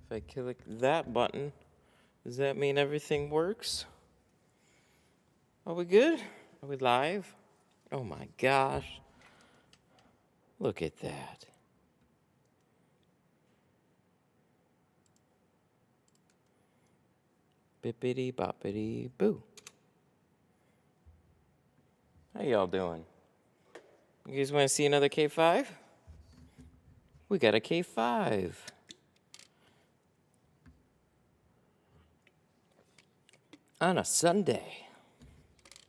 If I click that button, does that mean everything works? Are we good? Are we live? Oh my gosh. Look at that. Bippity boppity boo. How y'all doing? You guys want to see another K5? We got a K5. On a Sunday.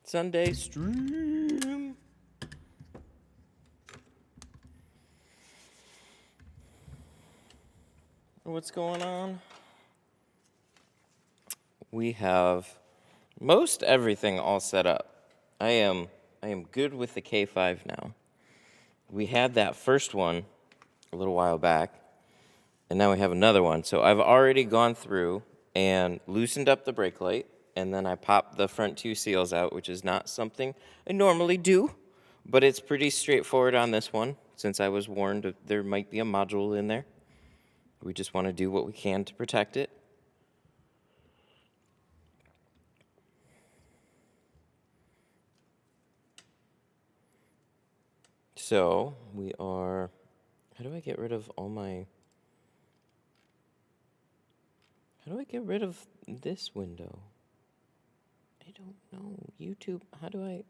Sunday stream. What's going on? We have most everything all set up. I am good with the K5 now. We had that first one a little while back, and now we have another one. So I've already gone through and loosened up the brake light, and then I popped the front two seals out, which is not something I normally do, but it's pretty straightforward on this one, since I was warned there might be a module in there. We just want to do what we can to protect it. So we are, how do I get rid of this window? I don't know. YouTube, how do I?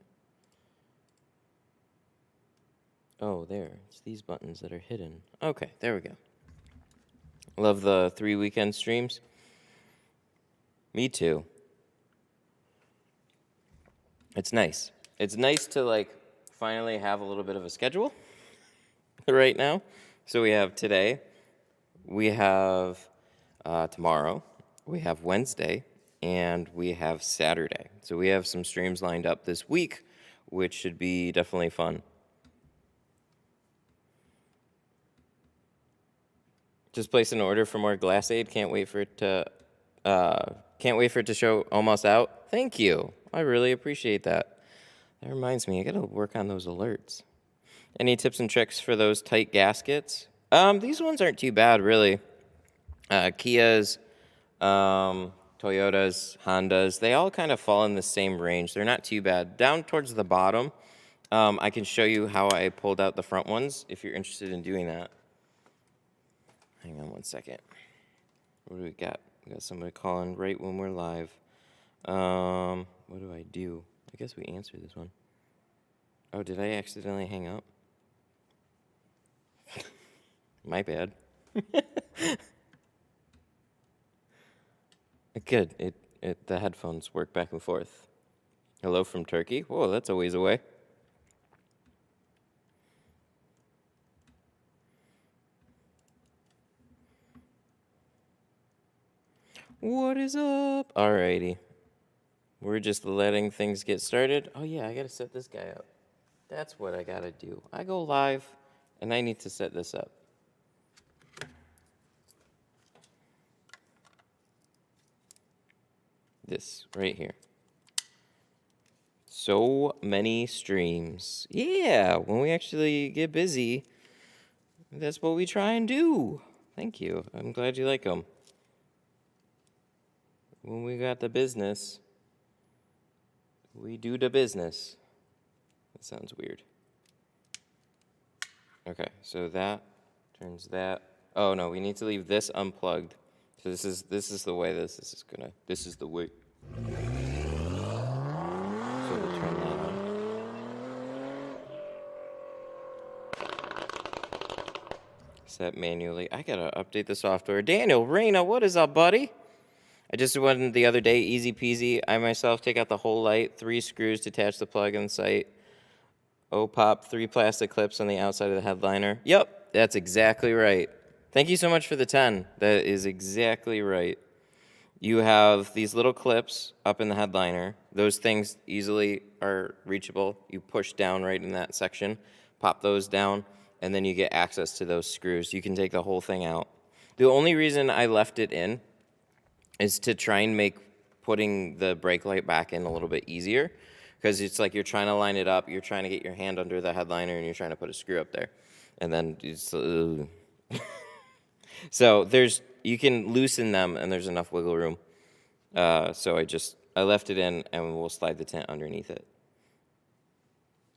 Oh, there. It's these buttons that are hidden. Okay, there we go. Love the 3 weekend streams. Me too. It's nice. It's nice to finally have a little bit of a schedule right now. So we have today, we have tomorrow, we have Wednesday, and we have Saturday. So we have some streams lined up this week, which should be definitely fun. Just placed an order for more glass aid. Can't wait for it to show almost out. Thank you. I really appreciate that. That reminds me, I gotta work on those alerts. Any tips and tricks for those tight gaskets? These ones aren't too bad, really. Kias, Toyotas, Hondas, they all kind of fall in the same range. They're not too bad. Down towards the bottom, I can show you how I pulled out the front ones if you're interested in doing that. Hang on one second. What do we got? We got somebody calling right when we're live. What do I do? I guess we answer this one. Oh, did I accidentally hang up? My bad. Good. The headphones work back and forth. Hello from Turkey. Whoa, that's a ways away. What is up? Alrighty. We're just letting things get started. Oh yeah, I gotta set this guy up. That's what I gotta do. I go live, and I need to set this up. This right here. So many streams. Yeah, when we actually get busy, that's what we try and do. Thank you. I'm glad you like them. When we got the business, we do the business. That sounds weird. Okay, so that turns that. Oh no, we need to leave this unplugged. So this is the way this is the way. So we'll turn that on. Set manually. I gotta update the software. Daniel, Reyna, what is up, buddy? I just went the other day, easy peasy. I myself take out the whole light, 3 screws to attach the plug in the sight. pop 3 plastic clips on the outside of the headliner. Yep, that's exactly right. Thank you so much for the 10. That is exactly right. You have these little clips up in the headliner. Those things easily are reachable. You push down right in that section, pop those down, and then you get access to those screws. You can take the whole thing out. The only reason I left it in is to try and make putting the brake light back in a little bit easier, because it's like you're trying to line it up, you're trying to get your hand under the headliner, and you're trying to put a screw up there. And then it's, so You can loosen them, and there's enough wiggle room. So I left it in, and we'll slide the tint underneath it.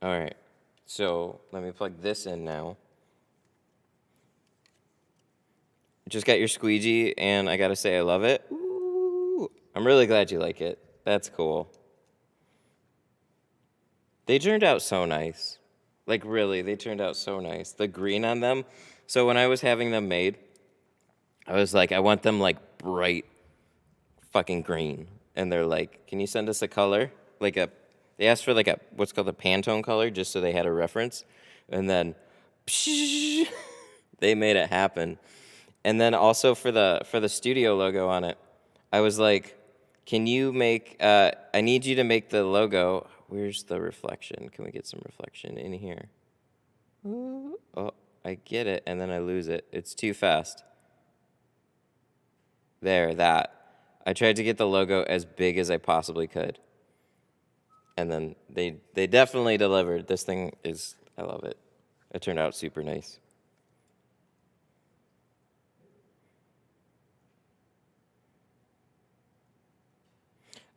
All right. So let me plug this in now. Just got your squeegee, and I gotta say I love it. Ooh, I'm really glad you like it. That's cool. They turned out so nice. Like, really, they turned out so nice. The green on them. So when I was having them made, I was like, I want them, like, bright fucking green. And they're like, can you send us a color? They asked for, like, what's called a Pantone color, just so they had a reference. And then, psh, they made it happen. And then also for the studio logo on it, I was like, can you make, I need you to make the logo. Where's the reflection? Can we get some reflection in here? Ooh, oh, I get it, and then I lose it. It's too fast. There, that. I tried to get the logo as big as I possibly could. And then they definitely delivered. This thing is, I love it. It turned out super nice.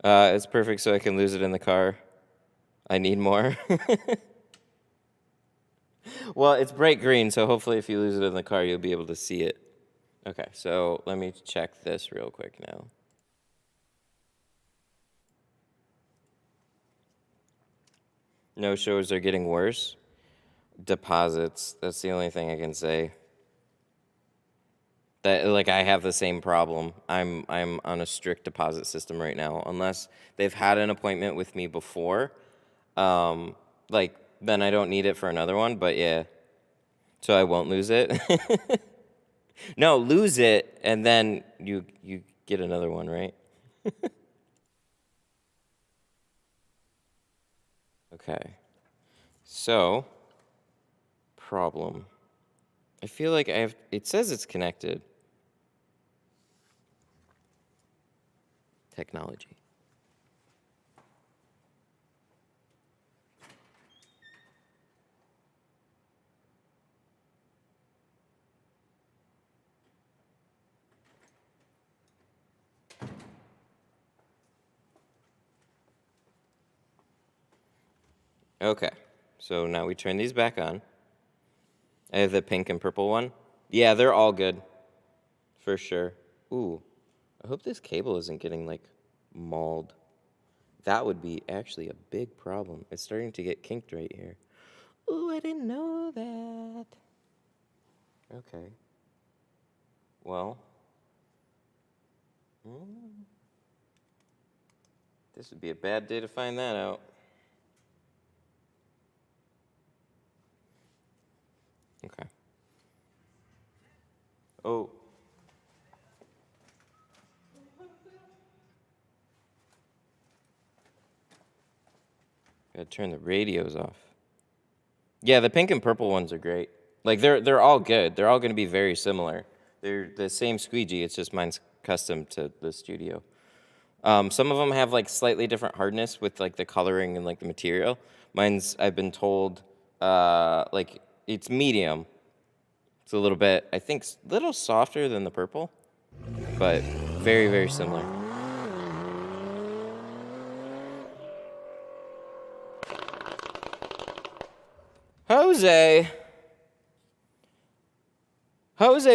It's perfect so I can lose it in the car. I need more. Well, it's bright green, so hopefully if you lose it in the car, you'll be able to see it. Okay, so let me check this real quick now. No-shows are getting worse. Deposits, that's the only thing I can say. That, like, I have the same problem. I'm on a strict deposit system right now. Unless they've had an appointment with me before, then I don't need it for another one, but yeah. So I won't lose it. No, lose it, and then you get another one, right? Okay. So, problem. I feel like it says it's connected. Technology. Okay, so now we turn these back on. I have the pink and purple one. Yeah, they're all good. For sure. Ooh, I hope this cable isn't getting, like, mauled. That would be actually a big problem. It's starting to get kinked right here. Ooh, I didn't know that. Okay. Well. This would be a bad day to find that out. Okay. Oh. Gotta turn the radios off. Yeah, the pink and purple ones are great. Like, they're all good. They're all going to be very similar. They're the same squeegee. It's just mine's custom to the studio. Some of them have, like, slightly different hardness with, like, the coloring and, like, the material. Mine's, I've been told, like, it's medium. It's a little bit, I think, a little softer than the purple, but very, very similar. Jose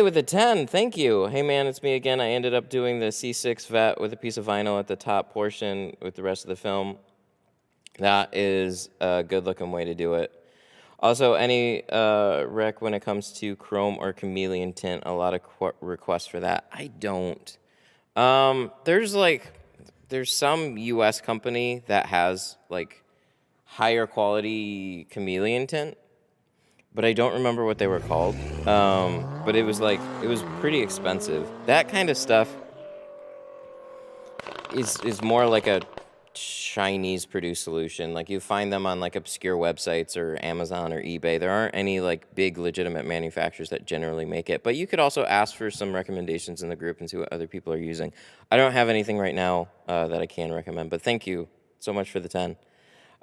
with a 10, thank you. Hey man, it's me again. I ended up doing the C6 vet with a piece of vinyl at the top portion with the rest of the film. That is a good looking way to do it. Also, any rec when it comes to chrome or chameleon tint, a lot of requests for that. I don't. There's some US company that has, like, higher quality chameleon tint, but I don't remember what they were called. But it was pretty expensive. That kind of stuff is more like a Chinese produced solution. Like, you find them on, like, obscure websites or Amazon or eBay. There aren't any, like, big legitimate manufacturers that generally make it. But you could also ask for some recommendations in the group and see what other people are using. I don't have anything right now that I can recommend, but thank you so much for the 10.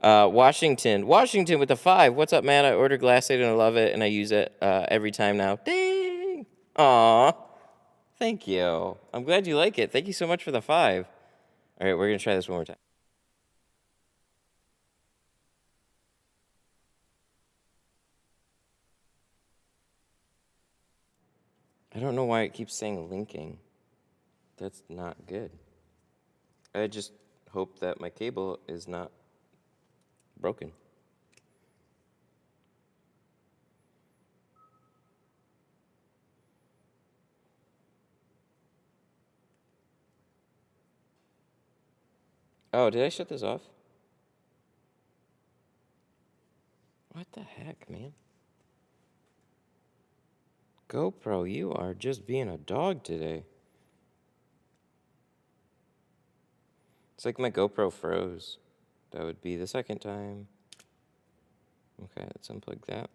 Washington with the 5. What's up, man? I ordered Glassade and I love it, and I use it every time now. Dang! Aw. Thank you. I'm glad you like it. Thank you so much for the 5. All right, we're going to try this one more time. I don't know why it keeps saying linking. That's not good. I just hope that my cable is not broken. Oh, did I shut this off? What the heck, man? GoPro, you are just being a dog today. It's like my GoPro froze. That would be the second time. Okay, let's unplug that.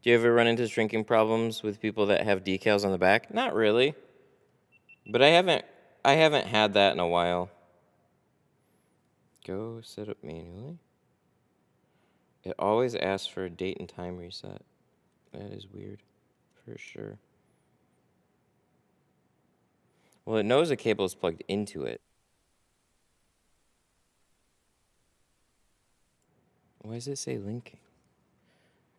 Do you ever run into drinking problems with people that have decals on the back? Not really. But I haven't had that in a while. Go set up manually. It always asks for a date and time reset. That is weird, for sure. Well, it knows a cable is plugged into it. Why does it say linking?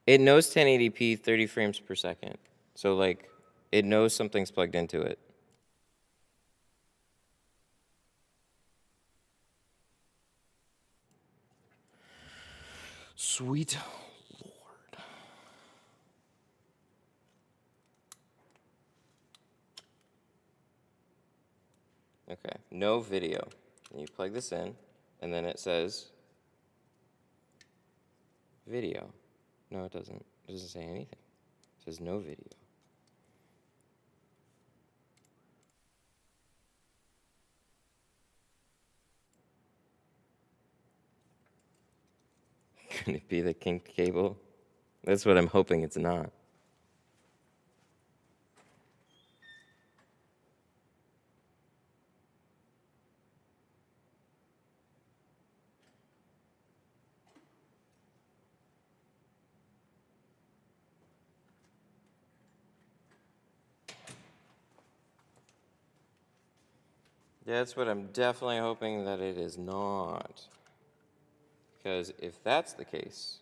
It knows 1080p 30 frames per second. So, like, it knows something's plugged into it. Sweet Lord. Okay, no video. And you plug this in, and then it says video. No, it doesn't. It doesn't say anything. It says no video. Could it be the kinked cable? That's what I'm hoping it's not. That's what I'm definitely hoping that it is not. Because if that's the case,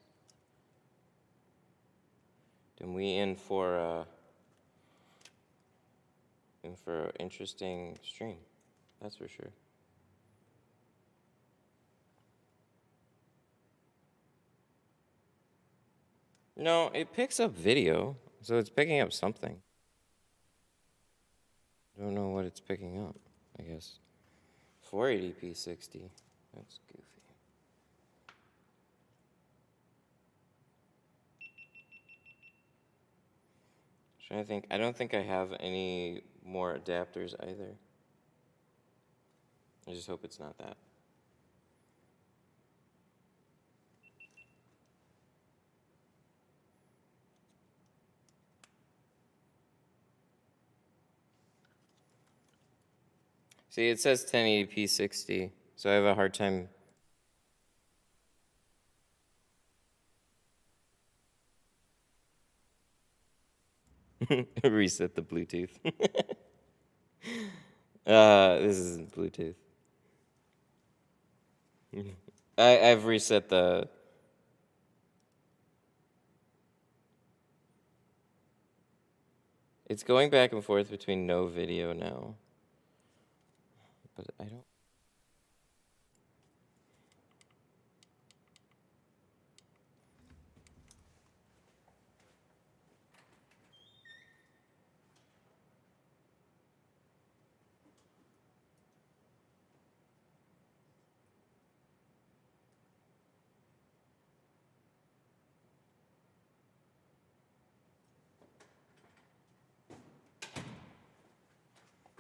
then we in for an interesting stream. That's for sure. No, it picks up video, so it's picking up something. I don't know what it's picking up, I guess. 480p 60. That's goofy. Trying to think. I don't think I have any more adapters either. I just hope it's not that. See, it says 1080p 60, so I have a hard time. Reset the Bluetooth. This isn't Bluetooth. I've reset the. It's going back and forth between no video now. But I don't.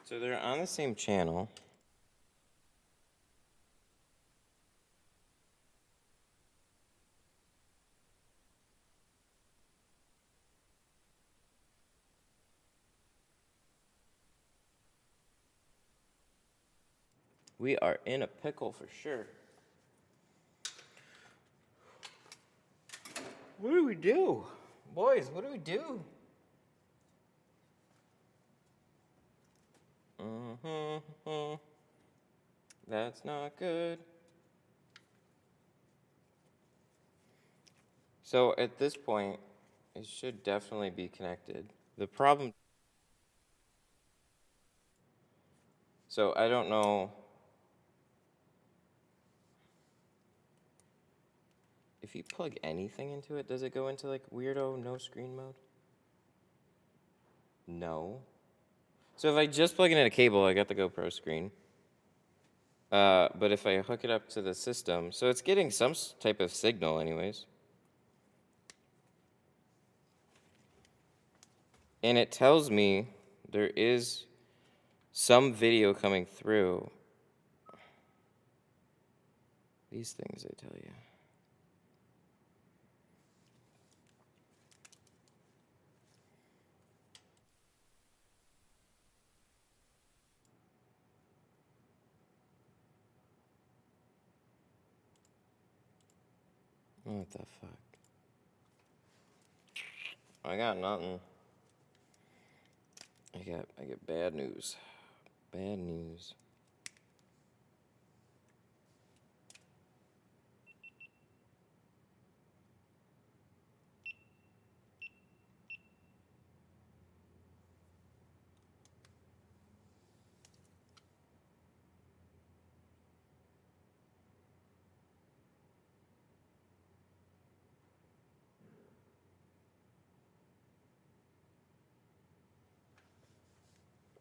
So they're on the same channel. We are in a pickle for sure. What do we do? Boys, what do we do? That's not good. So at this point, it should definitely be connected. The problem... So I don't know if you plug anything into it, does it go into like weirdo no screen mode? No. So if I just plug it in a cable, I got the GoPro screen. But if I hook it up to the system, so it's getting some type of signal anyways. And it tells me there is some video coming through. These things, I tell you. What the fuck? I got nothing. I get bad news. Bad news.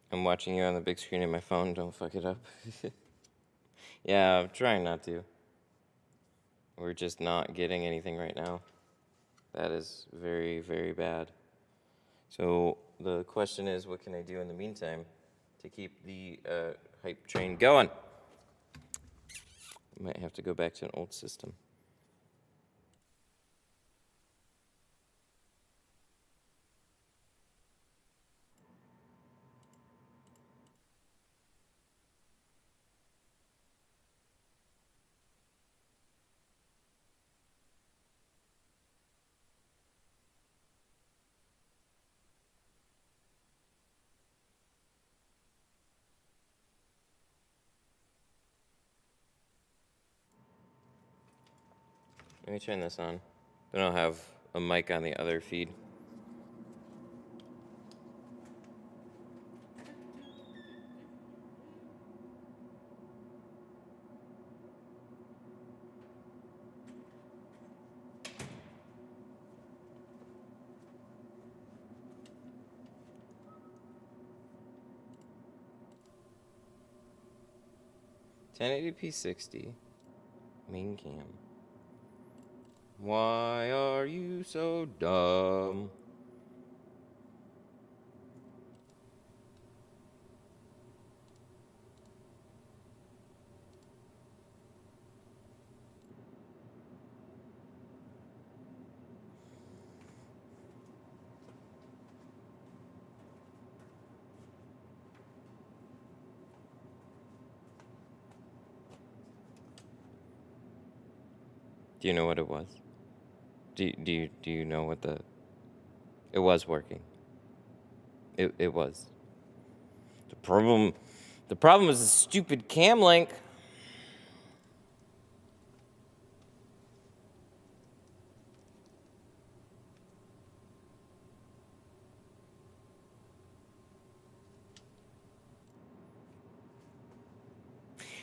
I'm watching you on the big screen of my phone. Don't fuck it up. Yeah, I'm trying not to. We're just not getting anything right now. That is very, very bad. So the question is, what can I do in the meantime to keep the hype train going? I might have to go back to an old system. Let me turn this on. Then I'll have a mic on the other feed. (1080p 60). Main cam. Why are you so dumb? Do you know what it was? Do you know what the... It was working. It was. The problem is the stupid cam link.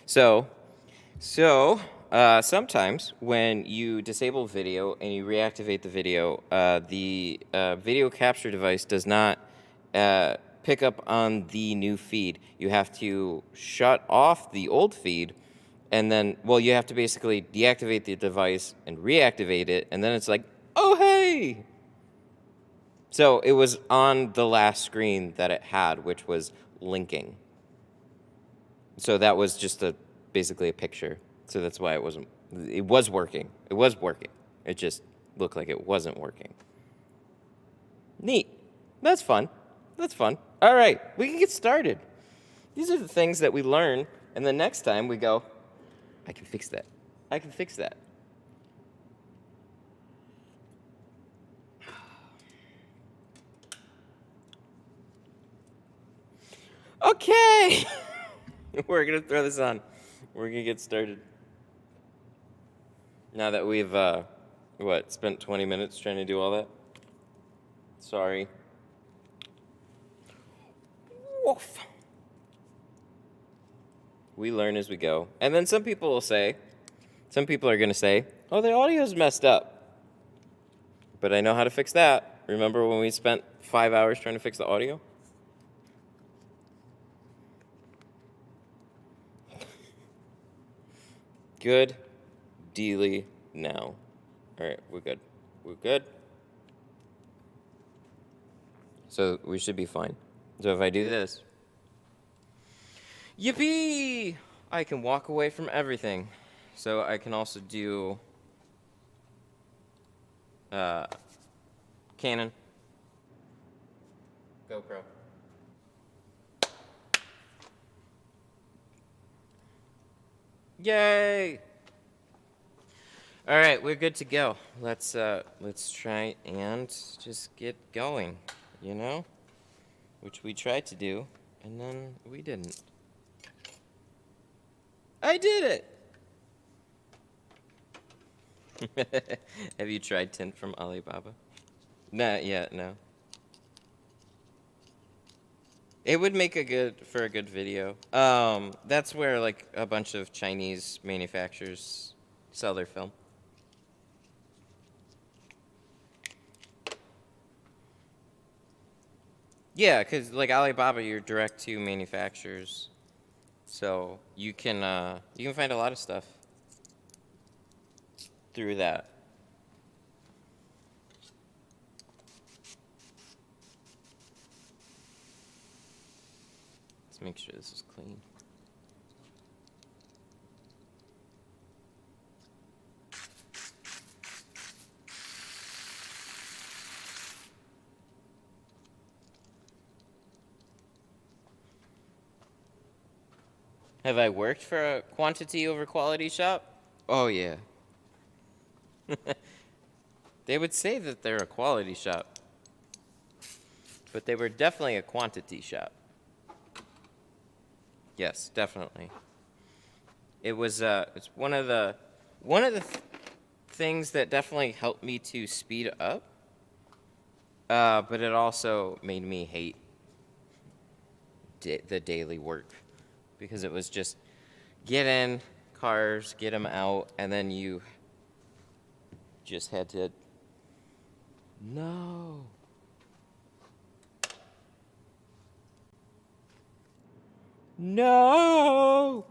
So, sometimes when you disable video and you reactivate the video capture device does not pick up on the new feed. You have to shut off the old feed, and then, well, you have to basically deactivate the device and reactivate it, and then it's like, oh, hey! So it was on the last screen that it had, which was linking. So that was just basically a picture. So that's why it was working. It was working. It just looked like it wasn't working. Neat. That's fun. That's fun. All right, we can get started. These are the things that we learn, and then next time we go, I can fix that. I can fix that. Okay. We're going to throw this on. We're gonna get started. Now that we've, spent 20 minutes trying to do all that? Sorry. Woof. We learn as we go. And then some people are gonna say, oh, the audio's messed up. But I know how to fix that. Remember when we spent 5 hours trying to fix the audio? Good dealy now. All right, we're good. We're good. So we should be fine. So if I do this, yippee! I can walk away from everything. So I can also do Canon, GoPro. Yay! All right, we're good to go. Let's try and just get going, you know? Which we tried to do, and then we didn't. I did it! Have you tried Tint from Alibaba? Not yet, no. It would make for a good video. That's where like a bunch of Chinese manufacturers sell their film. Yeah, because like Alibaba, you're direct to manufacturers, so you can find a lot of stuff through that. Let's make sure this is clean. Have I worked for a quantity over quality shop? Oh, yeah. They would say that they're a quality shop, but they were definitely a quantity shop. Yes, definitely. It was it's one of the things that definitely helped me to speed up, but it also made me hate the daily work. Because it was just get in cars, get them out, and then you just had to. No. No.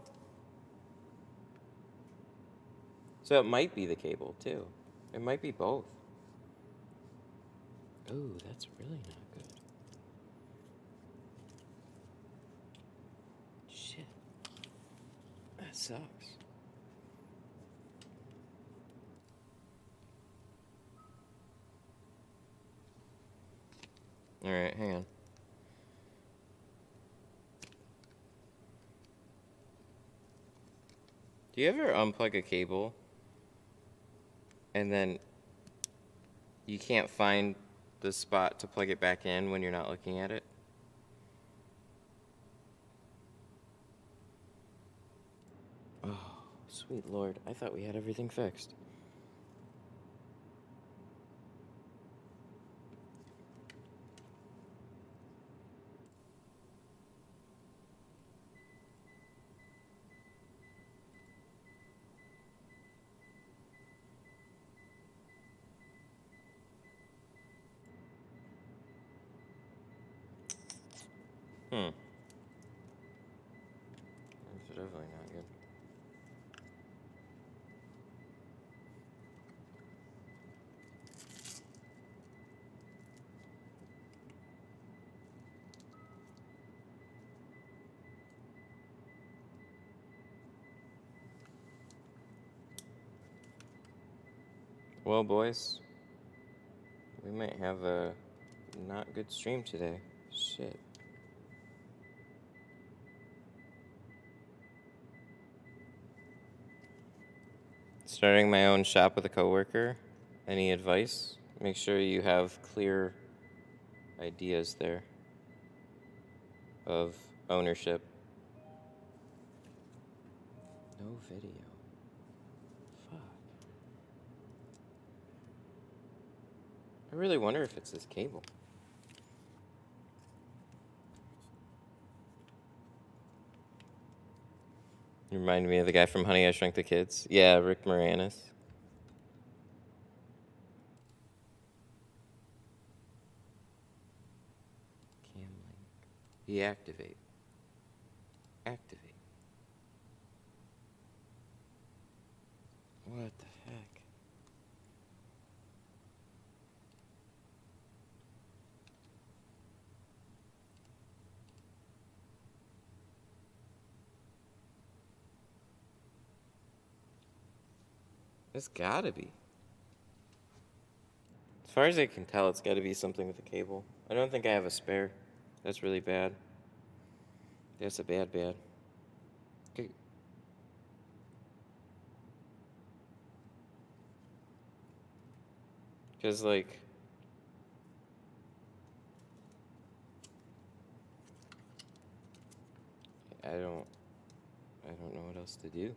So it might be the cable too. It might be both. Ooh, that's really not good. Shit. That sucks. All right, hang on. Do you ever unplug a cable and then you can't find the spot to plug it back in when you're not looking at it? Oh, sweet Lord. I thought we had everything fixed. That's definitely not good. Well, boys, we might have a not good stream today. Shit. Starting my own shop with a coworker. Any advice? Make sure you have clear ideas there of ownership. no video. Fuck. I really wonder if it's this cable. You remind me of the guy from Honey, I Shrunk the Kids. Yeah, Rick Moranis. Cam link. Deactivate. Activate. What the heck? It's gotta be. As far as I can tell, it's gotta be something with the cable. I don't think I have a spare. That's really bad. That's a bad. Okay. Because, like, I don't know what else to do.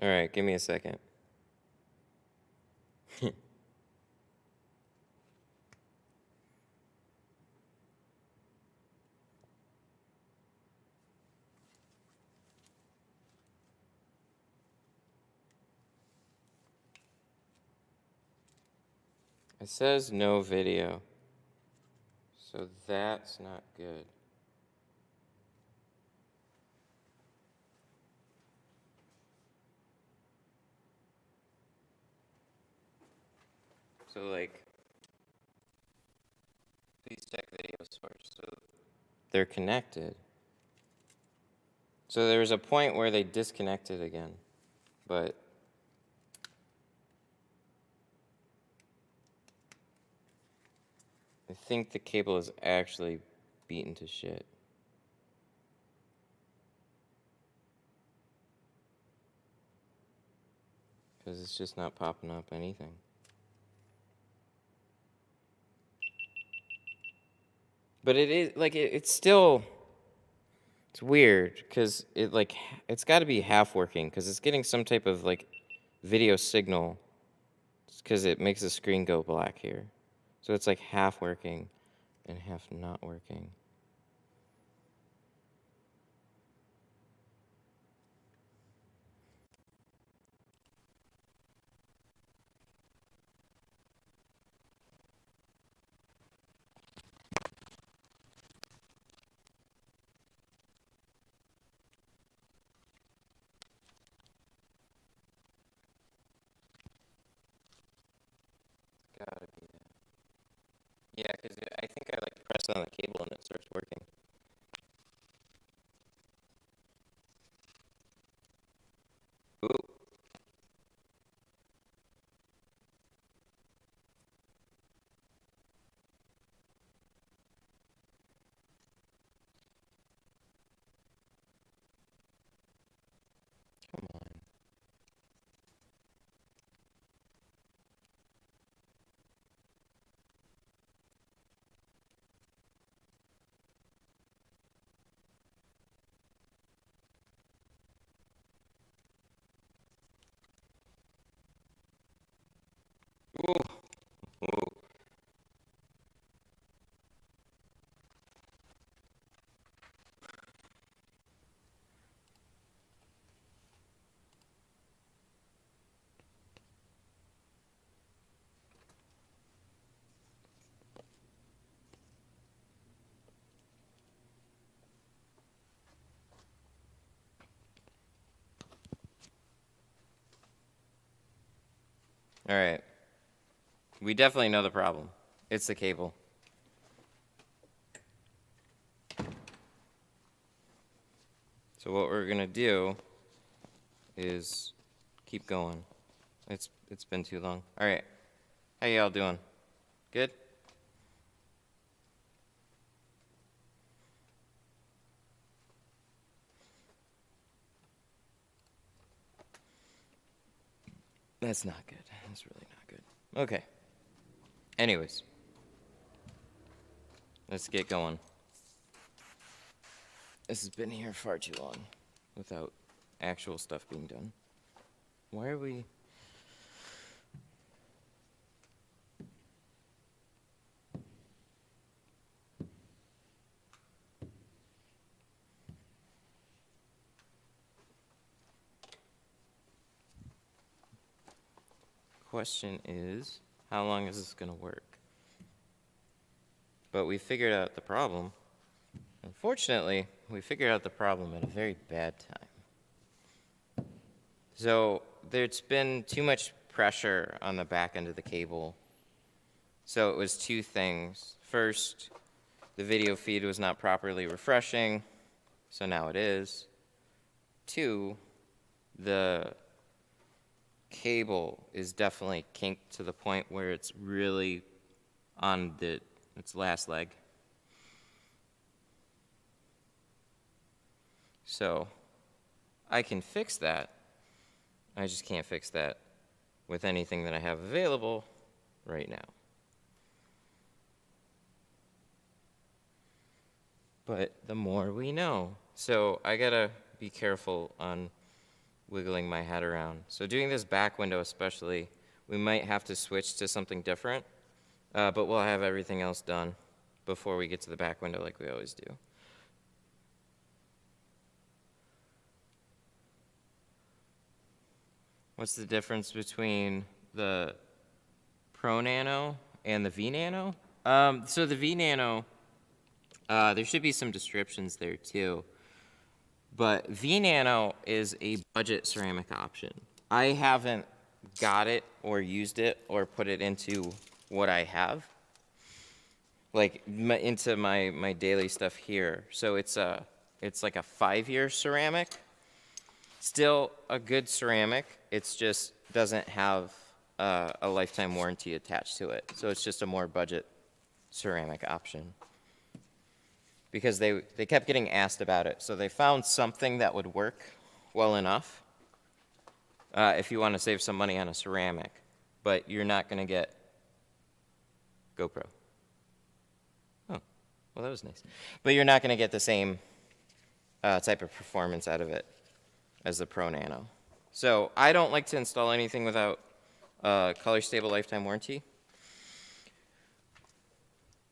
All right, give me a second. It says no video. So that's not good. So, like, please check videos first. So they're connected. So there was a point where they disconnected again, but I think the cable is actually beaten to shit. Because it's just not popping up anything. But it is, like, it's still, it's weird, because it's got to be half working, because it's getting some type of, like, video signal, because it makes the screen go black here. So it's, like, half working and half not working. Gotta be that. Yeah, because I think I, like, press on the cable and it starts working. Ooh. Come on. All right. We definitely know the problem. It's the cable. So what we're gonna do is keep going. It's been too long. All right. How y'all doing? Good? That's not good. That's really not good. Okay. Anyways. Let's get going. This has been here far too long without actual stuff being done. Why are we... Question is, how long is this going to work? But we figured out the problem. Unfortunately, we figured out the problem at a very bad time. So there's been too much pressure on the back end of the cable. So it was two things. First, the video feed was not properly refreshing, so now it is. Two, the cable is definitely kinked to the point where it's really on its last leg. So I can fix that. I just can't fix that with anything that I have available right now. But the more we know. So I gotta be careful on wiggling my head around. So doing this back window especially, we might have to switch to something different, but we'll have everything else done before we get to the back window like we always do. What's the difference between the Pro Nano and the V Nano? So the V Nano, there should be some descriptions there too. But V Nano is a budget ceramic option. I haven't got it or used it or put it into what I have, like into my daily stuff here. So it's like a 5-year ceramic. Still a good ceramic. It's just doesn't have a lifetime warranty attached to it. So it's just a more budget ceramic option. Because they kept getting asked about it. So they found something that would work well enough if you want to save some money on a ceramic. But you're not going to get GoPro. Oh, well, that was nice. But you're not going to get the same type of performance out of it as the Pro Nano. So I don't like to install anything without color stable lifetime warranty.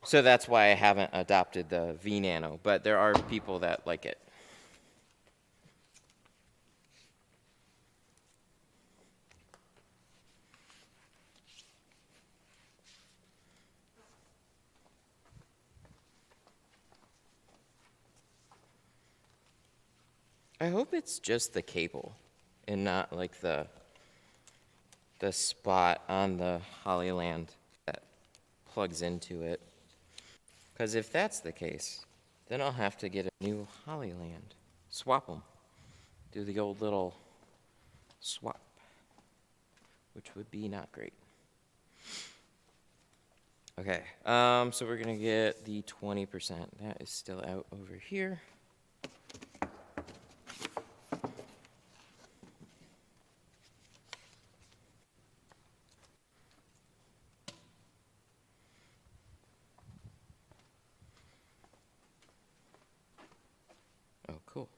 So that's why I haven't adopted the V Nano, but there are people that like it. I hope it's just the cable and not like the spot on the Hollyland that plugs into it. Because if that's the case, then I'll have to get a new Hollyland. Swap them. Do the old little swap, which would be not great. Okay, so we're gonna get the 20%. That is still out over here. Oh, cool.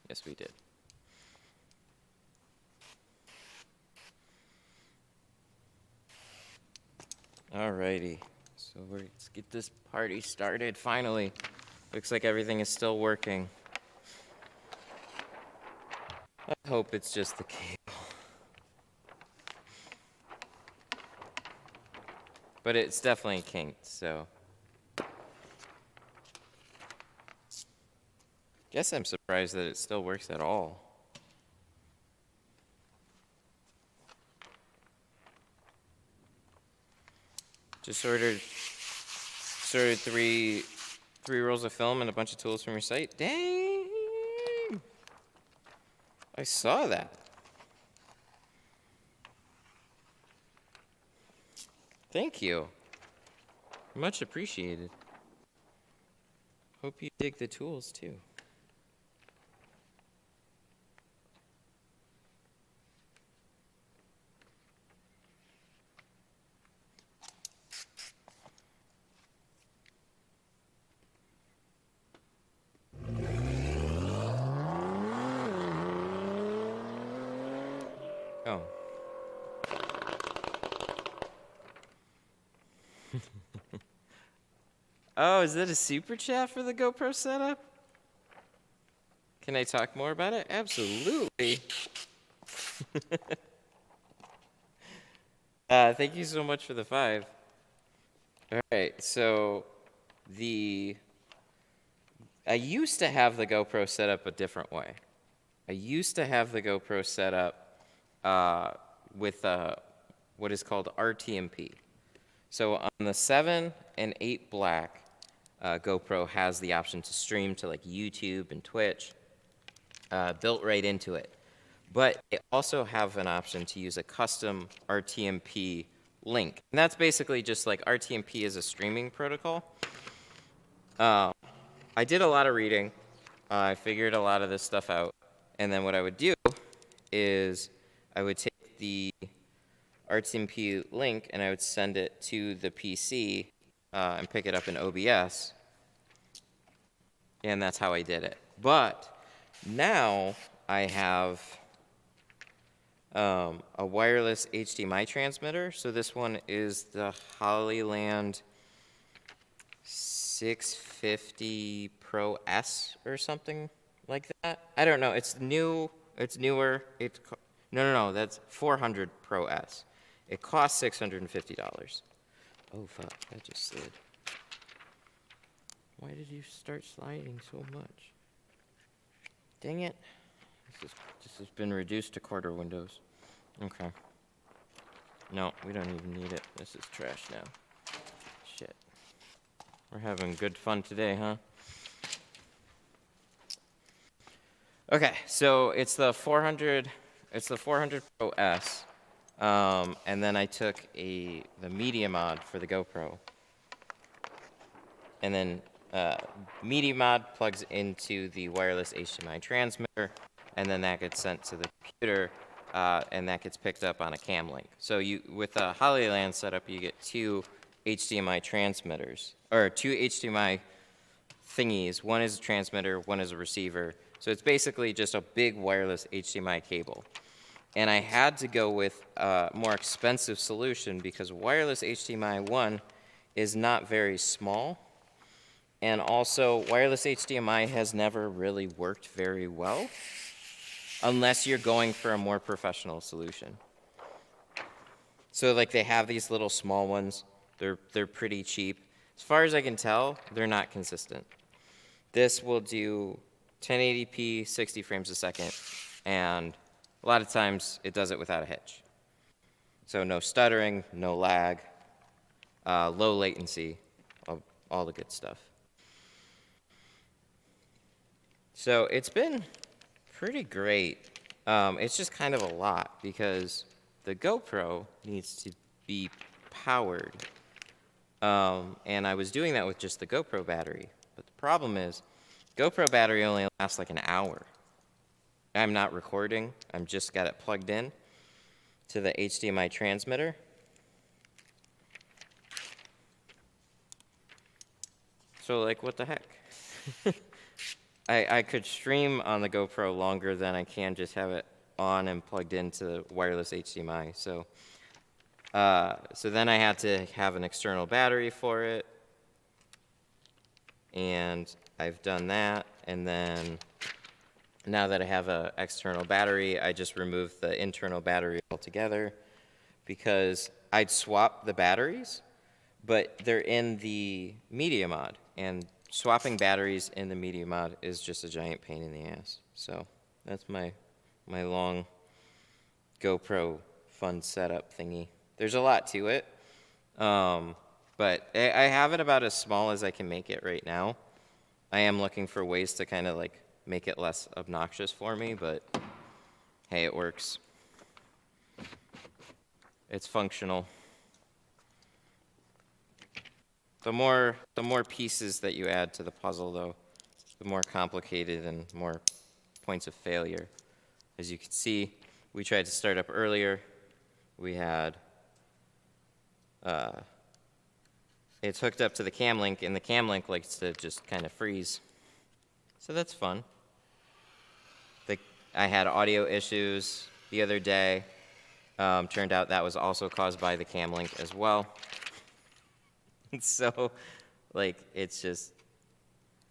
Yes, we did. Alrighty, so let's get this party started finally. Looks like everything is still working. I hope it's just the cable. But it's definitely kinked, so. Guess I'm surprised that it still works at all. Just ordered three rolls of film and a bunch of tools from your site. Dang! I saw that. Thank you. Much appreciated. Hope you dig the tools too. Oh. Oh, is that a super chat for the GoPro setup? Can I talk more about it? Absolutely. Thank you so much for the 5. All right, so I used to have the GoPro set up a different way. I used to have the GoPro set up with what is called RTMP. So on the 7 and 8 black, GoPro has the option to stream to like YouTube and Twitch, built right into it. But they also have an option to use a custom RTMP link. And that's basically just like RTMP is a streaming protocol. I did a lot of reading. I figured a lot of this stuff out. And then what I would do is I would take the RTMP link and I would send it to the PC and pick it up in OBS. And that's how I did it. But now I have a wireless HDMI transmitter. So this one is the Hollyland 650 Pro S or something like that. I don't know. It's new. It's newer. No. That's 400 Pro S. It costs $650. Oh fuck! That just slid. Why did you start sliding so much? Dang it! This has been reduced to quarter windows. Okay. No, we don't even need it. This is trash now. Shit. We're having good fun today, huh? Okay, so it's the 400 Pro S, and then I took the media mod for the GoPro, and then media mod plugs into the wireless HDMI transmitter, and then that gets sent to the computer, and that gets picked up on a cam link. So with a Hollyland setup, you get 2 HDMI transmitters, or 2 HDMI thingies. One is a transmitter, one is a receiver. So it's basically just a big wireless HDMI cable. And I had to go with a more expensive solution because wireless HDMI, one, is not very small. And also, wireless HDMI has never really worked very well unless you're going for a more professional solution. So like they have these little small ones. They're pretty cheap. As far as I can tell, they're not consistent. This will do 1080p, 60 frames a second, and a lot of times it does it without a hitch. So no stuttering, no lag, low latency, all the good stuff. So it's been pretty great. It's just kind of a lot because the GoPro needs to be powered. And I was doing that with just the GoPro battery. But the problem is, GoPro battery only lasts like an hour. I'm not recording. I'm just got it plugged in to the HDMI transmitter. So like, what the heck? I could stream on the GoPro longer than I can just have it on and plugged into wireless HDMI. So then I had to have an external battery for it. And I've done that, and then now that I have an external battery, I just removed the internal battery altogether because I'd swap the batteries, but they're in the media mod, and swapping batteries in the media mod is just a giant pain in the ass. So that's my long GoPro fun setup thingy. There's a lot to it, but I have it about as small as I can make it right now. I am looking for ways to kind of like make it less obnoxious for me, but hey, it works. It's functional. The more pieces that you add to the puzzle, though, the more complicated and more points of failure. As you can see, we tried to start up earlier. We had it's hooked up to the cam link, and the cam link likes to just kind of freeze. So that's fun. I had audio issues the other day. Turned out that was also caused by the cam link as well. So, like, it's just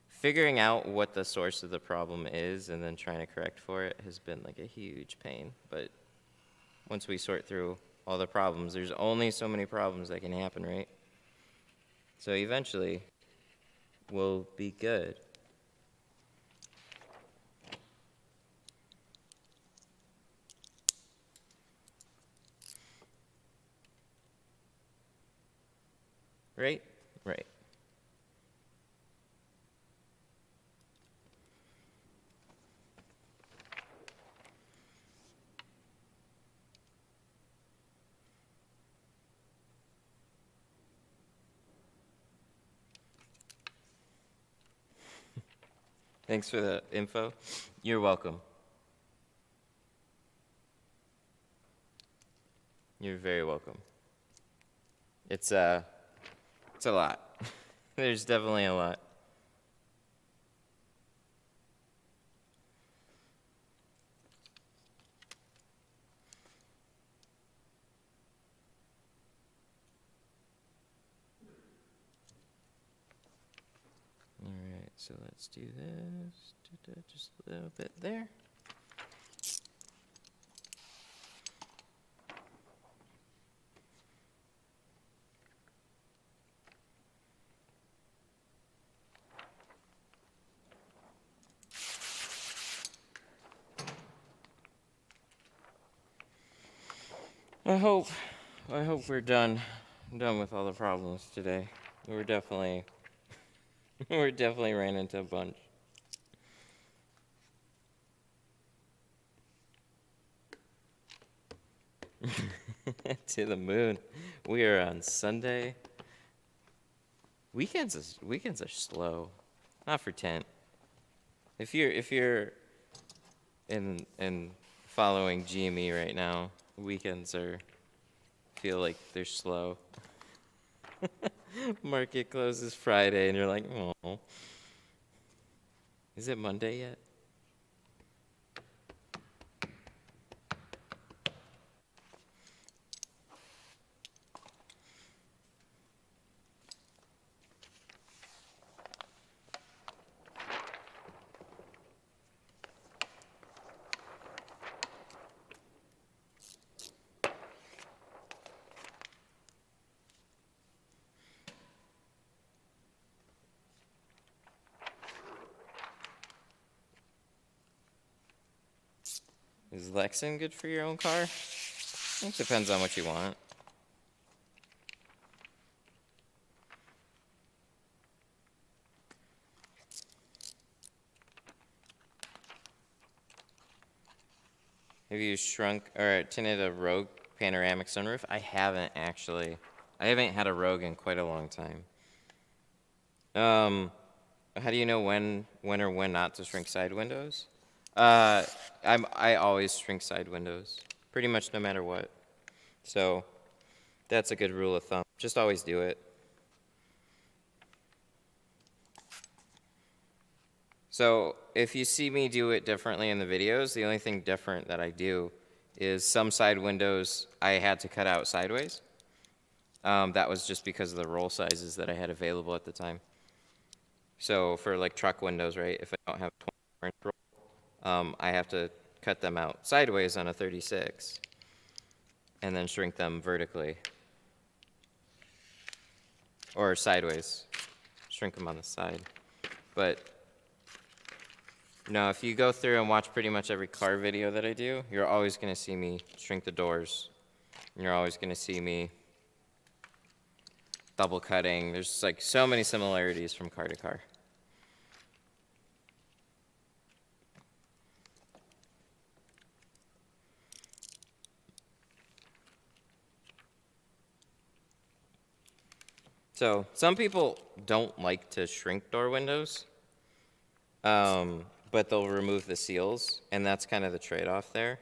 figuring out what the source of the problem is and then trying to correct for it has been like a huge pain. But once we sort through all the problems, there's only so many problems that can happen, right? So eventually, we'll be good. Right? Right. Thanks for the info. You're welcome. You're very welcome. It's a lot. There's definitely a lot. All right, so let's do this. Just a little bit there. I hope we're done with all the problems today. We're definitely ran into a bunch. To the moon. We are on Sunday. Weekends are slow. Not for Tint. If you're in following GME right now, weekends feel like they're slow. Market closes Friday and you're like, oh. Is it Monday yet? Is Lexan good for your own car? It depends on what you want. Have you shrunk or tinted a Rogue panoramic sunroof? I haven't actually. I haven't had a Rogue in quite a long time. How do you know when or when not to shrink side windows? I always shrink side windows, pretty much no matter what. So that's a good rule of thumb. Just always do it. So if you see me do it differently in the videos, the only thing different that I do is some side windows I had to cut out sideways. That was just because of the roll sizes that I had available at the time. So for like truck windows, right? If I don't have a 24-inch roll, I have to cut them out sideways on a 36 and then shrink them vertically. Or sideways, shrink them on the side. But no, if you go through and watch pretty much every car video that I do, you're always gonna see me shrink the doors. And you're always gonna see me double cutting. There's like so many similarities from car to car. So some people don't like to shrink door windows, but they'll remove the seals, and that's kind of the trade-off there.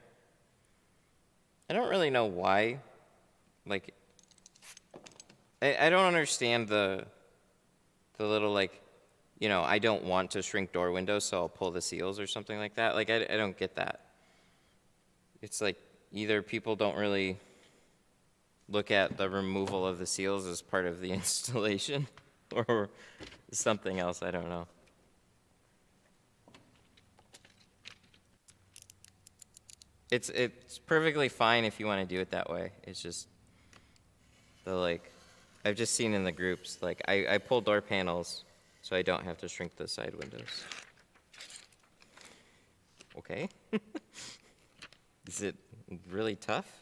I don't really know why. Like, I don't understand the little, like, you know, I don't want to shrink door windows, so I'll pull the seals or something like that. Like, I don't get that. It's like either people don't really look at the removal of the seals as part of the installation or something else, I don't know. It's perfectly fine if you want to do it that way. It's just the, like, I've just seen in the groups, like, I pull door panels so I don't have to shrink the side windows. Okay. Is it really tough?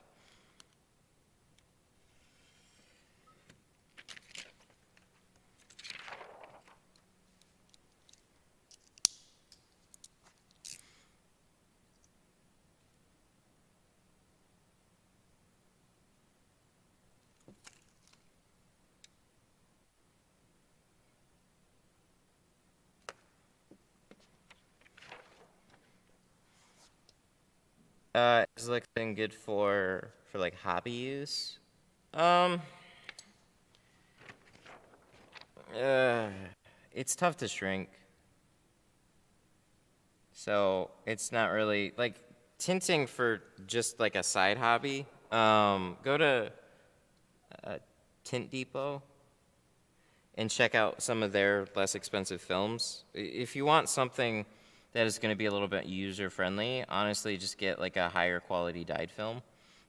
Is like thing good for like hobby use? It's tough to shrink. So it's not really like tinting for just like a side hobby. Go to Tint Depot and check out some of their less expensive films. If you want something that is going to be a little bit user friendly, honestly, just get like a higher quality dyed film.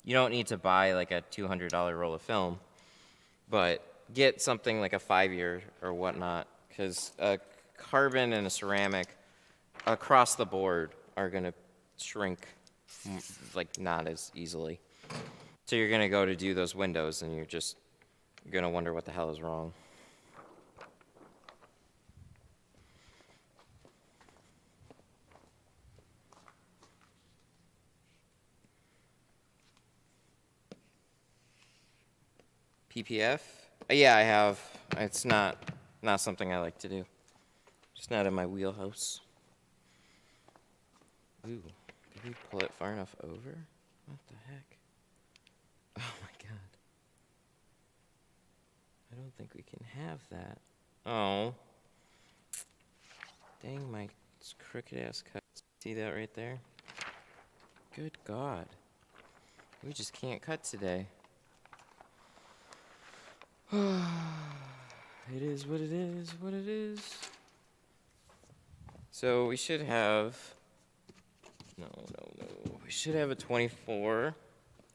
You don't need to buy like a $200 roll of film, but get something like a 5-year or whatnot, because a carbon and a ceramic across the board are going to shrink like not as easily. So you're going to go to do those windows and you're going to wonder what the hell is wrong. PPF? Yeah, I have. It's not something I like to do. Just not in my wheelhouse. Ooh, did we pull it far enough over? What the heck? Oh my god. I don't think we can have that. Oh. Dang my crooked ass cuts. See that right there? Good God. We just can't cut today. It is what it is, what it is. So we should have, no. We should have a 24,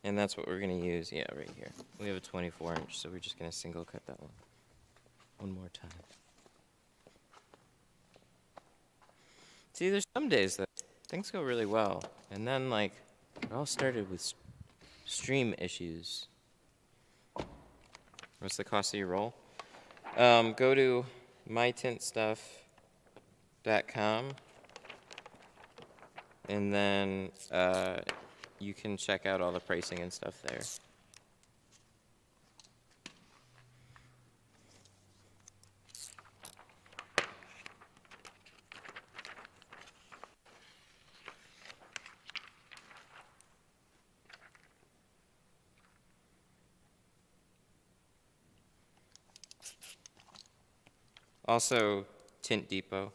and that's what we're gonna use. Yeah, right here. We have a 24-inch, so we're just gonna single cut that one more time. See, there's some days that things go really well, and then like it all started with stream issues. What's the cost of your roll? Go to mytintstuff.com, and then you can check out all the pricing and stuff there. Also, Tint Depot.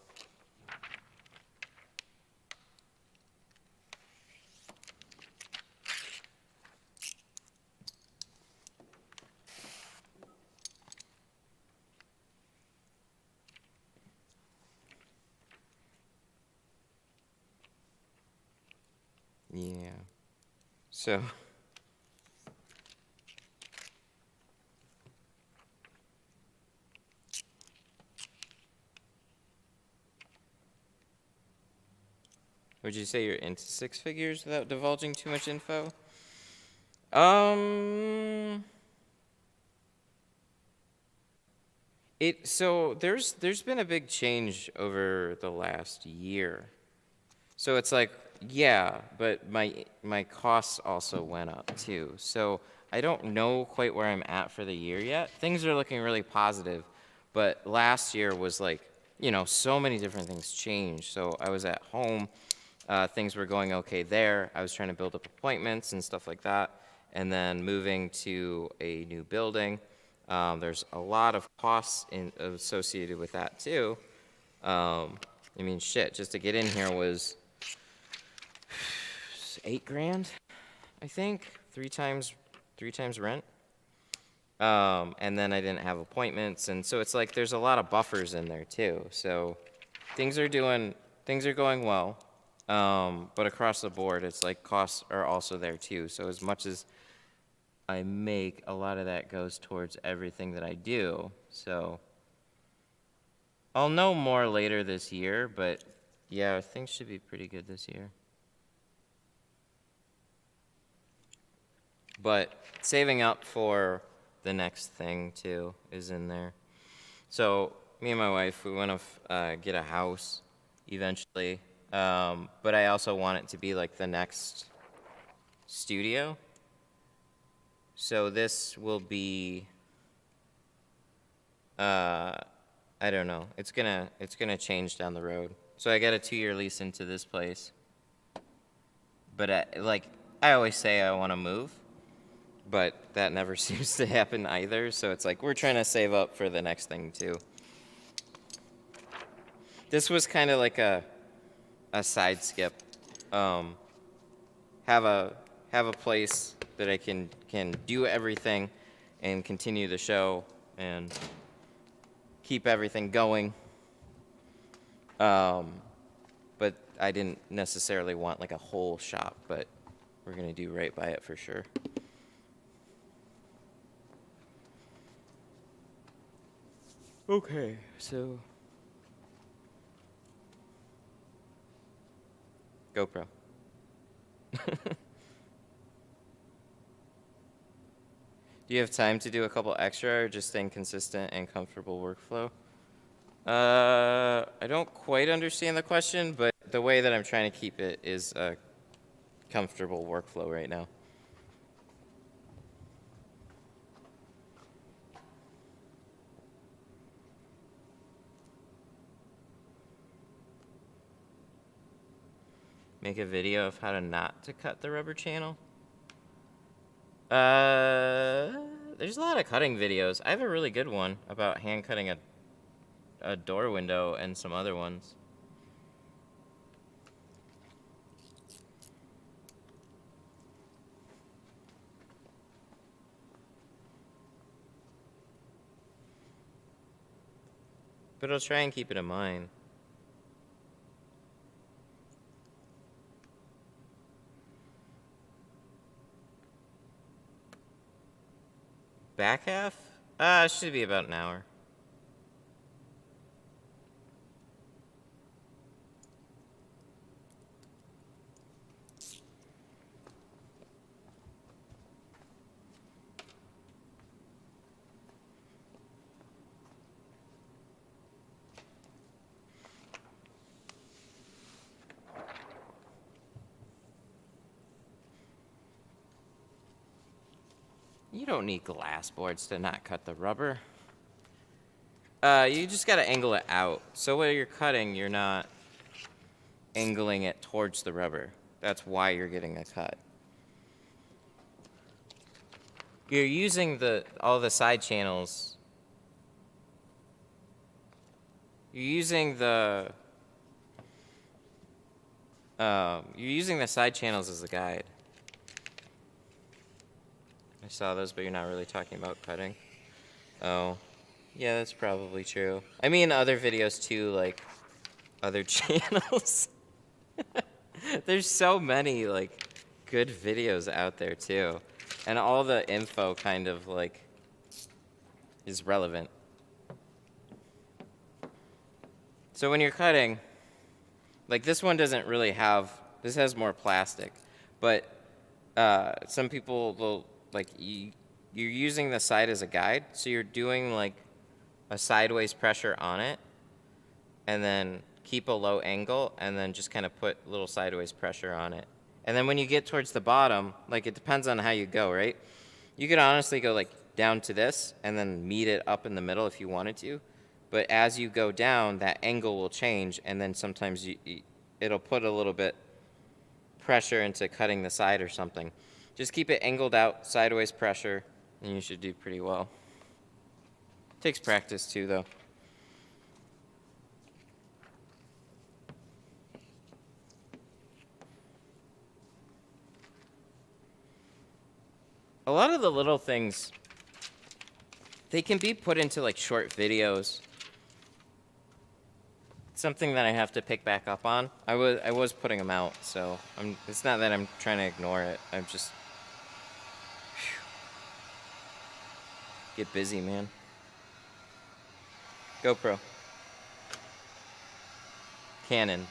So would you say you're into six figures without divulging too much info? So there's been a big change over the last year. So it's like, yeah, but my costs also went up too. So I don't know quite where I'm at for the year yet. Things are looking really positive, but last year was like, you know, so many different things changed. So I was at home, things were going okay there. I was trying to build up appointments and stuff like that, and then moving to a new building. There's a lot of costs associated with that too. I mean, shit, just to get in here was $8,000, I think, three times rent. And then I didn't have appointments, and so it's like there's a lot of buffers in there too. So things are going well, but across the board, it's like costs are also there too. So as much as I make, a lot of that goes towards everything that I do. So I'll know more later this year, but yeah, things should be pretty good this year. But saving up for the next thing too is in there. So me and my wife, we want to get a house eventually, but I also want it to be like the next studio. So this will be, I don't know. It's gonna change down the road. So I got a 2-year lease into this place, but I always say I want to move, but that never seems to happen either. So it's like we're trying to save up for the next thing too. This was kind of like a side skip. Have a place that I can do everything and continue the show and keep everything going. But I didn't necessarily want like a whole shop, but we're gonna do right by it for sure. Okay, so GoPro. Do you have time to do a couple extra or just staying consistent and comfortable workflow? I don't quite understand the question, but the way that I'm trying to keep it is a comfortable workflow right now. Make a video of how to not to cut the rubber channel? There's a lot of cutting videos. I have a really good one about hand cutting a door window and some other ones. But I'll try and keep it in mind. Back half? It should be about an hour. You don't need glass boards to not cut the rubber. You just gotta angle it out. So when you're cutting, you're not angling it towards the rubber. That's why you're getting a cut. You're using all the side channels. You're using the side channels as a guide. I saw those, but you're not really talking about cutting. Oh, yeah, that's probably true. I mean, other videos too, like other channels. There's so many like good videos out there too. And all the info kind of like is relevant. So when you're cutting, like this one doesn't really have, this has more plastic, but some people will, like, you're using the side as a guide, so you're doing like a sideways pressure on it, and then keep a low angle, and then just kind of put a little sideways pressure on it. And then when you get towards the bottom, like it depends on how you go, right? You could honestly go like down to this and then meet it up in the middle if you wanted to. But as you go down, that angle will change, and then sometimes it'll put a little bit pressure into cutting the side or something. Just keep it angled out, sideways pressure, and you should do pretty well. Takes practice too, though. A lot of the little things, they can be put into like short videos. Something that I have to pick back up on. I was putting them out, so it's not that I'm trying to ignore it. I'm just get busy, man. GoPro. Canon.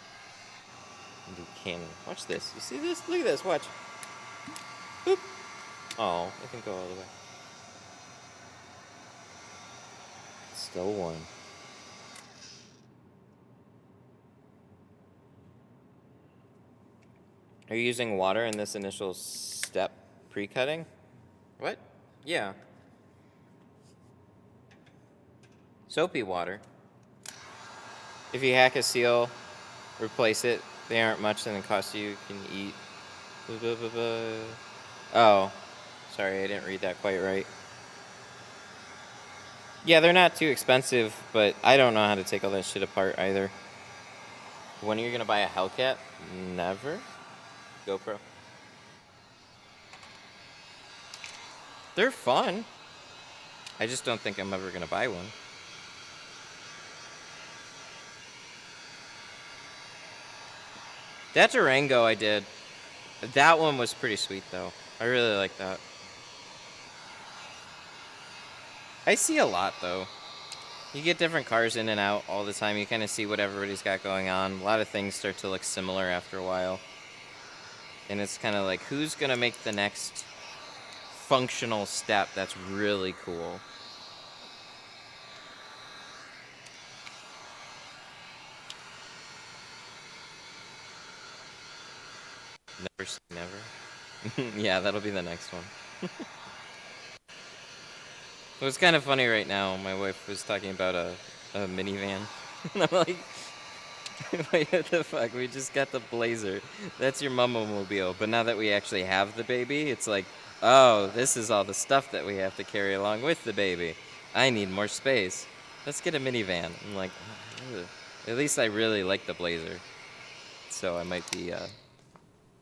Do Canon. Watch this. You see this? Look at this. Watch. Boop. Oh, it can go all the way. Still one. Are you using water in this initial step pre-cutting? What? Yeah. Soapy water. If you hack a seal, replace it. They aren't much than it costs you. You can eat. Oh, sorry, I didn't read that quite right. Yeah, they're not too expensive, but I don't know how to take all that shit apart either. When are you gonna buy a Hellcat? Never. GoPro. They're fun. I just don't think I'm ever gonna buy one. That Durango I did. That one was pretty sweet though. I really like that. I see a lot though. You get different cars in and out all the time. You kind of see what everybody's got going on. A lot of things start to look similar after a while. And it's kind of like, who's going to make the next functional step that's really cool? Never say never. Yeah, that'll be the next one. Well, it's kind of funny right now. My wife was talking about a minivan. And I'm like, wait, what the fuck? We just got the Blazer. That's your mama-mobile. But now that we actually have the baby, it's like, oh, this is all the stuff that we have to carry along with the baby. I need more space. Let's get a minivan. I'm like, ugh. At least I really like the Blazer. So I might be,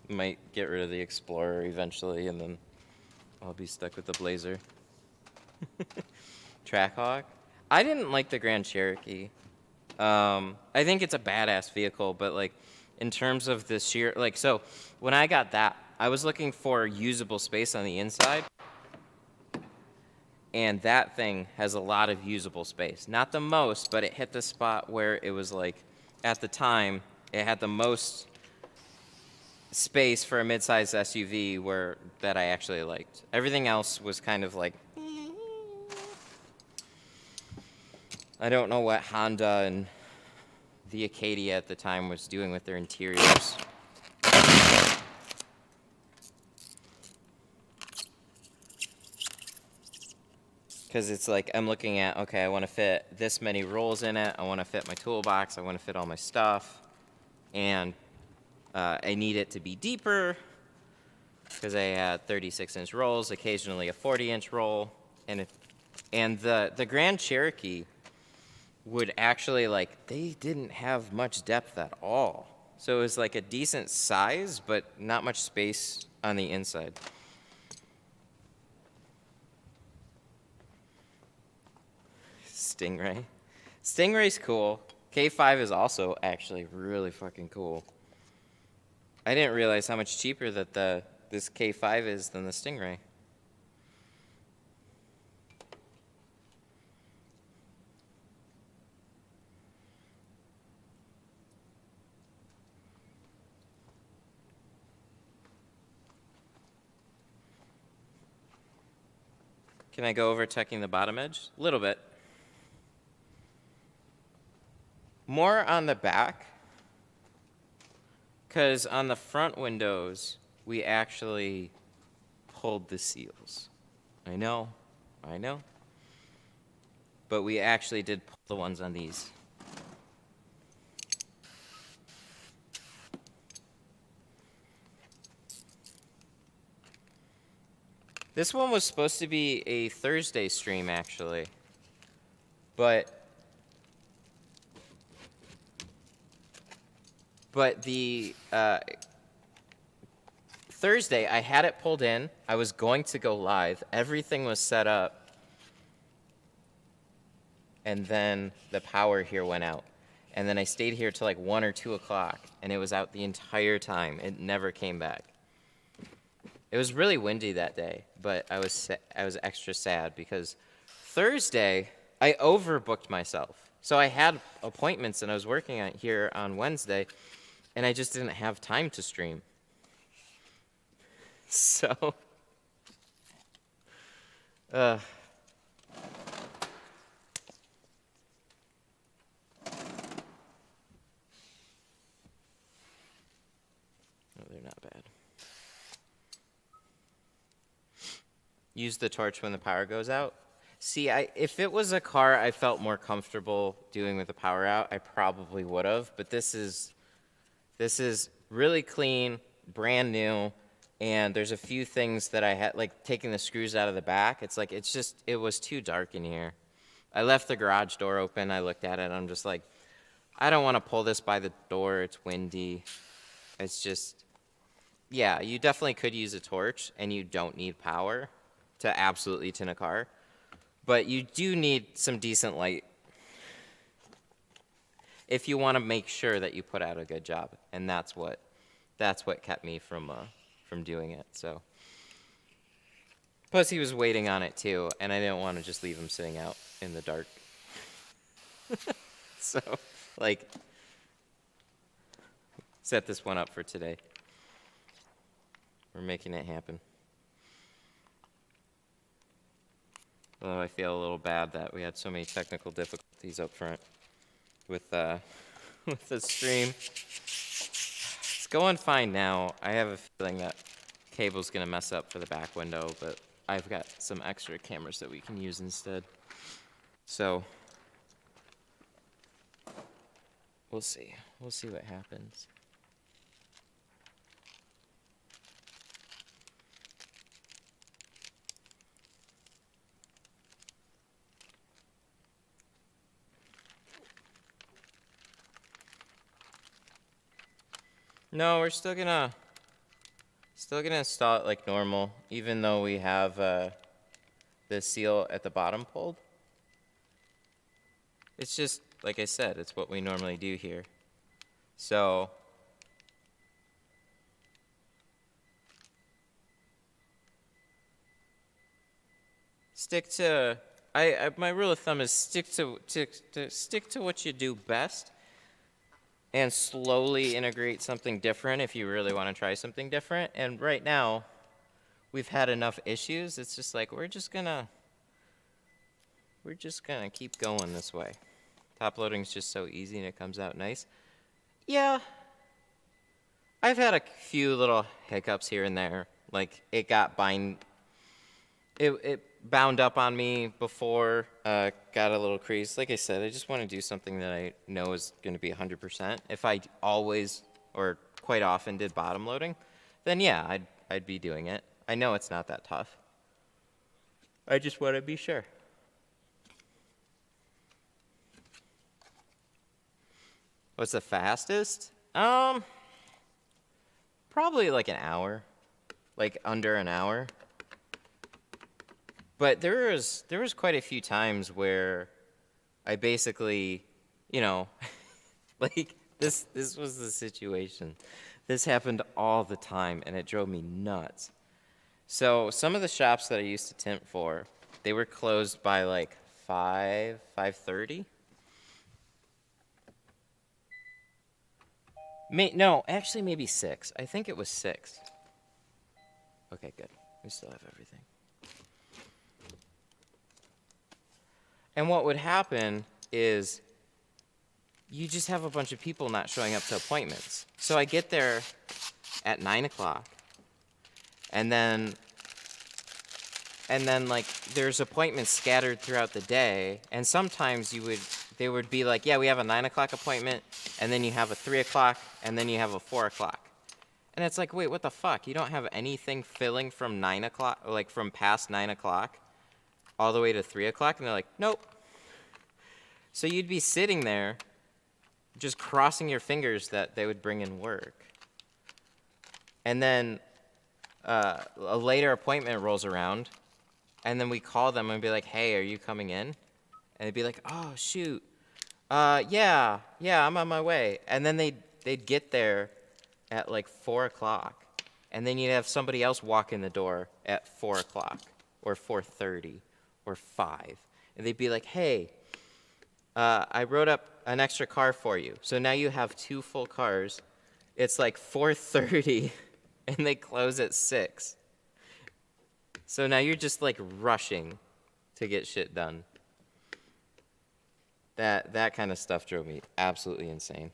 might get rid of the Explorer eventually, and then I'll be stuck with the Blazer. Trackhawk? I didn't like the Grand Cherokee. I think it's a badass vehicle, but like in terms of the sheer, like, so when I got that, I was looking for usable space on the inside, and that thing has a lot of usable space. Not the most, but it hit the spot where it was like, at the time, it had the most space for a mid-sized SUV that I actually liked. Everything else was kind of like, I don't know what Honda and the Acadia at the time was doing with their interiors. Because it's like, I'm looking at, okay, I want to fit this many rolls in it. I want to fit my toolbox. I want to fit all my stuff. And I need it to be deeper because I had 36-inch rolls, occasionally a 40-inch roll. And the Grand Cherokee would actually, like, they didn't have much depth at all. So it was like a decent size, but not much space on the inside. Stingray. Stingray's cool. K5 is also actually really fucking cool. I didn't realize how much cheaper that the this K5 is than the Stingray. Can I go over checking the bottom edge? A little bit. More on the back, because on the front windows, we actually pulled the seals. I know. But we actually did pull the ones on these. This one was supposed to be a Thursday stream, actually. But the Thursday, I had it pulled in. I was going to go live. Everything was set up. And then the power here went out. And then I stayed here till like 1 or 2 o'clock, and it was out the entire time. It never came back. It was really windy that day, but I was extra sad because Thursday, I overbooked myself. So I had appointments, and I was working on here on Wednesday, and I just didn't have time to stream. So, no, they're not bad. Use the torch when the power goes out. See, if it was a car I felt more comfortable doing with the power out, I probably would have. But this is really clean, brand new, and there's a few things that I had, like taking the screws out of the back. It was too dark in here. I left the garage door open. I looked at it, and I'm just like, I don't want to pull this by the door. It's windy. It's just, yeah, you definitely could use a torch, and you don't need power to absolutely tint a car. But you do need some decent light if you want to make sure that you put out a good job. And that's what kept me from doing it. So, plus he was waiting on it too, and I didn't want to just leave him sitting out in the dark. So, like, set this one up for today. We're making it happen. Although I feel a little bad that we had so many technical difficulties up front with the stream. It's going fine now. I have a feeling that cable's gonna mess up for the back window, but I've got some extra cameras that we can use instead. So we'll see. We'll see what happens. No, we're still gonna install it like normal, even though we have the seal at the bottom pulled. It's just, like I said, it's what we normally do here. So, my rule of thumb is stick to what you do best. And slowly integrate something different if you really want to try something different. And right now, we've had enough issues. It's just like we're just gonna keep going this way. Top loading is just so easy and it comes out nice. Yeah, I've had a few little hiccups here and there. Like it bound up on me before, got a little crease. Like I said, I just want to do something that I know is going to be 100%. If I always or quite often did bottom loading, then yeah, I'd be doing it. I know it's not that tough. I just want to be sure. What's the fastest? Probably like an hour, like under an hour. But there was quite a few times where I basically, like this was the situation. This happened all the time, and it drove me nuts. So some of the shops that I used to tint for, they were closed by like 5:30. No, actually maybe 6. I think it was 6. Okay, good. We still have everything. And what would happen is you just have a bunch of people not showing up to appointments. So I get there at 9 o'clock, and then like there's appointments scattered throughout the day, and sometimes they would be like, yeah, we have a 9 o'clock appointment, and then you have a 3 o'clock, and then you have a 4 o'clock. And it's like, wait, what the fuck? You don't have anything filling from 9 o'clock, like from past 9 o'clock all the way to 3 o'clock? And they're like, nope. So you'd be sitting there just crossing your fingers that they would bring in work. And then a later appointment rolls around, and then we call them and be like, hey, are you coming in? And they'd be like, oh, shoot. Yeah, I'm on my way. And then they'd get there at like 4 o'clock, and then you'd have somebody else walk in the door at 4 o'clock or 4:30 or 5. And they'd be like, hey, I wrote up an extra car for you. So now you have 2 full cars. It's like 4:30, and they close at 6. So now you're just like rushing to get shit done. That kind of stuff drove me absolutely insane.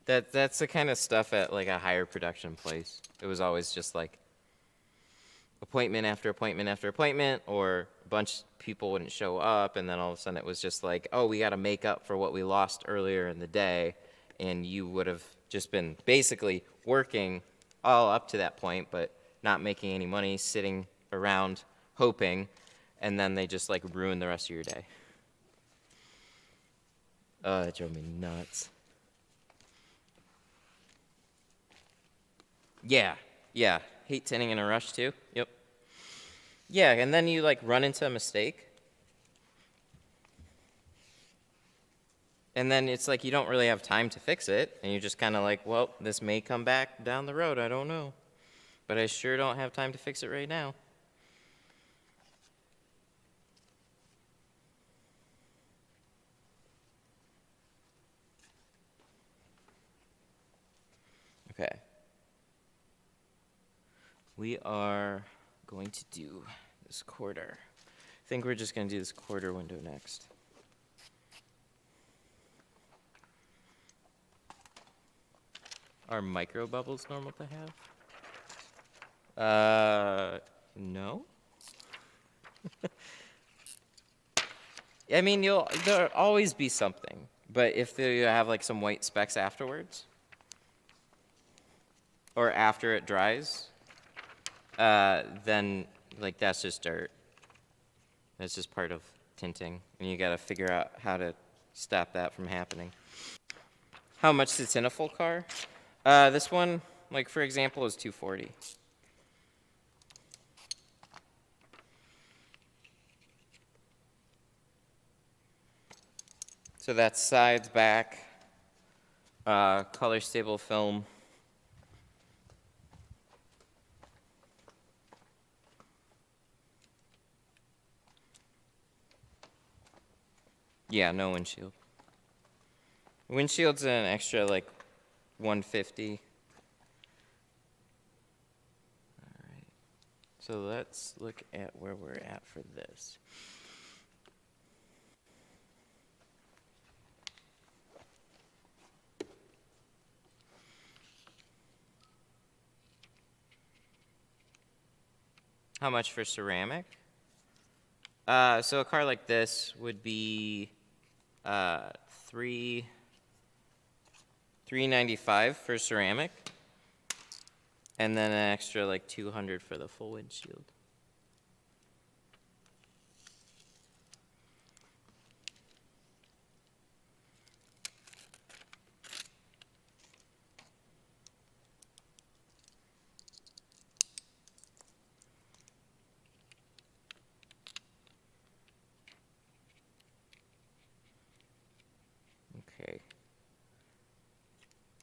That's the kind of stuff at like a higher production place. It was always just like appointment after appointment after appointment, or a bunch of people wouldn't show up, and then all of a sudden it was just like, oh, we got to make up for what we lost earlier in the day, and you would have just been basically working all up to that point, but not making any money, sitting around hoping, and then they just like ruin the rest of your day. Oh, that drove me nuts. Yeah. Hate tinting in a rush too. Yep. Yeah, and then you like run into a mistake. And then it's like you don't really have time to fix it, and you're just kind of like, well, this may come back down the road, I don't know. But I sure don't have time to fix it right now. Okay. We are going to do this quarter. I think we're just going to do this quarter window next. Are micro bubbles normal to have? No. I mean, there'll always be something, but if you have like some white specks afterwards, or after it dries, then like that's just dirt. That's just part of tinting, and you got to figure out how to stop that from happening. How much to tint a full car? This one, like for example, is $240. So that's sides, back, color stable film. Yeah, no windshield. Windshield's an extra like $150. All right. So let's look at where we're at for this. How much for ceramic? So a car like this would be $395 for ceramic, and then an extra like $200 for the full windshield.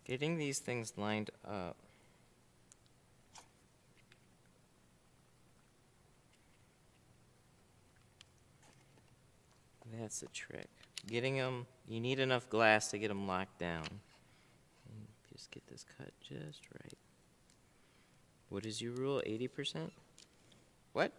Getting these things lined up. That's the trick. Getting them, you need enough glass to get them locked down. And just get this cut just right. What is your rule? 80%? What?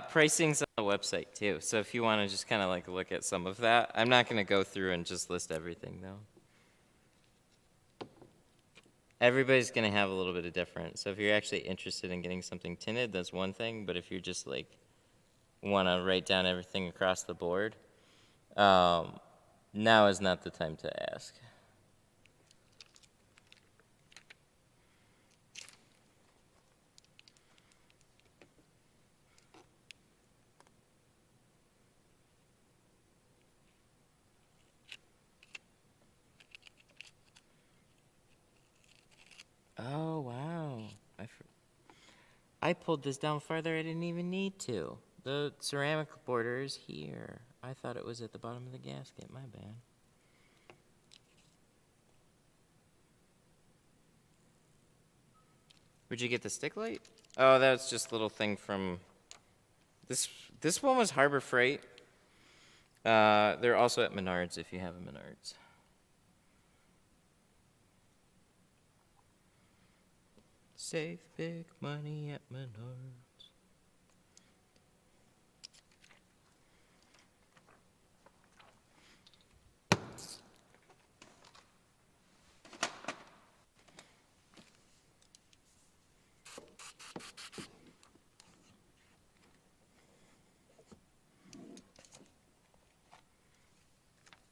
Pricing's on the website too, so if you want to just kind of like look at some of that. I'm not going to go through and just list everything though. Everybody's going to have a little bit of difference. So if you're actually interested in getting something tinted, that's one thing. But if you're just like want to write down everything across the board, now is not the time to ask. Oh, wow. I pulled this down farther. I didn't even need to. The ceramic border is here. I thought it was at the bottom of the gasket. My bad. Where'd you get the stick light? Oh, that's just a little thing from... This one was Harbor Freight. They're also at Menards if you have a Menards. Save big money at Menards.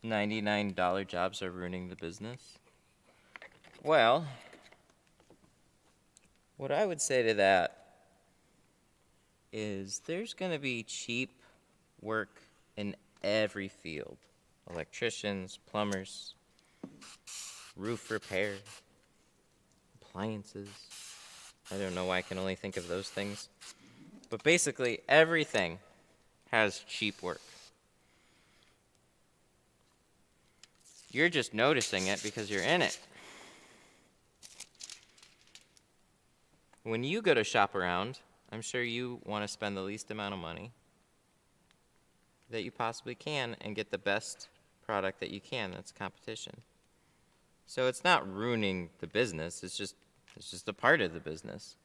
$99 jobs are ruining the business. Well, what I would say to that is there's going to be cheap work in every field. Electricians, plumbers, roof repair, appliances. I don't know why I can only think of those things. But basically, everything has cheap work. You're just noticing it because you're in it. When you go to shop around, I'm sure you want to spend the least amount of money that you possibly can and get the best product that you can. That's competition. So it's not ruining the business. It's just a part of the business.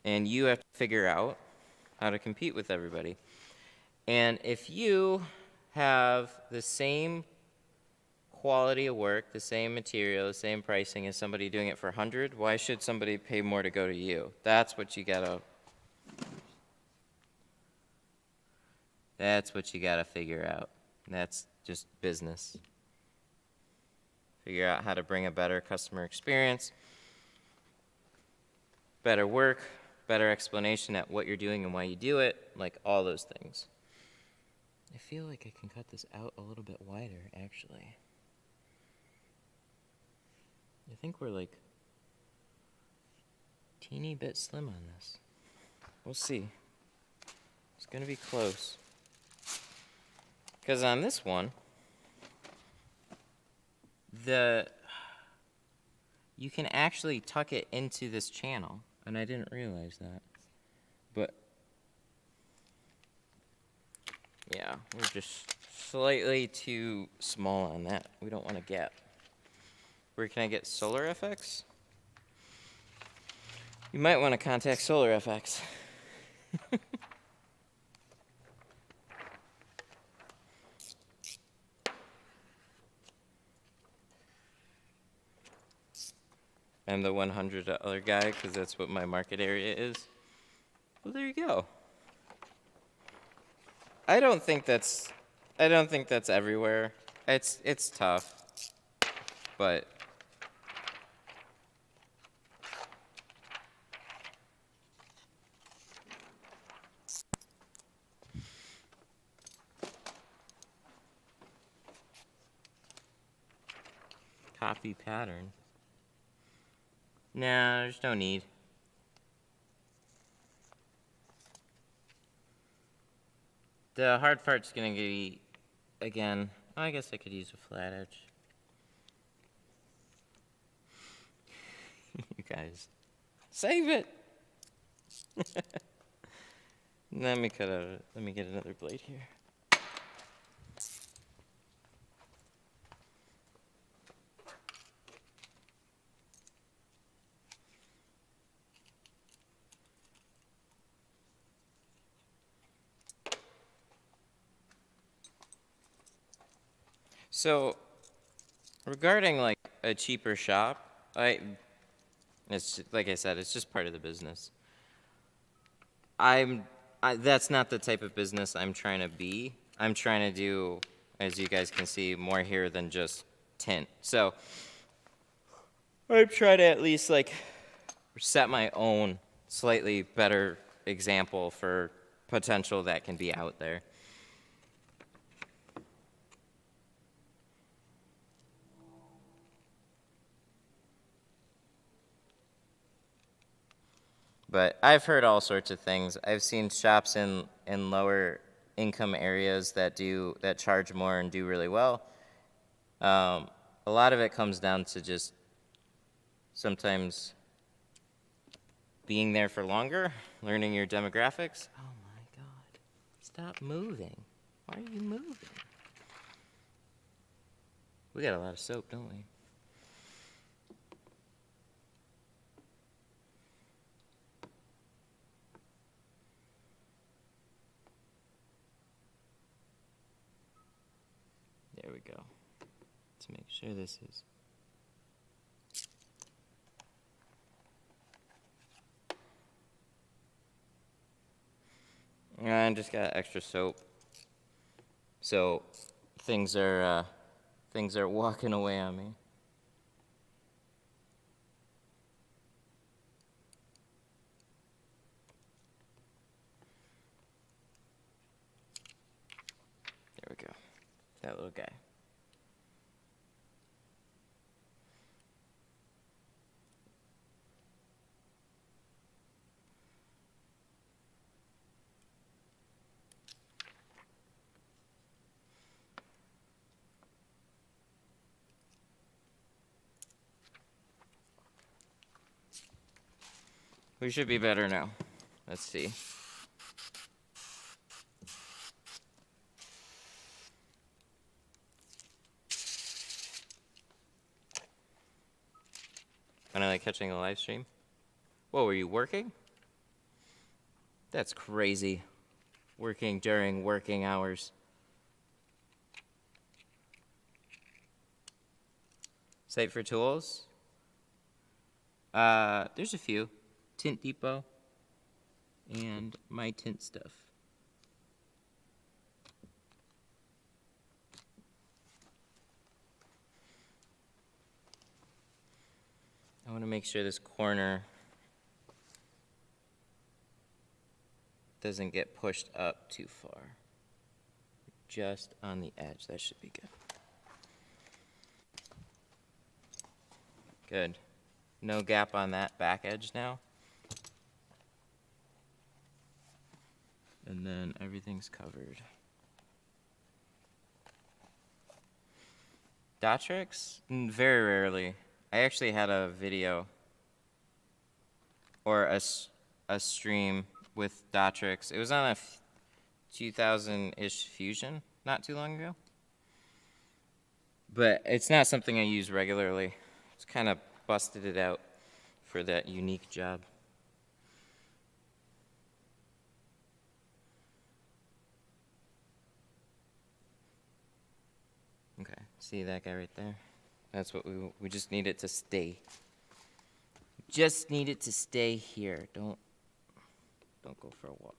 And you have to figure out how to compete with everybody. And if you have the same quality of work, the same material, the same pricing as somebody doing it for 100, why should somebody pay more to go to you? That's what you gotta figure out. That's just business. Figure out how to bring a better customer experience, better work, better explanation at what you're doing and why you do it, like all those things. I feel like I can cut this out a little bit wider, actually. I think we're like teeny bit slim on this. We'll see. It's gonna be close. Because on this one, you can actually tuck it into this channel, and I didn't realize that. But yeah, we're just slightly too small on that. We don't want a gap. Where can I get Solar FX? You might want to contact Solar FX. I'm the $100 guy because that's what my market area is. Well, there you go. I don't think that's everywhere. It's tough, but copy pattern. No, there's no need. The hard part's gonna be, again, I guess I could use a flat edge. You guys, save it! Let me cut out, let me get another blade here. So, regarding like a cheaper shop, it's like I said, it's just part of the business. That's not the type of business I'm trying to be. I'm trying to do, as you guys can see, more here than just tint. So, I'm trying to at least like set my own slightly better example for potential that can be out there. But I've heard all sorts of things. I've seen shops in lower income areas that charge more and do really well. A lot of it comes down to just sometimes being there for longer, learning your demographics. Oh my God, stop moving. Why are you moving? We got a lot of soap, don't we? There we go. Let's make sure this is. I just got extra soap. So things are walking away on me. There we go. That little guy. We should be better now. Let's see. Finally catching a live stream. Whoa, were you working? That's crazy. Working during working hours. Site for tools? There's a few. Tint Depot and my tint stuff. I want to make sure this corner doesn't get pushed up too far. Just on the edge, that should be good. Good. No gap on that back edge now. And then everything's covered. Dot tricks? Very rarely. I actually had a video or a stream with dot tricks. It was on a 2000-ish Fusion not too long ago. But it's not something I use regularly. It's kind of busted it out for that unique job. Okay, see that guy right there? That's what we just need it to stay. Just need it to stay here. Don't go for a walk.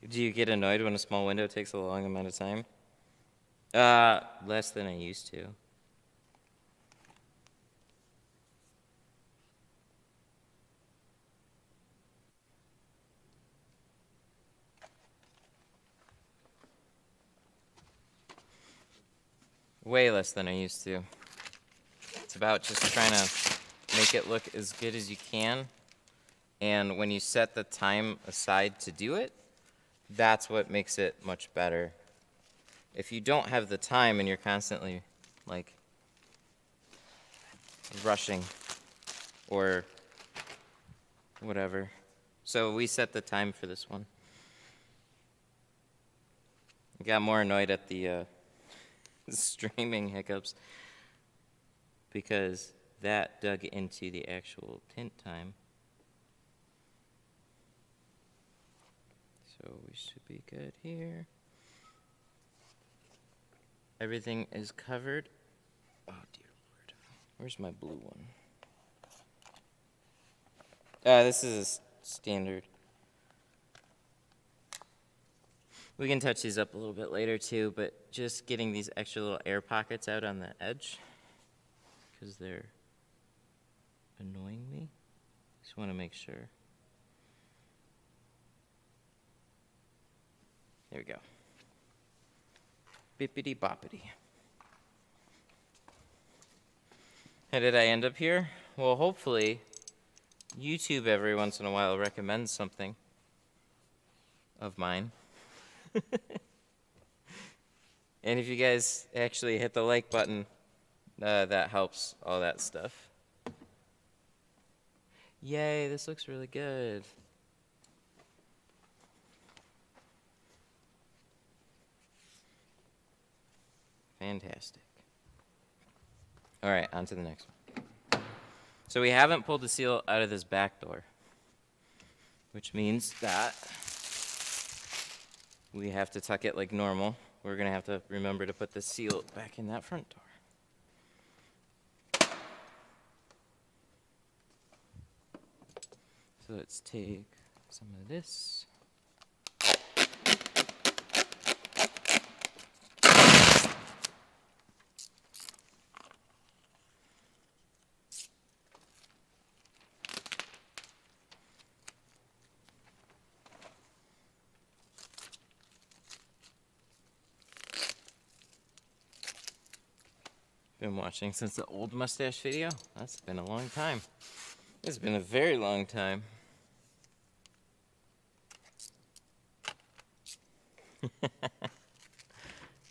Do you get annoyed when a small window takes a long amount of time? Less than I used to. Way less than I used to. It's about just trying to make it look as good as you can. And when you set the time aside to do it, that's what makes it much better. If you don't have the time and you're constantly, like, rushing or whatever. So we set the time for this one. I got more annoyed at the streaming hiccups because that dug into the actual tint time. So we should be good here. Everything is covered. Oh dear Lord. Where's my blue one? This is a standard. We can touch these up a little bit later too, but just getting these extra little air pockets out on the edge because they're annoying me. Just want to make sure. There we go. Bippity boppity. How did I end up here? Well, hopefully YouTube every once in a while recommends something of mine. And if you guys actually hit the like button, that helps all that stuff. Yay, this looks really good. Fantastic. All right, on to the next one. So we haven't pulled the seal out of this back door, which means that we have to tuck it like normal. We're going to have to remember to put the seal back in that front door. So let's take some of this. Been watching since the old mustache video? That's been a long time. It's been a very long time.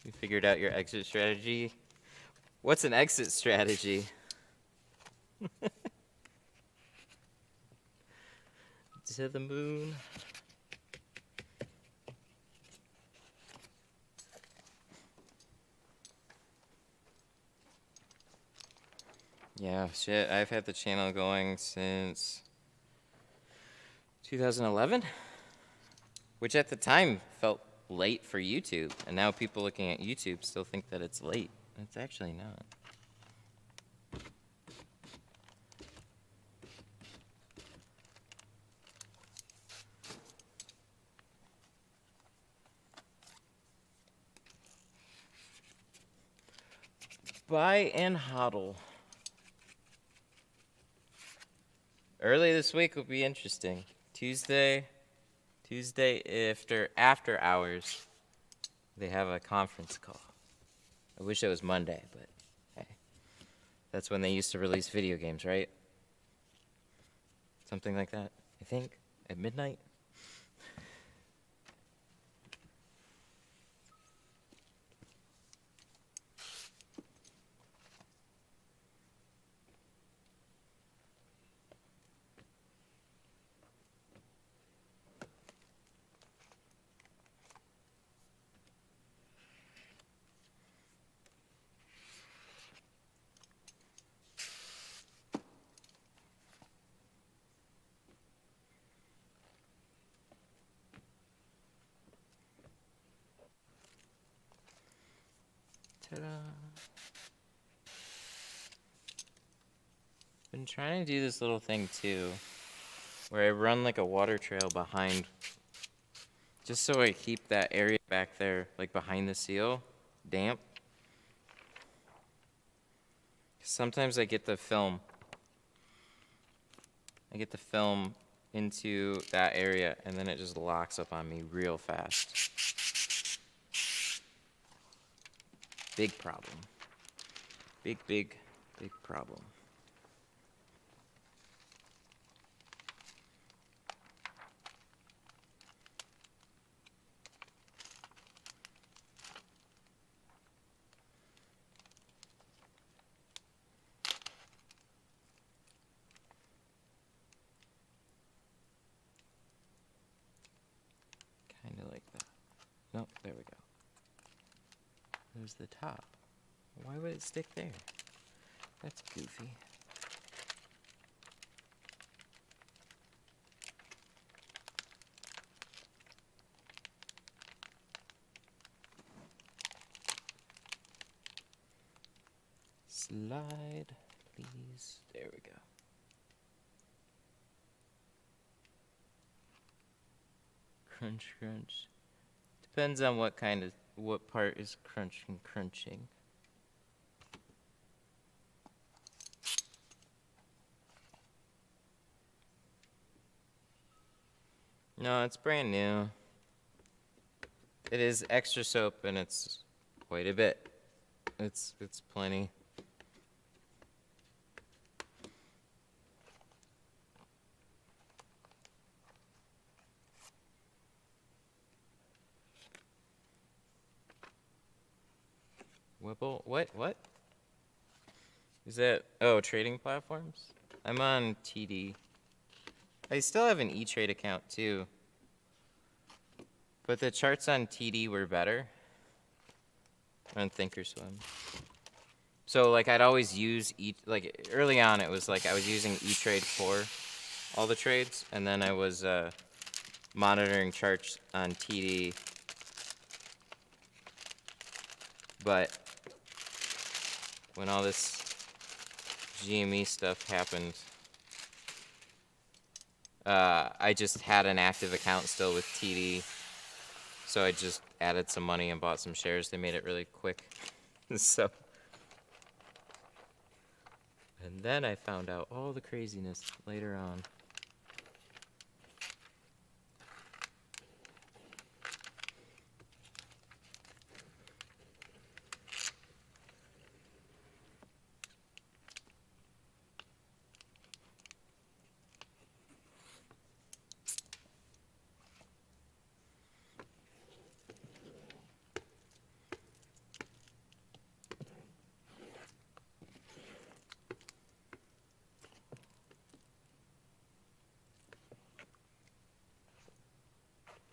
You figured out your exit strategy? What's an exit strategy? To the moon. Yeah, shit, I've had the channel going since 2011, which at the time felt late for YouTube, and now people looking at YouTube still think that it's late. It's actually not. Buy and hodl. Early this week will be interesting. Tuesday after hours, they have a conference call. I wish it was Monday, but hey, that's when they used to release video games, right? Something like that, I think, at midnight. Ta-da. Been trying to do this little thing too, where I run like a water trail behind Just so I keep that area back there, like behind the seal, damp. Sometimes I get the film. Into that area, and then it just locks up on me real fast. Big problem. Big problem. Kind of like that. Nope, there we go. There's the top. Why would it stick there? That's goofy. Slide, please. There we go. Crunch, crunch. Depends on what part is crunching. No, it's brand new. It is extra soap, and it's quite a bit. It's plenty. Whipple? What? Is that, oh, trading platforms? I'm on TD. I still have an E-Trade account too. But the charts on TD were better. On Thinkorswim. So like I'd always use, like early on it was like I was using E-Trade for all the trades. And then I was monitoring charts on TD. But when all this GME stuff happened, I just had an active account still with TD, so I just added some money and bought some shares. They made it really quick. So, and then I found out all the craziness later on.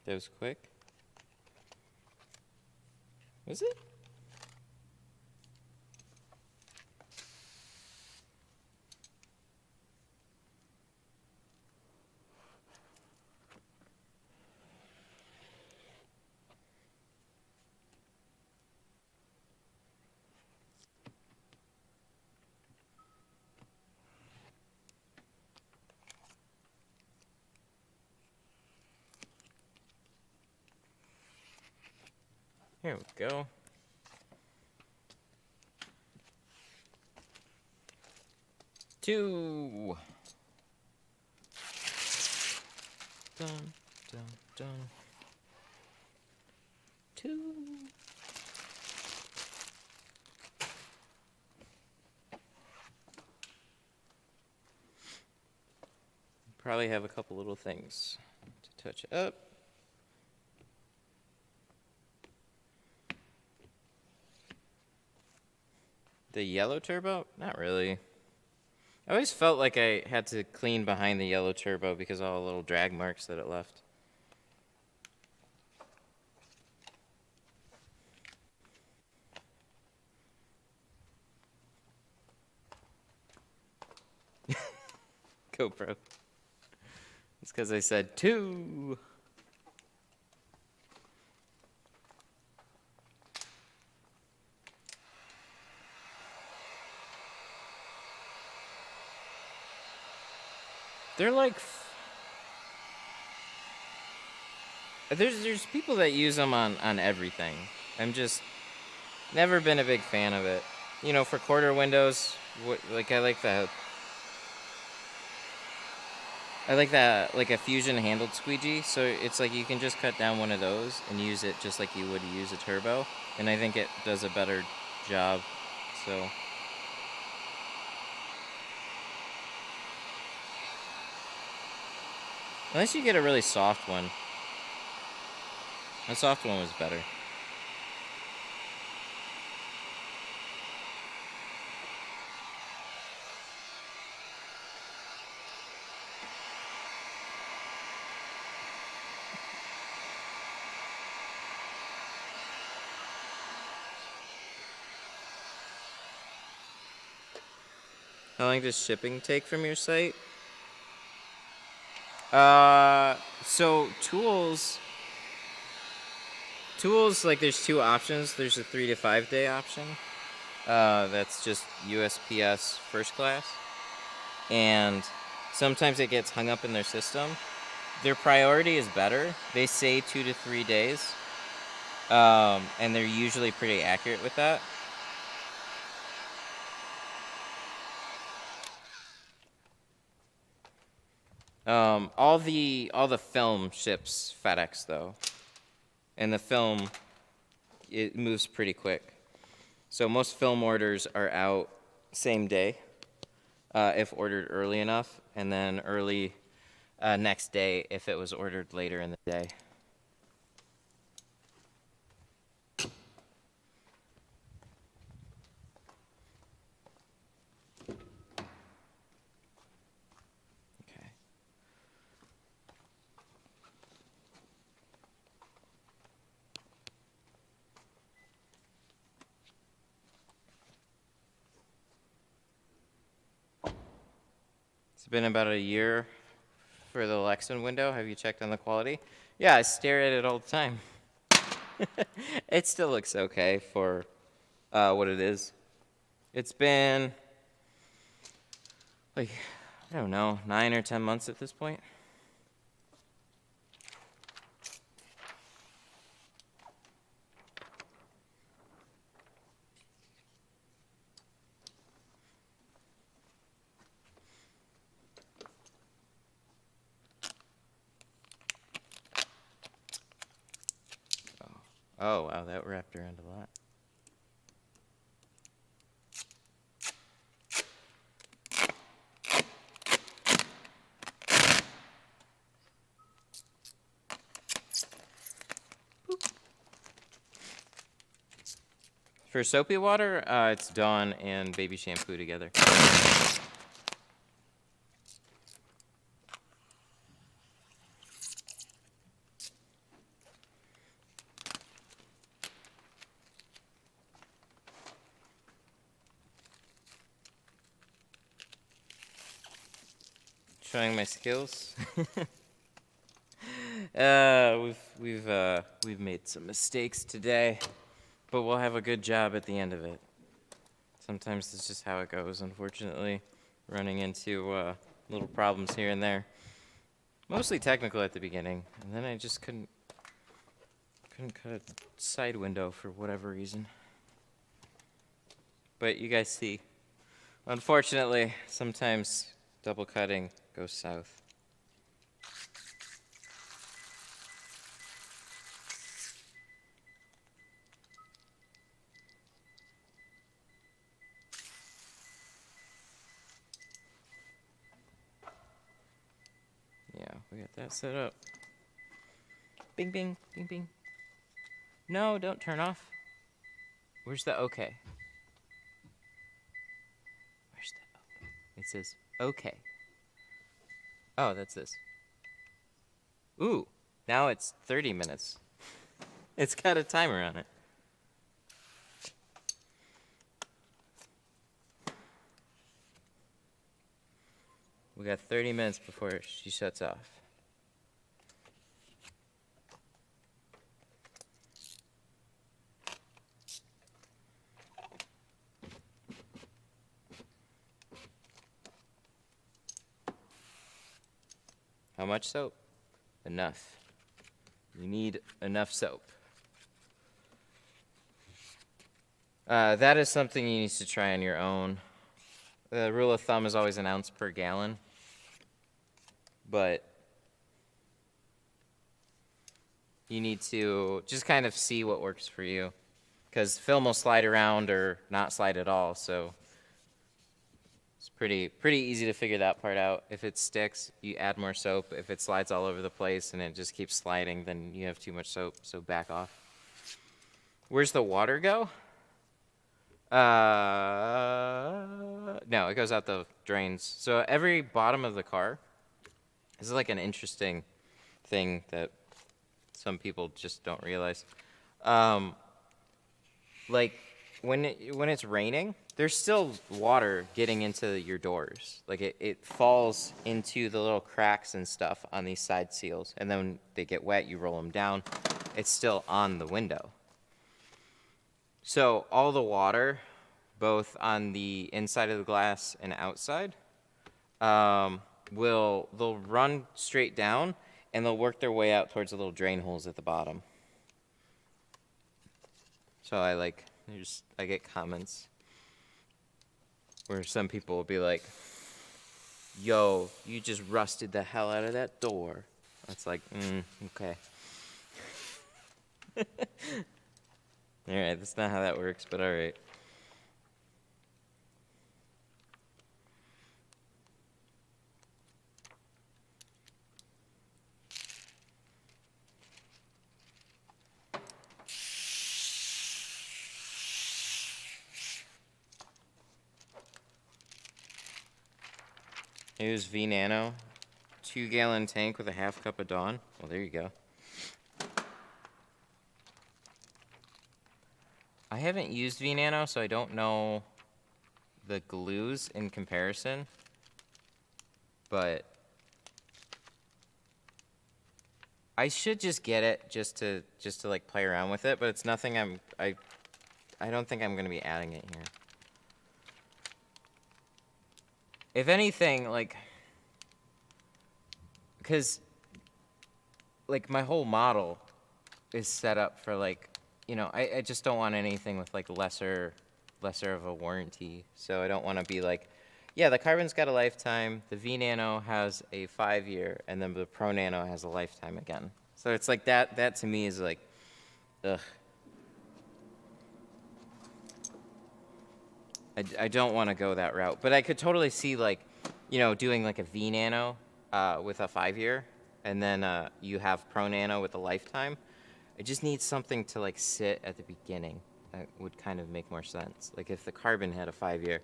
That was quick. Was it? Here we go. Two. Dun, dun, dun. Two. Probably have a couple little things to touch up. The yellow turbo? Not really. I always felt like I had to clean behind the yellow turbo because of all the little drag marks that it left. GoPro. It's because I said two. They're like There's people that use them on everything. I'm just never been a big fan of it. You know, for quarter windows, like I like like a fusion handled squeegee. So it's like you can just cut down one of those and use it just like you would use a turbo, and I think it does a better job. So. Unless you get a really soft one. A soft one was better. How long does shipping take from your site? So tools, like there's two options. There's a 3 to 5 day option. That's just USPS first class. And sometimes it gets hung up in their system. Their priority is better. They say 2 to 3 days. And they're usually pretty accurate with that. All the film ships FedEx though, and the film, it moves pretty quick. So most film orders are out same day, if ordered early enough, and then early next day if it was ordered later in the day. Okay. It's been about a year for the Lexan window. Have you checked on the quality? Yeah, I stare at it all the time. It still looks okay for what it is. It's been like, I don't know, 9 or 10 months at this point. Oh, wow, that wrapped around a lot. For soapy water, it's Dawn and baby shampoo together. Showing my skills. We've made some mistakes today, but we'll have a good job at the end of it. Sometimes it's just how it goes, unfortunately. Running into little problems here and there. Mostly technical at the beginning, and then I just couldn't cut a side window for whatever reason. But you guys see, unfortunately, sometimes double cutting goes south. Yeah, we got that set up. Bing, bing, bing, bing. No, don't turn off. Where's the okay? Where's the okay? It says okay. Oh, that's this. Ooh, now it's 30 minutes. It's got a timer on it. We got 30 minutes before she shuts off. How much soap? Enough. You need enough soap. That is something you need to try on your own. The rule of thumb is always an ounce per gallon. But you need to just kind of see what works for you. Because film will slide around or not slide at all, so it's pretty easy to figure that part out. If it sticks, you add more soap. If it slides all over the place and it just keeps sliding, then you have too much soap, so back off. Where's the water go? No, it goes out the drains. So every bottom of the car, this is like an interesting thing that some people just don't realize. Like when it's raining, there's still water getting into your doors. Like it falls into the little cracks and stuff on these side seals, and then when they get wet, you roll them down. It's still on the window. So all the water, both on the inside of the glass and outside, they'll run straight down, and they'll work their way out towards the little drain holes at the bottom. So I get comments where some people will be like, yo, you just rusted the hell out of that door. It's like, okay. All right, that's not how that works, but all right. Here's V Nano, 2-gallon tank with a half cup of Dawn. Well, there you go. I haven't used V Nano, so I don't know the glues in comparison, but I should just get it just to like play around with it. But it's nothing I don't think I'm gonna be adding it here. If anything, like, because, like, my whole model is set up for, like, you know, I just don't want anything with, like, lesser of a warranty. So I don't want to be like, yeah, the Carbon's got a lifetime, the V Nano has a 5-year, and then the Pro Nano has a lifetime again. So it's like that to me is like, ugh. I don't want to go that route, but I could totally see, like, you know, doing like a V Nano with a 5-year, and then you have Pro Nano with a lifetime. I just need something to like sit at the beginning. That would kind of make more sense. Like if the Carbon had a 5-year,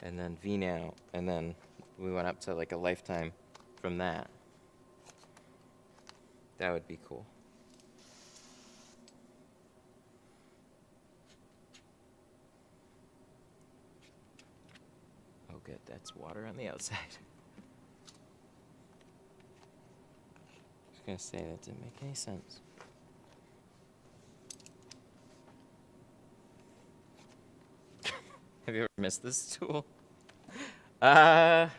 and then V Nano, and then we went up to like a lifetime from that. That would be cool. Good, that's water on the outside. I was gonna say that didn't make any sense. Have you ever missed this tool? I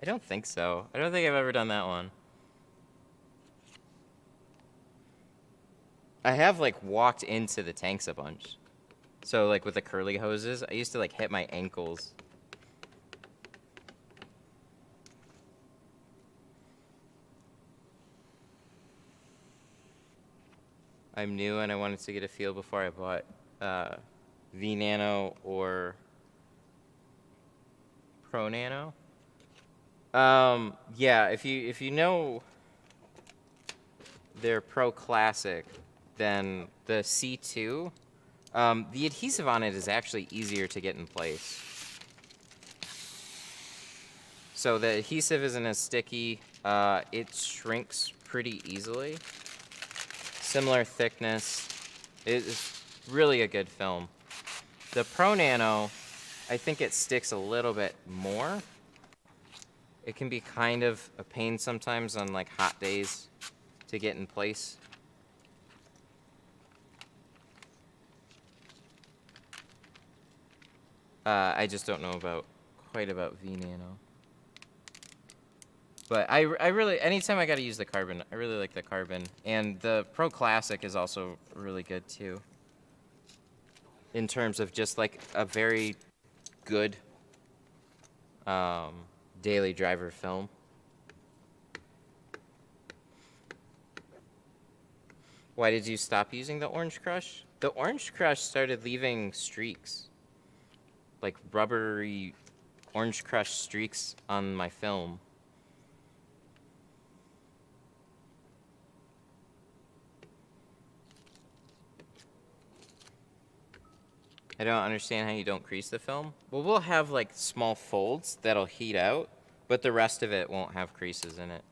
don't think so. I don't think I've ever done that one. I have like walked into the tanks a bunch. So like with the curly hoses, I used to like hit my ankles. I'm new and I wanted to get a feel before I bought V Nano or Pro Nano. Yeah, if you know their Pro Classic, then the C2, the adhesive on it is actually easier to get in place. So the adhesive isn't as sticky. It shrinks pretty easily. Similar thickness. It's really a good film. The Pro Nano, I think it sticks a little bit more. It can be kind of a pain sometimes on like hot days to get in place. I just don't know quite about V Nano. But I really, anytime I got to use the carbon, I really like the carbon. And the Pro Classic is also really good too. In terms of just like a very good daily driver film. Why did you stop using the Orange Crush? The Orange Crush started leaving streaks. Like rubbery Orange Crush streaks on my film. I don't understand how you don't crease the film. Well, we'll have like small folds that'll heat out, but the rest of it won't have creases in it.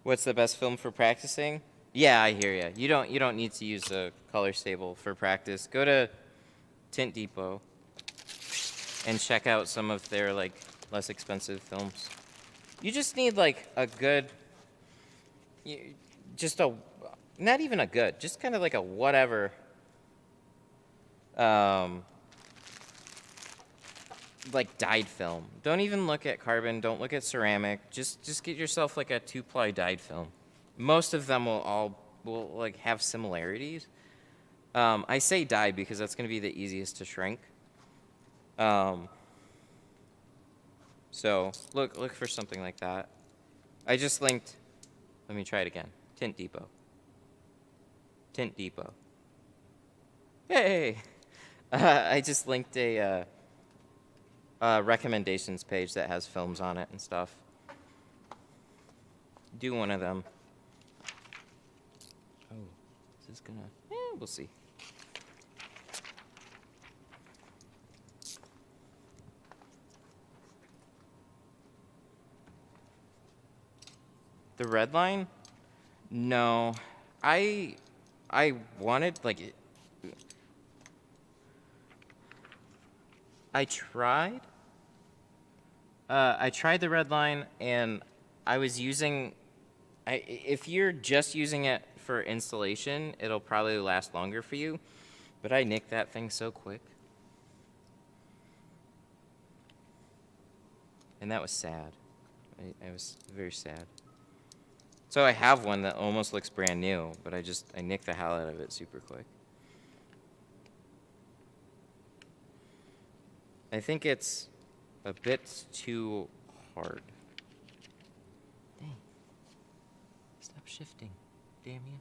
What's the best film for practicing? Yeah, I hear you. You don't need to use a color stable for practice. Go to Tint Depot and check out some of their like less expensive films. You just need like a good, just a, not even a good, just kind of like a whatever. Like dyed film. Don't even look at carbon. Don't look at ceramic. Just get yourself like a 2-ply dyed film. Most of them will like have similarities. I say dyed because that's going to be the easiest to shrink. So look for something like that. I just linked. Let me try it again. Tint Depot. Tint Depot. Hey. I just linked a recommendations page that has films on it and stuff. Do one of them. Oh, is this gonna? We'll see. The red line? No, I wanted like. I tried the red line, and I was using. If you're just using it for installation, it'll probably last longer for you. But I nicked that thing so quick, and that was sad. I was very sad. So I have one that almost looks brand new, but I nicked the hell out of it super quick. I think it's a bit too hard. Dang. Stop shifting. Damn you.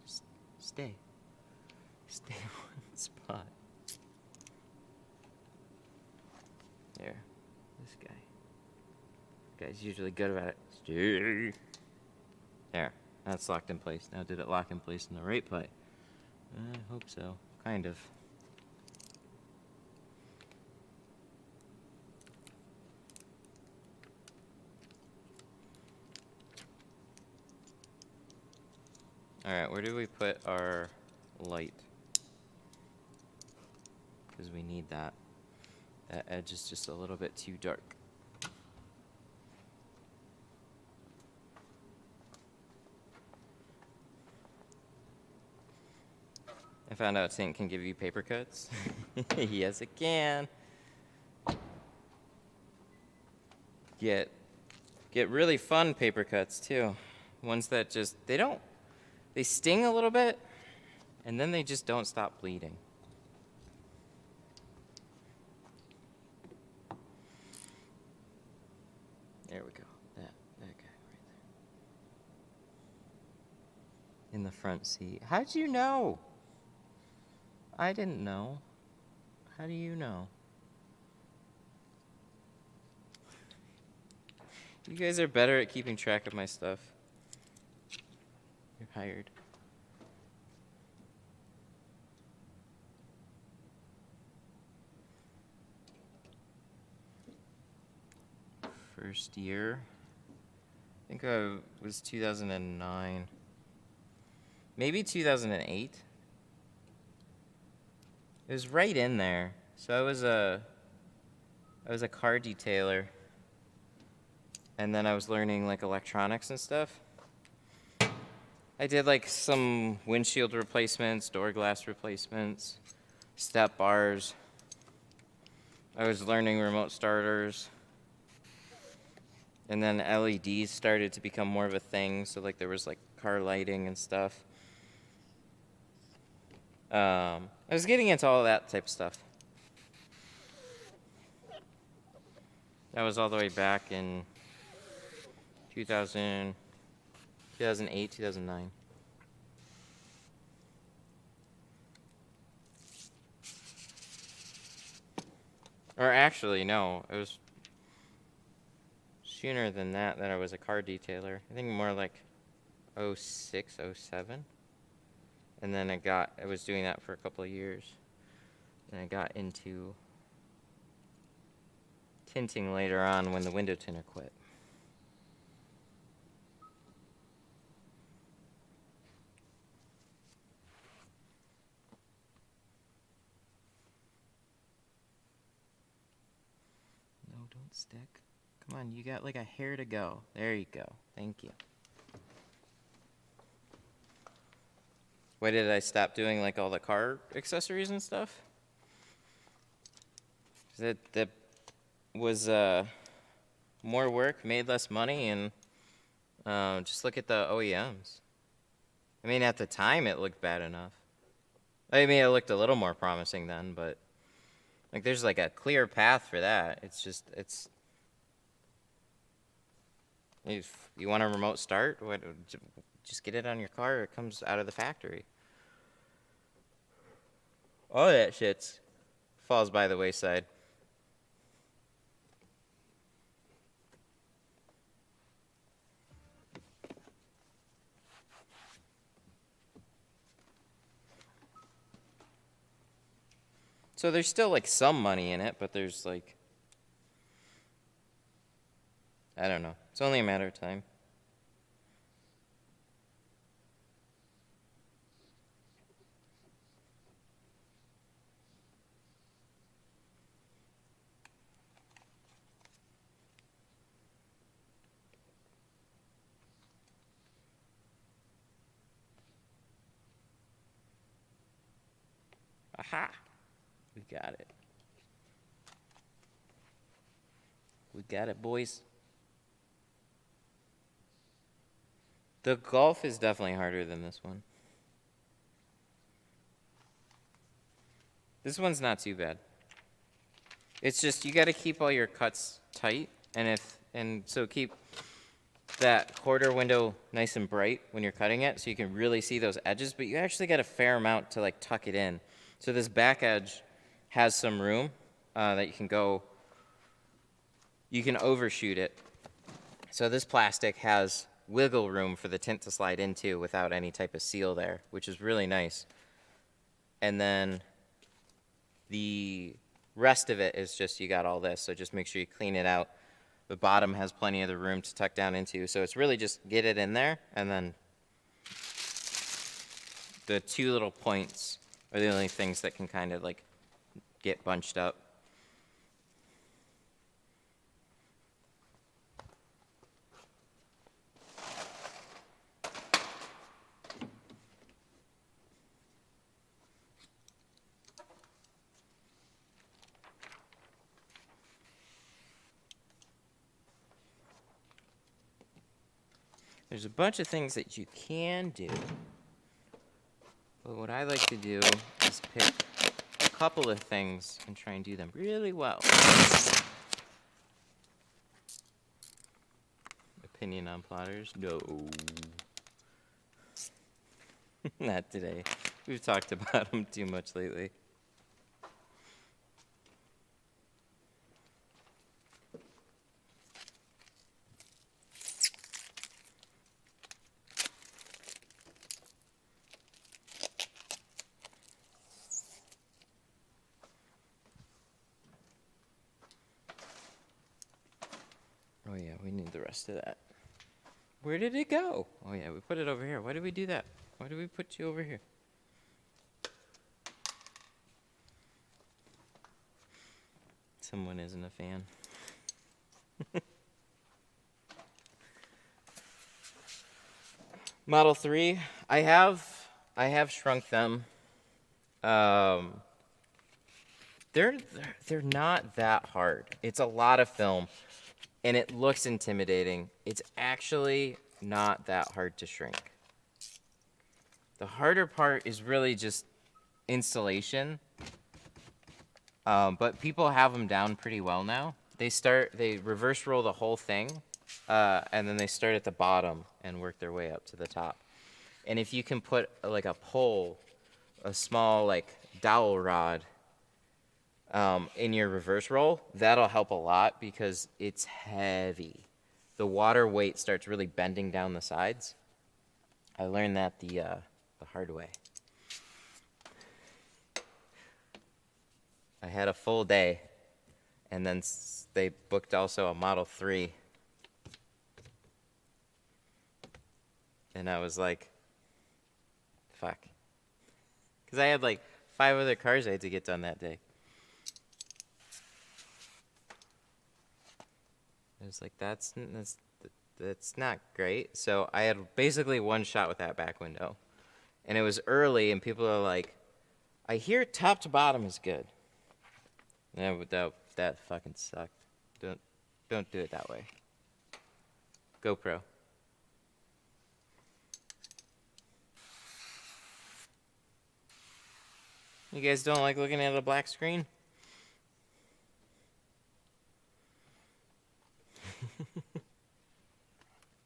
Just stay. Stay in one spot. There. This guy. This guy's usually good about it. Stay. There. That's locked in place. Now did it lock in place in the right place? I hope so. Kind of. Alright, where do we put our light? Because we need that. That edge is just a little bit too dark. I found out Tint can give you paper cuts. Yes, it can. Get really fun paper cuts too. Ones that just, they sting a little bit, and then they just don't stop bleeding. There we go. That guy right there. In the front seat. How'd you know? I didn't know. How do you know? You guys are better at keeping track of my stuff. You're hired. First year. I think I was 2009. Maybe 2008. It was right in there. So I was a car detailer. and then I was learning like electronics and stuff. I did like some windshield replacements, door glass replacements, step bars. I was learning remote starters. And then LEDs started to become more of a thing, so like there was like car lighting and stuff. I was getting into all that type of stuff. That was all the way back in 2008, 2009. Or actually, no, it was sooner than that I was a car detailer. I think more like 06, 07. And then I was doing that for a couple of years. And I got into tinting later on when the window tinter quit. No, don't stick. Come on, you got like a hair to go. There you go. Thank you. Why did I stop doing like all the car accessories and stuff? That was more work, made less money, and just look at the OEMs. I mean, at the time it looked bad enough. I mean, it looked a little more promising then, but like there's like a clear path for that. It's just if you want a remote start, just get it on your car. It comes out of the factory. All that shit falls by the wayside. So there's still like some money in it, but there's like, I don't know. It's only a matter of time. Aha! We got it. We got it, boys. The golf is definitely harder than this one. This one's not too bad. It's just you got to keep all your cuts tight, and so keep that quarter window nice and bright when you're cutting it, so you can really see those edges. But you actually got a fair amount to like tuck it in. So this back edge has some room that you can go. You can overshoot it. So this plastic has wiggle room for the tint to slide into without any type of seal there, which is really nice. And then the rest of it is just you got all this, so just make sure you clean it out. The bottom has plenty of the room to tuck down into, so it's really just get it in there, and then the two little points are the only things that can kind of like get bunched up. There's a bunch of things that you can do, but what I like to do is pick a couple of things and try and do them really well. Opinion on plotters? No. Not today. We've talked about them too much lately. Oh yeah, we need the rest of that. Where did it go? Oh yeah, we put it over here. Why did we do that? Why did we put you over here? Someone isn't a fan. Model 3, I have shrunk them. They're not that hard. It's a lot of film, and it looks intimidating. It's actually not that hard to shrink. The harder part is really just installation. But people have them down pretty well now. They reverse roll the whole thing, and then they start at the bottom and work their way up to the top. And if you can put like a pole, a small like dowel rod in your reverse roll, that'll help a lot because it's heavy. The water weight starts really bending down the sides. I learned that the hard way. I had a full day, and then they booked also a Model 3. And I was like, fuck. Because I had like 5 other cars I had to get done that day. I was like, that's not great. So I had basically one shot with that back window. And it was early, and people are like, I hear top to bottom is good. Yeah, but that fucking sucked. Don't do it that way. GoPro. You guys don't like looking at a black screen?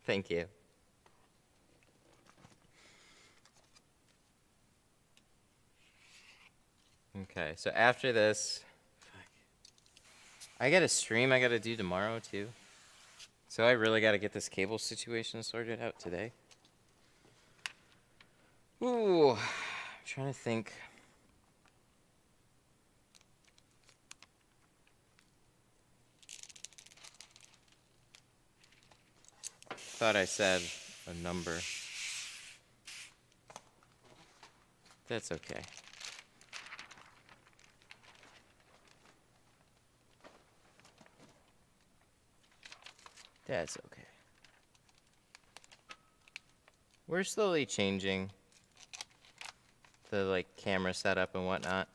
Thank you. Okay, so after this, I got a stream I gotta do tomorrow too. So I really gotta get this cable situation sorted out today. Ooh, I'm trying to think. Thought I said a number. That's okay. That's okay. We're slowly changing the like camera setup and whatnot.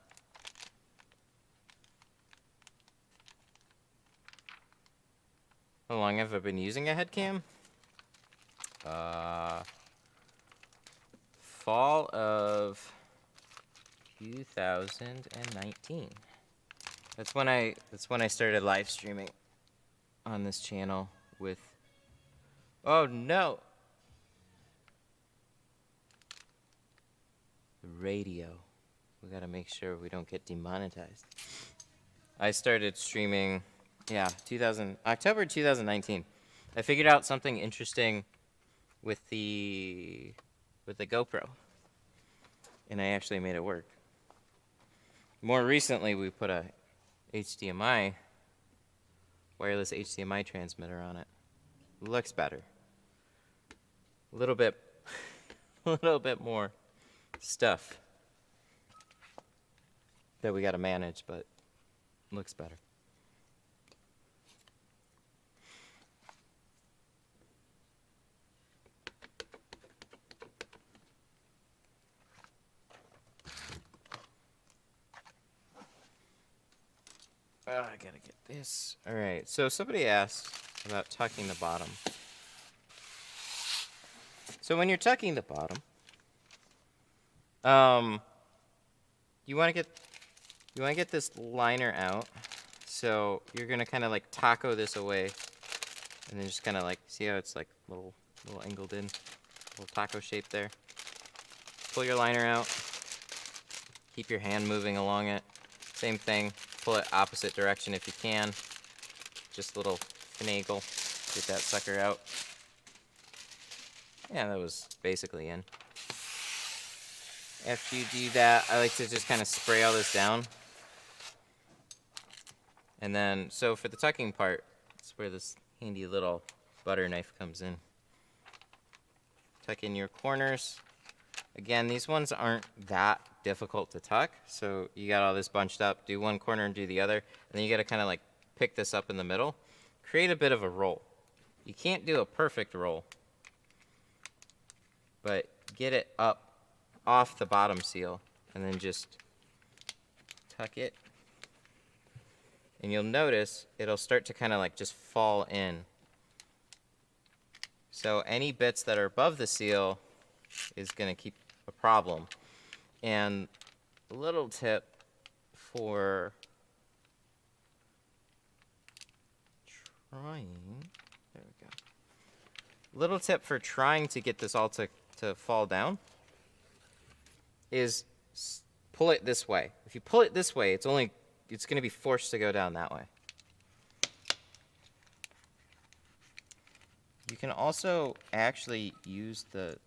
How long have I been using a head cam? Fall of 2019. That's when I started live streaming on this channel with. Oh no. The radio. We gotta make sure we don't get demonetized. I started streaming, yeah, October 2019. I figured out something interesting with the GoPro, and I actually made it work. More recently, we put a wireless HDMI transmitter on it. Looks better. A little bit more stuff that we got to manage, but looks better. Oh, I gotta get this. All right, so somebody asked about tucking the bottom. So when you're tucking the bottom, you want to get this liner out. So you're gonna kind of like taco this away, and then just kind of like see how it's like little angled in, little taco shape there. Pull your liner out. Keep your hand moving along it. Same thing. Pull it opposite direction if you can. Just a little finagle. Get that sucker out. Yeah, that was basically in. After you do that, I like to just kind of spray all this down. And then, so for the tucking part, it's where this handy little butter knife comes in. Tuck in your corners. Again, these ones aren't that difficult to tuck, so you got all this bunched up. Do one corner and do the other, and then you got to kind of like pick this up in the middle. Create a bit of a roll. You can't do a perfect roll. but get it up off the bottom seal and then just tuck it. And you'll notice it'll start to kind of like just fall in. So any bits that are above the seal is going to keep a problem. And a little tip for trying, there we go. Little tip for trying to get this all to fall down is pull it this way. If you pull it this way, it's going to be forced to go down that way. You can also actually use the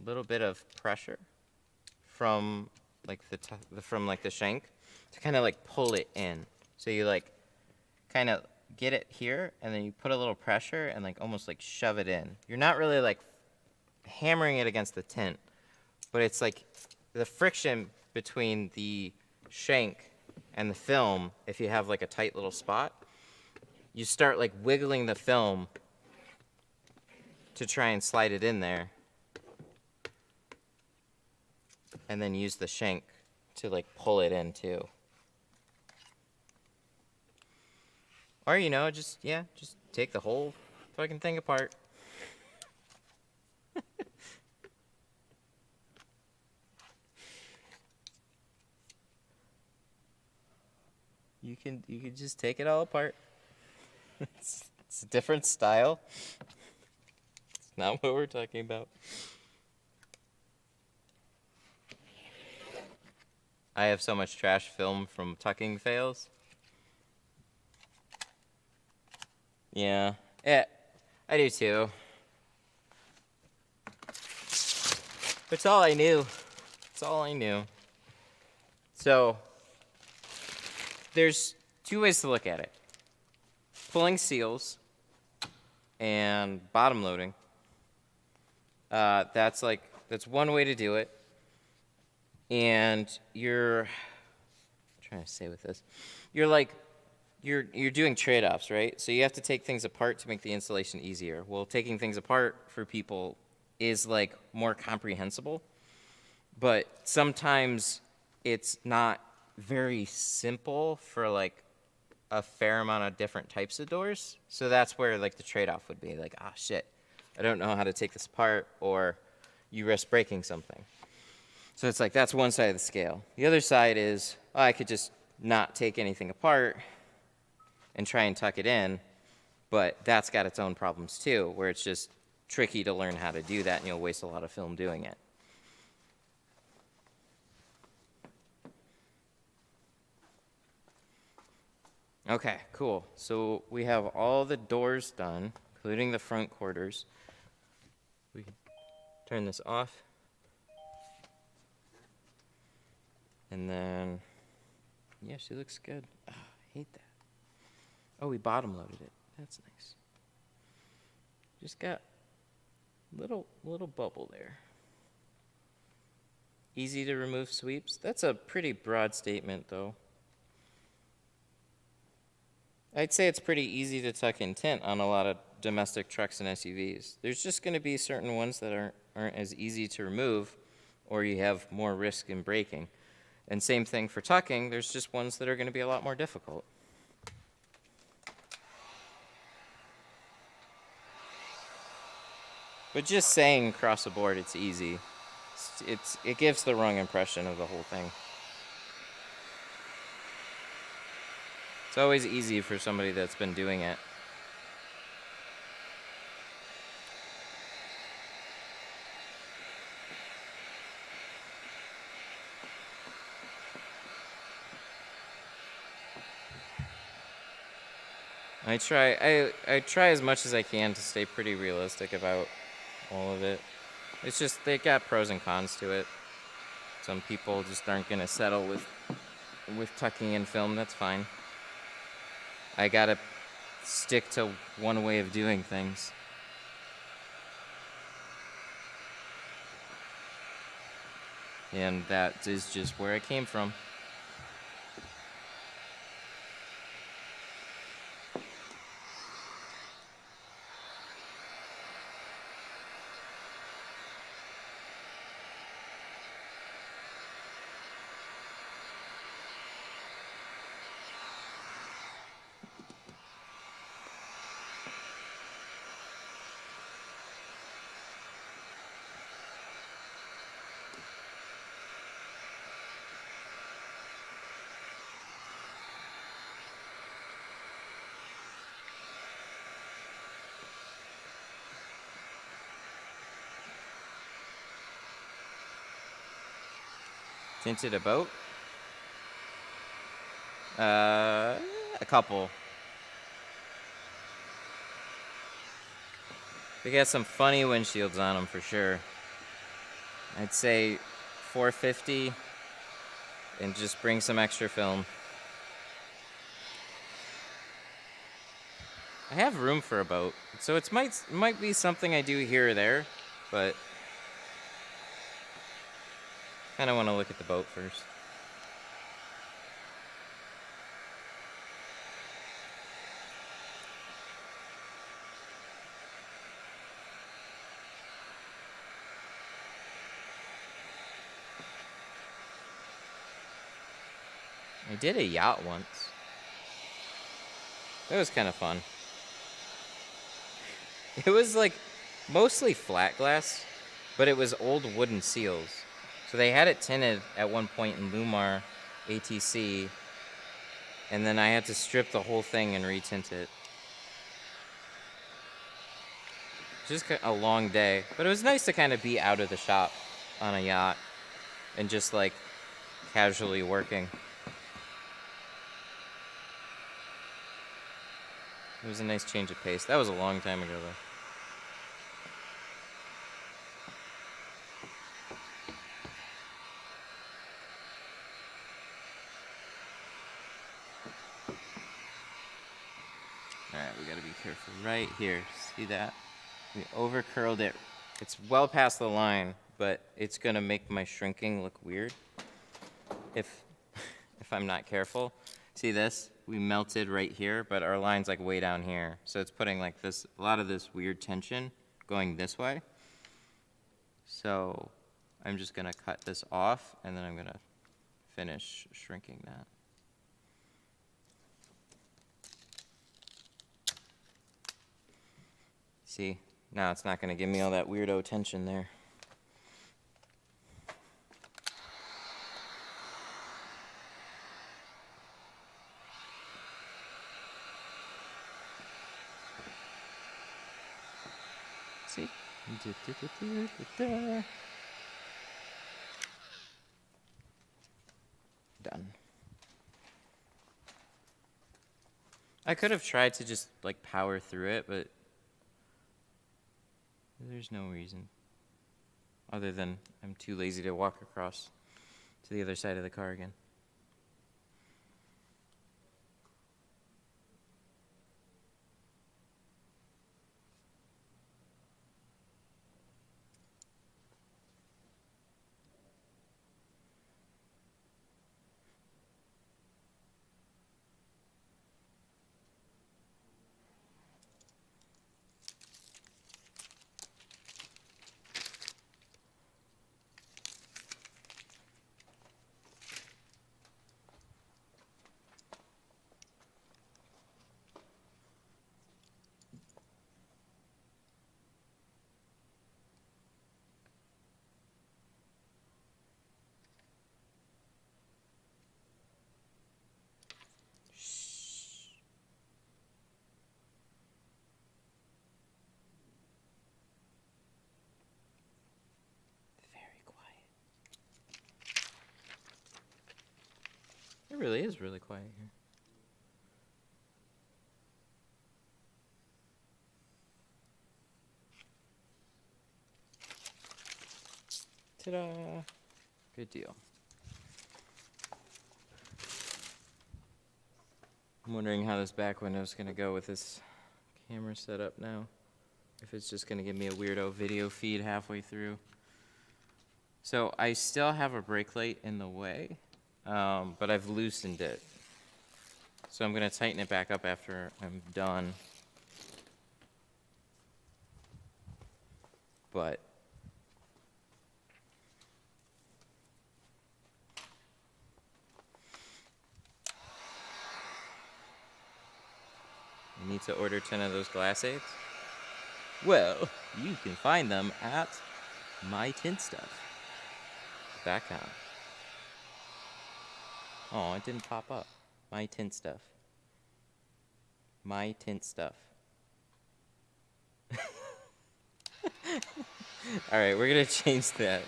little bit of pressure from like the shank to kind of like pull it in. So you like kind of get it here and then you put a little pressure and like almost like shove it in. You're not really like hammering it against the tint, but it's like the friction between the shank and the film. If you have like a tight little spot, you start like wiggling the film to try and slide it in there, and then use the shank to like pull it in too. Or just take the whole fucking thing apart. You can just take it all apart. It's a different style. It's not what we're talking about. I have so much trash film from tucking fails. Yeah, I do too. It's all I knew. It's all I knew. So, there's two ways to look at it. Pulling seals and bottom loading. That's one way to do it. And I'm trying to say with this, you're doing trade-offs, right? So you have to take things apart to make the installation easier. Well, taking things apart for people is like more comprehensible, but sometimes it's not very simple for like a fair amount of different types of doors. So that's where like the trade-off would be like, shit, I don't know how to take this apart, or you risk breaking something. So it's like, that's one side of the scale. The other side is, I could just not take anything apart and try and tuck it in, but that's got its own problems too, where it's just tricky to learn how to do that and you'll waste a lot of film doing it. Okay, cool. So we have all the doors done, including the front quarters. We can turn this off. And then, yeah, she looks good. I hate that. Oh, we bottom loaded it. That's nice. Just got little bubble there. Easy to remove sweeps. That's a pretty broad statement, though. I'd say it's pretty easy to tuck in tint on a lot of domestic trucks and SUVs. There's just going to be certain ones that aren't as easy to remove, or you have more risk in breaking. And same thing for tucking, there's just ones that are going to be a lot more difficult. But just saying across the board it's easy, it gives the wrong impression of the whole thing. It's always easy for somebody that's been doing it. I try as much as I can to stay pretty realistic about all of it. It's just, they got pros and cons to it. Some people just aren't gonna settle with tucking in film, that's fine. I gotta stick to one way of doing things. And that is just where I came from. Tinted a boat? A couple. They got some funny windshields on them for sure. I'd say 450 and just bring some extra film. I have room for a boat, so it might be something I do here or there, but kind of want to look at the boat first. I did a yacht once. That was kind of fun. It was like mostly flat glass, but it was old wooden seals. So they had it tinted at one point in Lumar ATC, and then I had to strip the whole thing and retint it. Just a long day, but it was nice to kind of be out of the shop on a yacht and just like casually working. It was a nice change of pace. That was a long time ago, though. Alright, we gotta be careful right here. See that? We over curled it. It's well past the line, but it's gonna make my shrinking look weird if I'm not careful. See this? We melted right here, but our line's like way down here. So it's putting like this, a lot of this weird tension going this way. So I'm just gonna cut this off and then I'm gonna finish shrinking that. See, now it's not gonna give me all that weirdo tension there. See? Done. I could have tried to just like power through it, but there's no reason. Other than I'm too lazy to walk across to the other side of the car again. It really is really quiet here. Ta-da! Good deal. I'm wondering how this back window is going to go with this camera setup now. If it's just going to give me a weirdo video feed halfway through. So I still have a brake light in the way, but I've loosened it. So I'm going to tighten it back up after I'm done. But you need to order 10 of those glass aids? Well, you can find them at mytintstuff.com. Oh, it didn't pop up. My Tint Stuff. My Tint Stuff. Alright, we're gonna change that.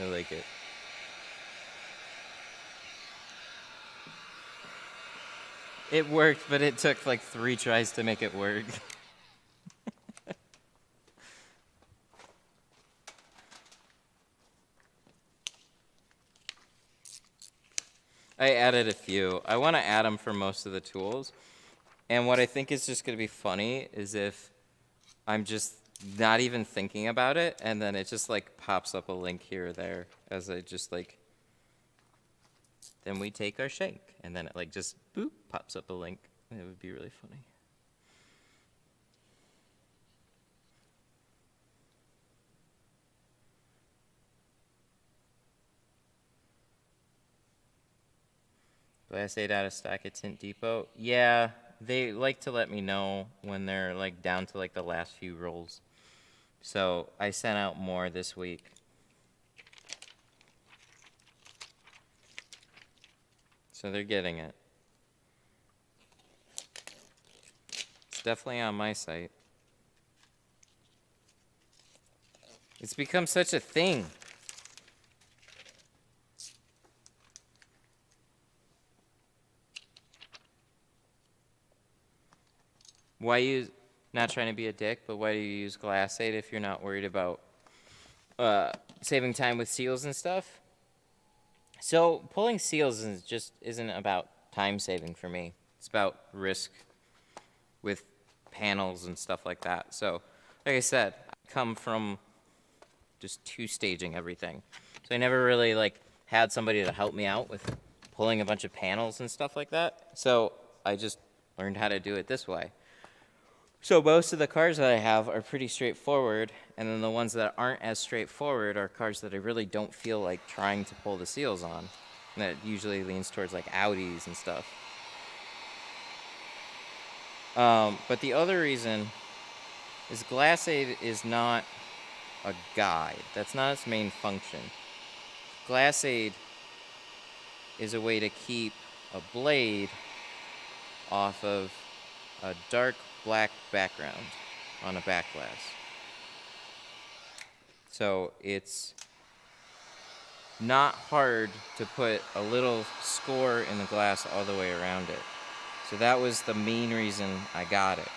I like it. It worked, but it took like 3 tries to make it work. I added a few. I want to add them for most of the tools. And what I think is just going to be funny is if I'm just not even thinking about it, and then it just like pops up a link here or there as I just like, then we take our shake, and then it like just boop pops up a link. It would be really funny. Glass 8 out of stock at Tint Depot. Yeah, they like to let me know when they're like down to like the last few rolls. So I sent out more this week. So they're getting it. It's definitely on my site. It's become such a thing. Why use, not trying to be a dick, but why do you use Glass 8 if you're not worried about saving time with seals and stuff? So pulling seals isn't about time saving for me. It's about risk with panels and stuff like that. So like I said, I come from just 2-staging everything. So I never really like had somebody to help me out with pulling a bunch of panels and stuff like that. So I just learned how to do it this way. So most of the cars that I have are pretty straightforward, and then the ones that aren't as straightforward are cars that I really don't feel like trying to pull the seals on. And that usually leans towards like Audis and stuff. But the other reason is Glass 8 is not a guide. That's not its main function. Glass 8 is a way to keep a blade off of a dark black background on a back glass. So it's not hard to put a little score in the glass all the way around it. So that was the main reason I got it.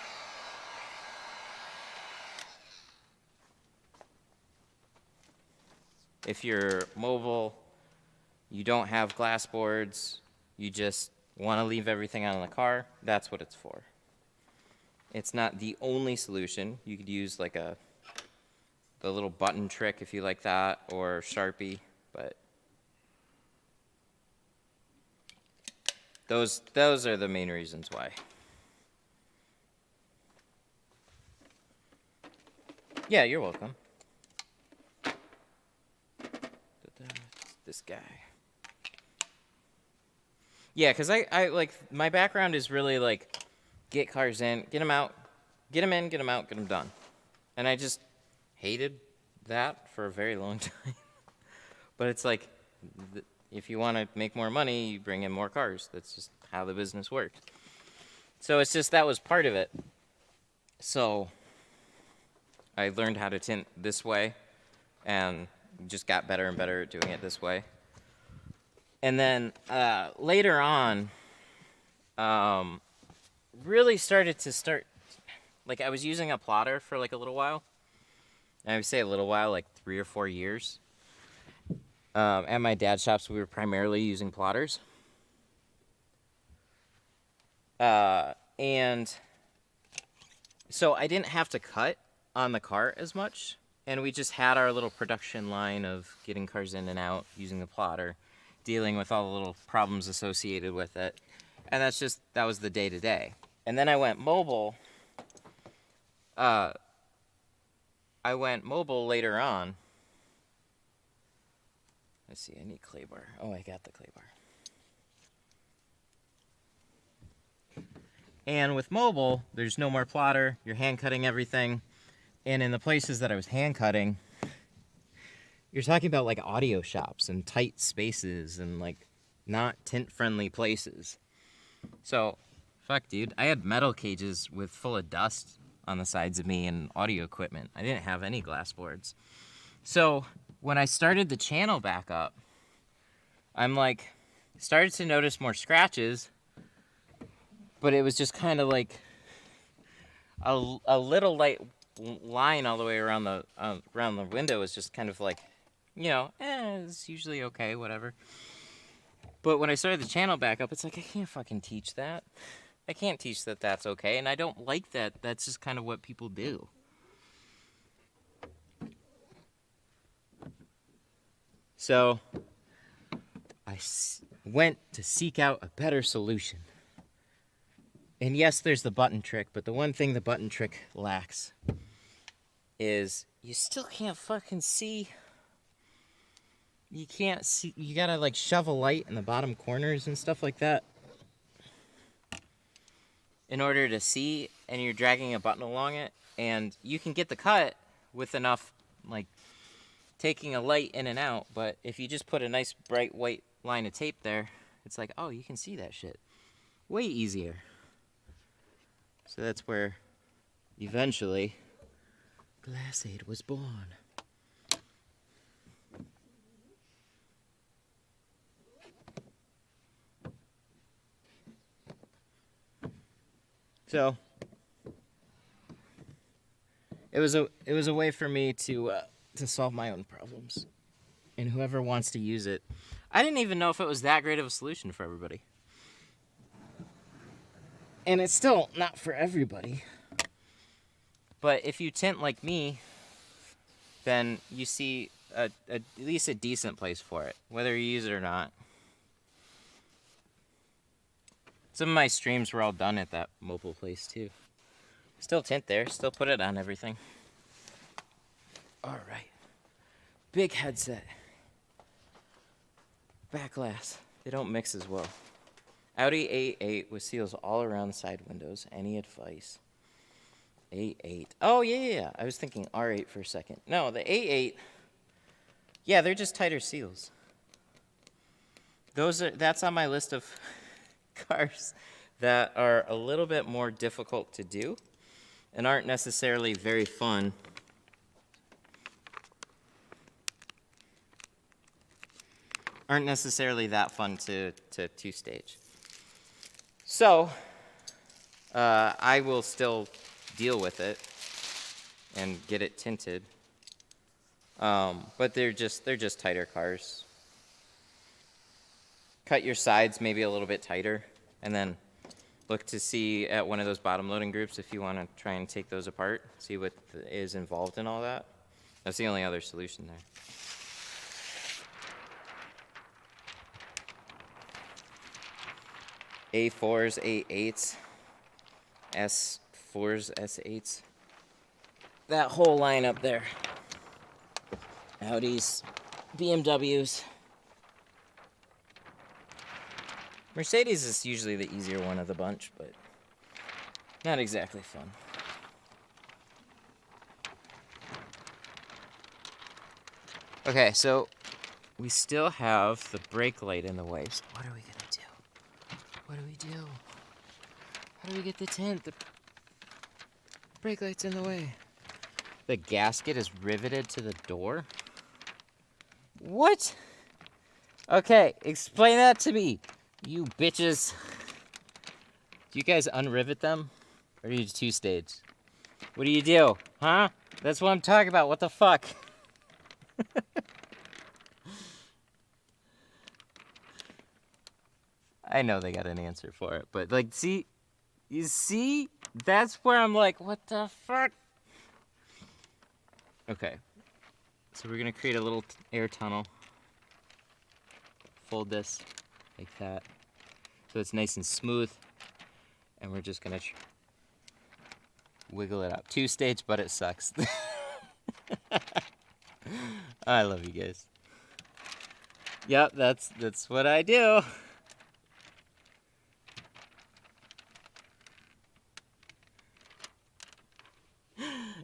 If you're mobile, you don't have glass boards, you just want to leave everything out in the car, that's what it's for. It's not the only solution. You could use like the little button trick if you like that, or Sharpie, but those are the main reasons why. Yeah, you're welcome. This guy. Yeah, because I like, my background is really like, get cars in, get them out, get them in, get them out, get them done. And I just hated that for a very long time. But it's like, if you want to make more money, you bring in more cars. That's just how the business works. So it's just, that was part of it. So I learned how to tint this way and just got better and better at doing it this way. And then later on, really started, like I was using a plotter for like a little while. And I would say a little while, like 3 or 4 years. At my dad's shops, we were primarily using plotters. And so I didn't have to cut on the car as much. And we just had our little production line of getting cars in and out using the plotter, dealing with all the little problems associated with it. And that was the day-to-day. And then I went mobile. I went mobile later on. Let's see, I need clay bar. Oh, I got the clay bar. And with mobile, there's no more plotter. You're hand cutting everything. And in the places that I was hand cutting, you're talking about like audio shops and tight spaces and like not tint friendly places. So, fuck dude, I had metal cages full of dust on the sides of me and audio equipment. I didn't have any glass boards. So when I started the channel back up, I'm like, started to notice more scratches, but it was just kind of like a little light line all the way around the window was just kind of like, you know, it's usually okay, whatever. But when I started the channel back up, it's like, I can't fucking teach that. I can't teach that that's okay, and I don't like that. That's just kind of what people do. So I went to seek out a better solution. And yes, there's the button trick, but the one thing the button trick lacks is you still can't fucking see. You can't see. You gotta like shove a light in the bottom corners and stuff like that in order to see, and you're dragging a button along it, and you can get the cut with enough like taking a light in and out, but if you just put a nice bright white line of tape there, it's like, oh, you can see that shit way easier. So that's where eventually Glass-Aid was born. So it was a way for me to solve my own problems, and whoever wants to use it. I didn't even know if it was that great of a solution for everybody, and it's still not for everybody. But if you tint like me, then you see at least a decent place for it, whether you use it or not. Some of my streams were all done at that mobile place too. Still tint there, still put it on everything. All right, big headset, back glass. They don't mix as well. Audi A8 with seals all around the side windows. Any advice? A8. Oh yeah. I was thinking R8 for a second. No, the A8. Yeah, they're just tighter seals. That's on my list of cars that are a little bit more difficult to do and aren't necessarily very fun. Aren't necessarily that fun to two-stage. So, I will still deal with it and get it tinted. But they're just tighter cars. Cut your sides maybe a little bit tighter, and then look to see at one of those bottom loading groups if you want to try and take those apart, see what is involved in all that. That's the only other solution there. A4s, A8s, S4s, S8s. That whole line up there. Audis, BMWs. Mercedes is usually the easier one of the bunch, but not exactly fun. Okay, so we still have the brake light in the way, so what are we gonna do? What do we do? How do we get the tint? The brake light's in the way. The gasket is riveted to the door? What? Okay, explain that to me, you bitches. Do you guys unrivet them? Or do you two-stage? What do you do? Huh? That's what I'm talking about. What the fuck? I know they got an answer for it, but like, see, you see, that's where I'm like, what the fuck? Okay, so we're gonna create a little air tunnel. Fold this like that, so it's nice and smooth, and we're just gonna wiggle it out. Two-stage, but it sucks. I love you guys. Yep, that's what I do.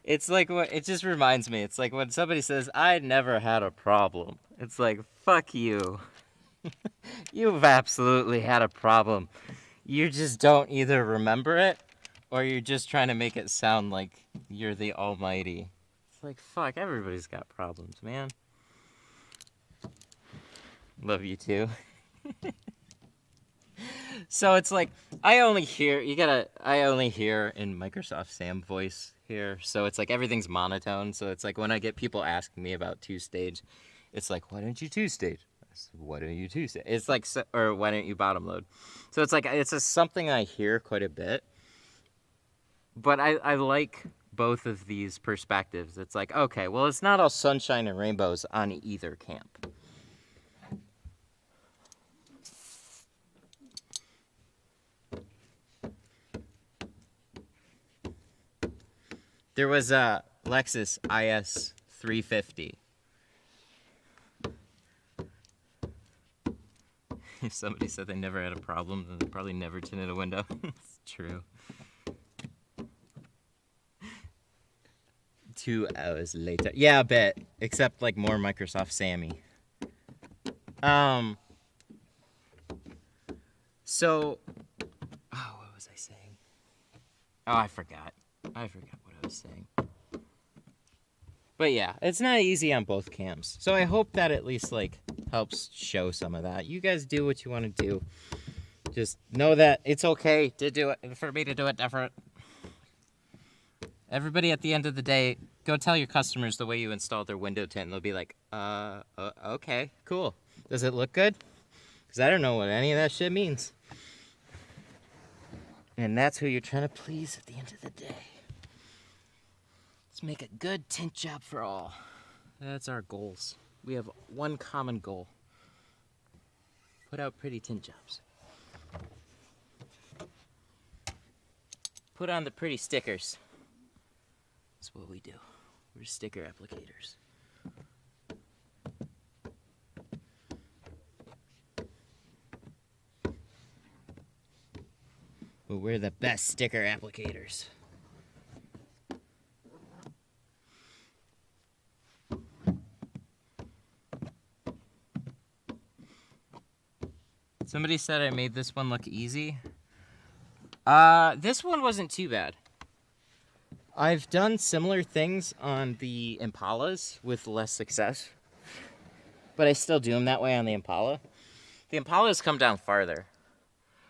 It's like what it just reminds me. It's like when somebody says, "I never had a problem." It's like, fuck you. You've absolutely had a problem. You just don't either remember it Or you're just trying to make it sound like you're the almighty. It's like, fuck, everybody's got problems, man. Love you too. So it's like, I only hear in Microsoft Sam voice here. So it's like everything's monotone. So it's like when I get people asking me about two-stage, it's like, why don't you two-stage? Why don't you two-stage? It's like, or why don't you bottom load? So it's like, it's something I hear quite a bit. But I like both of these perspectives. It's like, okay, well, it's not all sunshine and rainbows on either camp. There was a Lexus IS 350. If somebody said they never had a problem, then they probably never tinted a window. It's true. 2 hours later. Yeah, I bet. Except like more Microsoft Sammy. So, what was I saying? Oh, I forgot what I was saying. But yeah, it's not easy on both cams. So I hope that at least like helps show some of that. You guys do what you want to do. Just know that it's okay to do it, for me to do it different. Everybody at the end of the day, go tell your customers the way you installed their window tint, and they'll be like, okay, cool. Does it look good? Because I don't know what any of that shit means. And that's who you're trying to please at the end of the day. Let's make a good tint job for all. That's our goals. We have one common goal. Put out pretty tint jobs. Put on the pretty stickers. That's what we do. We're sticker applicators. But we're the best sticker applicators. Somebody said I made this one look easy. This one wasn't too bad. I've done similar things on the Impalas with less success, but I still do them that way on the Impala. The Impalas come down farther,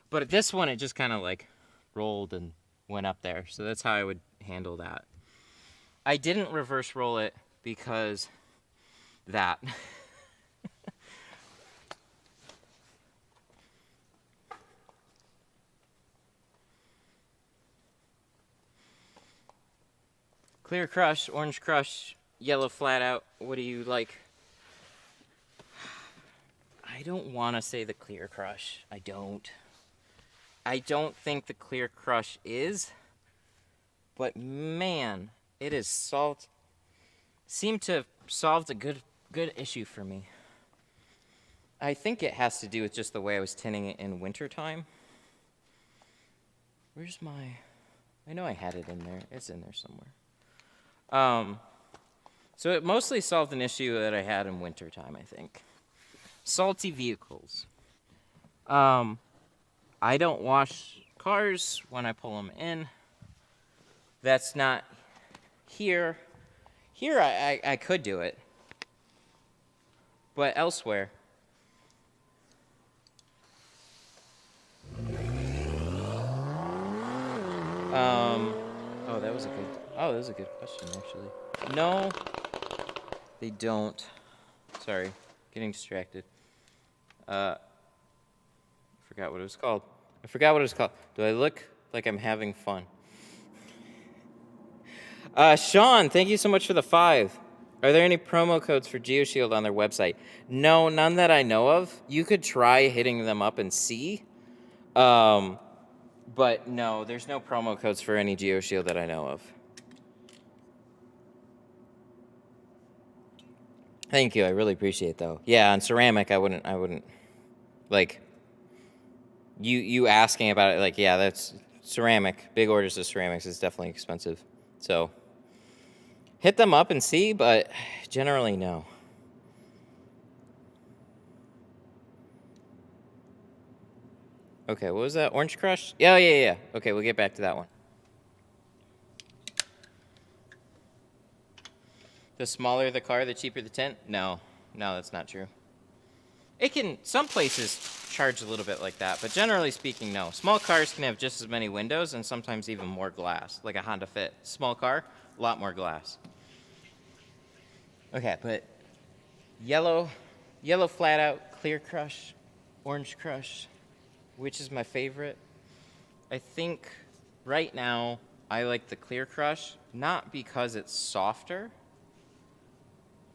but this one, it just kind of like rolled and went up there, so that's how I would handle that. I didn't reverse roll it because that. Clear crush, orange crush, yellow flat out. What do you like? I don't want to say the clear crush. I don't think the clear crush is. But man, it is seemed to have solved a good issue for me. I think it has to do with just the way I was tinting it in wintertime. Where's my... I know I had it in there. It's in there somewhere. So it mostly solved an issue that I had in wintertime, I think. Salty vehicles. I don't wash cars when I pull them in. That's not here. Here I could do it. But elsewhere. That was a good question, actually. No, they don't. Sorry, getting distracted. I forgot what it was called. Do I look like I'm having fun? Sean, thank you so much for the 5. Are there any promo codes for GeoShield on their website? No, none that I know of. You could try hitting them up and see. But no, there's no promo codes for any GeoShield that I know of. Thank you, I really appreciate it, though. Yeah, on ceramic, I wouldn't, like, you asking about it, like, yeah, that's ceramic. Big orders of ceramics is definitely expensive. So, hit them up and see, but generally, no. Okay, what was that? Orange Crush? Yeah. Okay, we'll get back to that one. The smaller the car, the cheaper the tint? No, that's not true. It can, some places charge a little bit like that, but generally speaking, no. Small cars can have just as many windows and sometimes even more glass, like a Honda Fit. Small car, a lot more glass. Okay, but yellow flat out, clear crush, orange crush, which is my favorite? I think right now I like the clear crush, not because it's softer,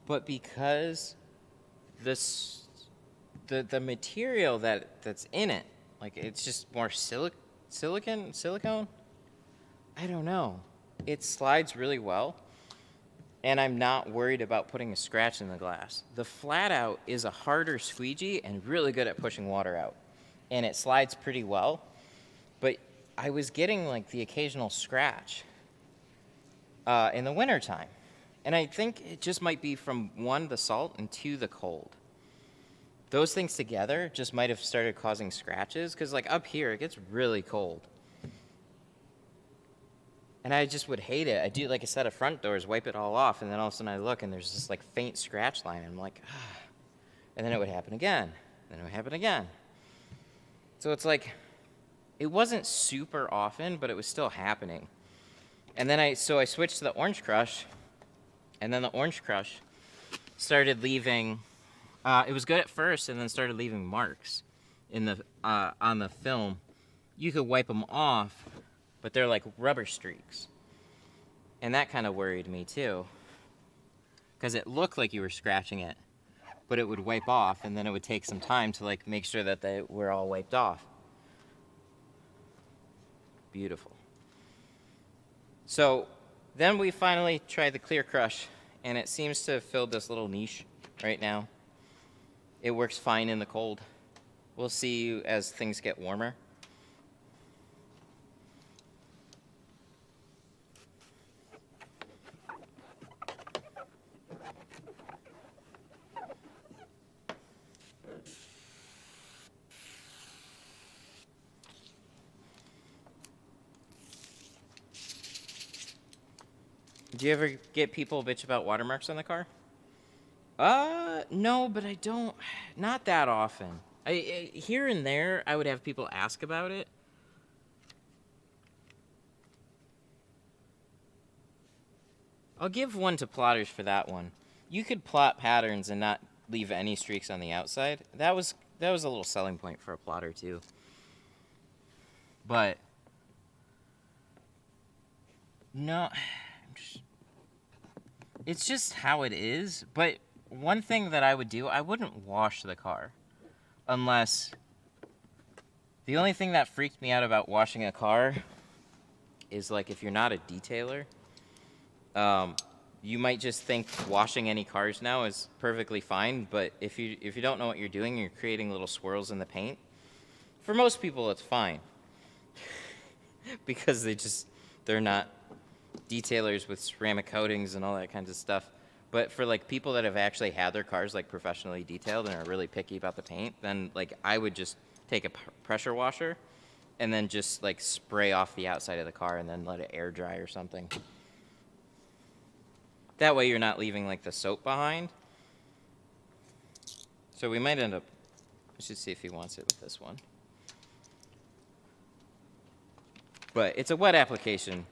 but because the material that's in it, like it's just more silicone? I don't know. It slides really well, and I'm not worried about putting a scratch in the glass. The flat out is a harder squeegee and really good at pushing water out, and it slides pretty well, but I was getting like the occasional scratch in the wintertime. And I think it just might be from one, the salt, and two, the cold. Those things together just might have started causing scratches, because like up here, it gets really cold. And I just would hate it. I do like a set of front doors, wipe it all off, and then all of a sudden I look and there's this like faint scratch line, and I'm like, ah. And then it would happen again. Then it would happen again. So it's like, it wasn't super often, but it was still happening. And then I switched to the Orange Crush, and then the Orange Crush started leaving, it was good at first, and then started leaving marks in the on the film. You could wipe them off, but they're like rubber streaks. And that kind of worried me too, because it looked like you were scratching it, but it would wipe off, and then it would take some time to like make sure that they were all wiped off. Beautiful. So then we finally tried the Clear Crush, and it seems to have filled this little niche right now. It works fine in the cold. We'll see as things get warmer. Do you ever get people bitch about watermarks on the car? No, but I don't, not that often. Here and there, I would have people ask about it. I'll give one to plotters for that one. You could plot patterns and not leave any streaks on the outside. That was a little selling point for a plotter too. But no, it's just how it is. But one thing that I would do, I wouldn't wash the car unless, the only thing that freaked me out about washing a car is like if you're not a detailer, you might just think washing any cars now is perfectly fine, but if you don't know what you're doing, you're creating little swirls in the paint. For most people, it's fine because they're not detailers with ceramic coatings and all that kinds of stuff. But for like people that have actually had their cars like professionally detailed and are really picky about the paint, then like I would just take a pressure washer and then just like spray off the outside of the car and then let it air dry or something. That way you're not leaving like the soap behind. So we might end up, I should see if he wants it with this one. But it's a wet application.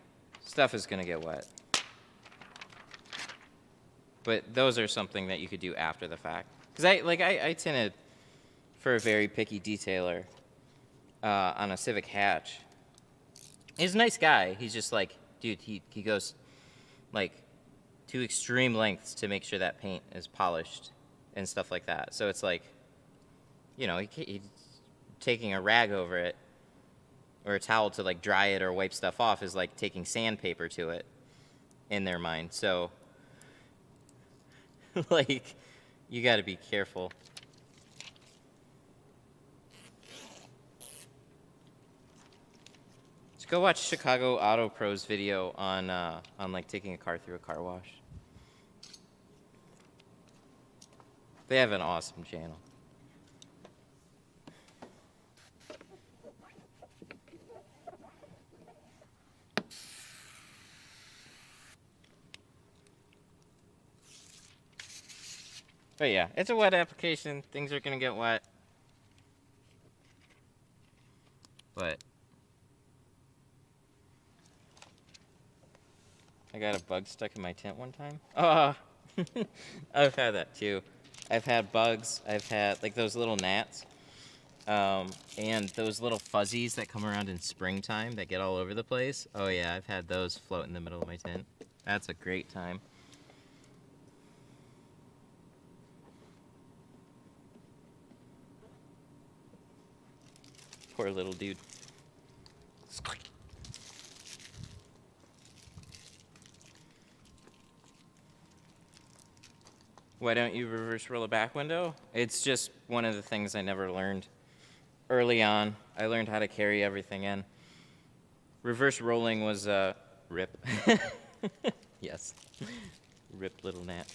Stuff is gonna get wet. But those are something that you could do after the fact. Because I tinted for a very picky detailer on a Civic hatch. He's a nice guy. He's just like, dude, he goes like to extreme lengths to make sure that paint is polished and stuff like that. So it's like, you know, he's taking a rag over it or a towel to like dry it or wipe stuff off is like taking sandpaper to it in their mind. So like, you gotta be careful. Just go watch Chicago Auto Pro's video on like taking a car through a car wash. They have an awesome channel. But yeah, it's a wet application. Things are gonna get wet. But I got a bug stuck in my tint one time. Oh, I've had that too. I've had bugs. I've had like those little gnats. And those little fuzzies that come around in springtime that get all over the place. Oh yeah, I've had those float in the middle of my tint. That's a great time. Poor little dude. Why don't you reverse roll a back window? It's just one of the things I never learned. Early on, I learned how to carry everything in. Reverse rolling was rip. Yes. Rip little gnat.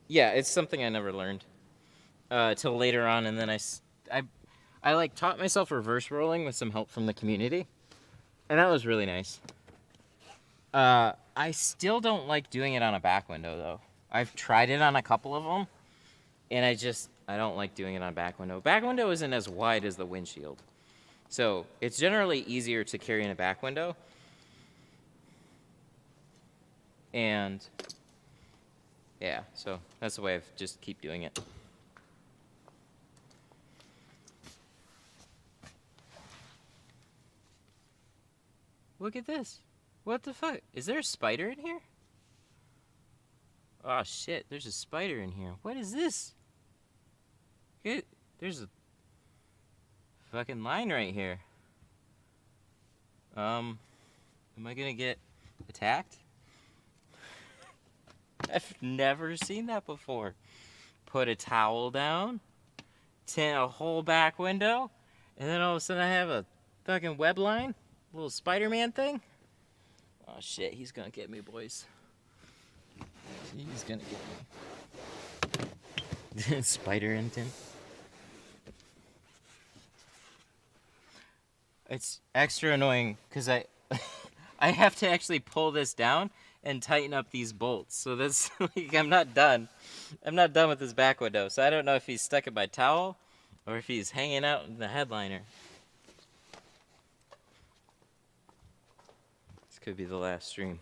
Yeah, it's something I never learned till later on, and then I like taught myself reverse rolling with some help from the community, and that was really nice. I still don't like doing it on a back window though. I've tried it on a couple of them, and I don't like doing it on a back window. Back window isn't as wide as the windshield, so it's generally easier to carry in a back window. And yeah, so that's the way I just keep doing it. Look at this. What the fuck? Is there a spider in here? Oh shit, there's a spider in here. What is this? There's a fucking line right here. Am I gonna get attacked? I've never seen that before. Put a towel down, tint a whole back window, and then all of a sudden I have a fucking web line? Little Spider-Man thing? Oh shit, he's gonna get me, boys. He's gonna get me. Spider in tint. It's extra annoying because I have to actually pull this down and tighten up these bolts. So that's like, I'm not done. I'm not done with this back window. So I don't know if he's stuck in my towel or if he's hanging out in the headliner. This could be the last stream.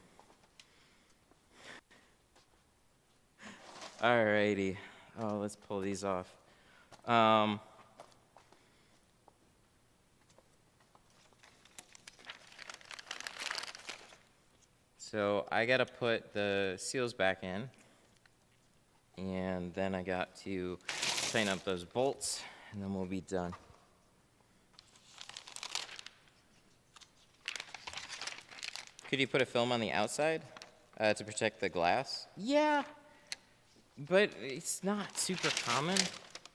Alrighty. Oh, let's pull these off. So I gotta put the seals back in, and then I got to tighten up those bolts, and then we'll be done. Could you put a film on the outside to protect the glass? Yeah, but it's not super common.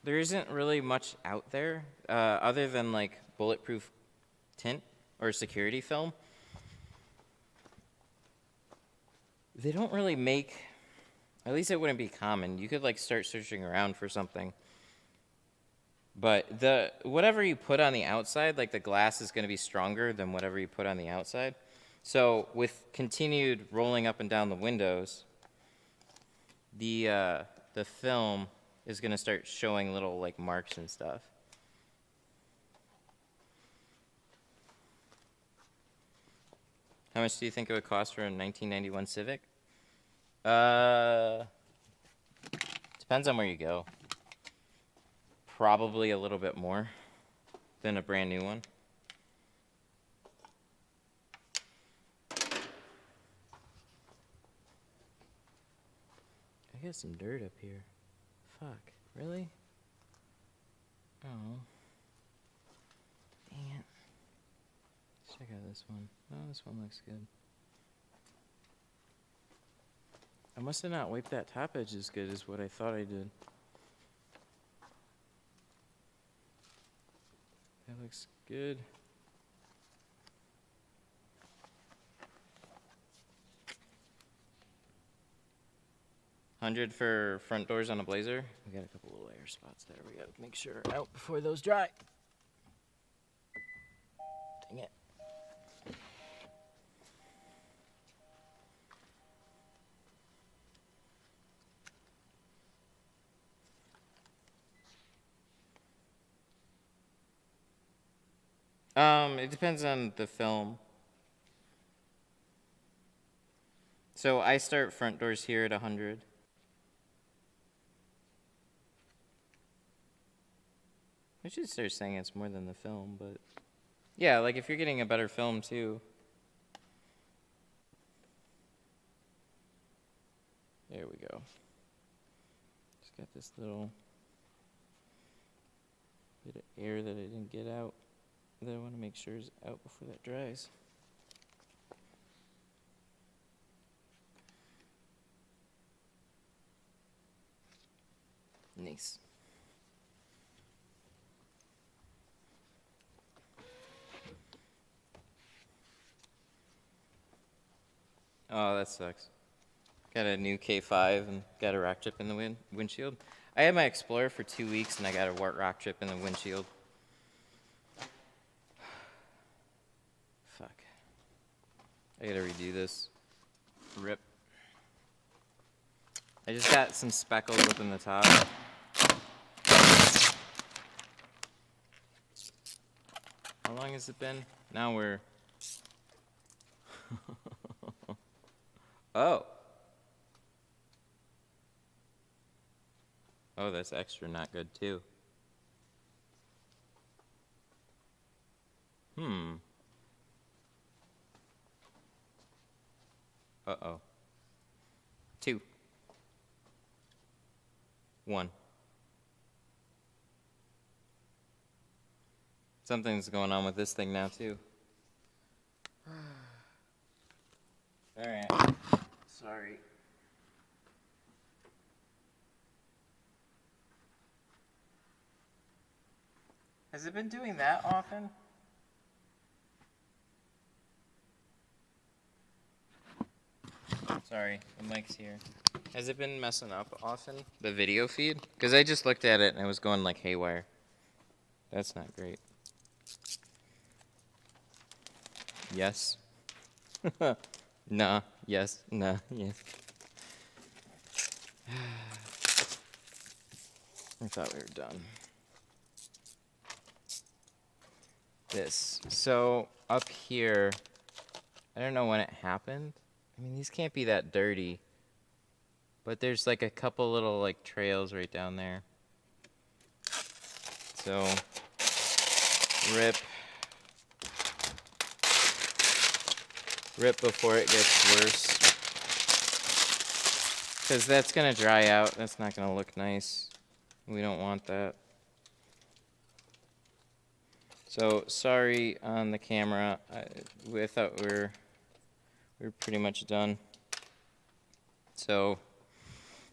There isn't really much out there other than like bulletproof tint or security film. They don't really make, at least it wouldn't be common. You could like start searching around for something. But whatever you put on the outside, like the glass is going to be stronger than whatever you put on the outside. So with continued rolling up and down the windows, the film is going to start showing little like marks and stuff. How much do you think it would cost for a 1991 Civic? Depends on where you go. Probably a little bit more than a brand new one. I got some dirt up here. Fuck, really? Oh. Dang it. Let's check out this one. Oh, this one looks good. I must have not wiped that top edge as good as what I thought I did. That looks good. $100 for front doors on a Blazer. We got a couple little air spots there. We gotta make sure out before those dry. Dang it. It depends on the film. So I start front doors here at 100. I should start saying it's more than the film, but yeah, like if you're getting a better film too. There we go. Just got this little bit of air that I didn't get out that I want to make sure is out before that dries. Nice. Oh, that sucks. Got a new K5 and got a rock chip in the windshield. I had my Explorer for 2 weeks and I got a rock chip in the windshield. Fuck. I gotta redo this. Rip. I just got some speckles up in the top. How long has it been? Now we're... Oh. Oh, that's extra not good too. Uh-oh. 2. 1. Something's going on with this thing now too. Alright. Sorry. Has it been doing that often? Sorry, the mic's here. Has it been messing up often, the video feed? Because I just looked at it and it was going like haywire. That's not great. Yes. Nah, yes, nah, yes. I thought we were done. This. So, up here, I don't know when it happened. I mean, these can't be that dirty. But there's like a couple little like trails right down there. So, rip. Rip before it gets worse. Because that's going to dry out. That's not going to look nice. We don't want that. So, sorry on the camera. I thought we were pretty much done. So,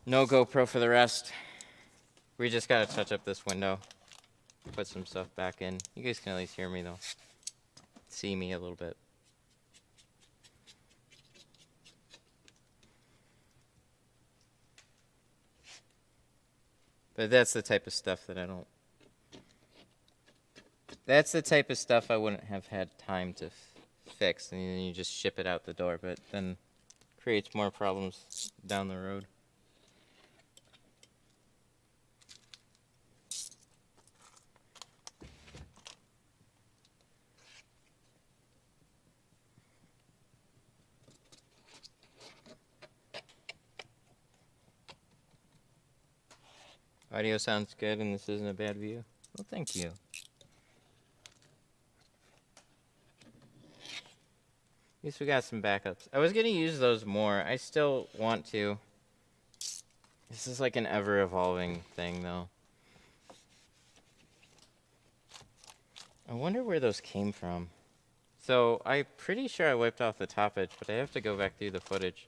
no GoPro for the rest. We just got to touch up this window. Put some stuff back in. You guys can at least hear me though. See me a little bit. But that's the type of stuff that I don't... That's the type of stuff I wouldn't have had time to fix. And then you just ship it out the door. But then creates more problems down the road. Audio sounds good and this isn't a bad view. Well, thank you. At least we got some backups. I was going to use those more. I still want to. This is like an ever-evolving thing, though. I wonder where those came from. So, I'm pretty sure I wiped off the top edge, but I have to go back through the footage.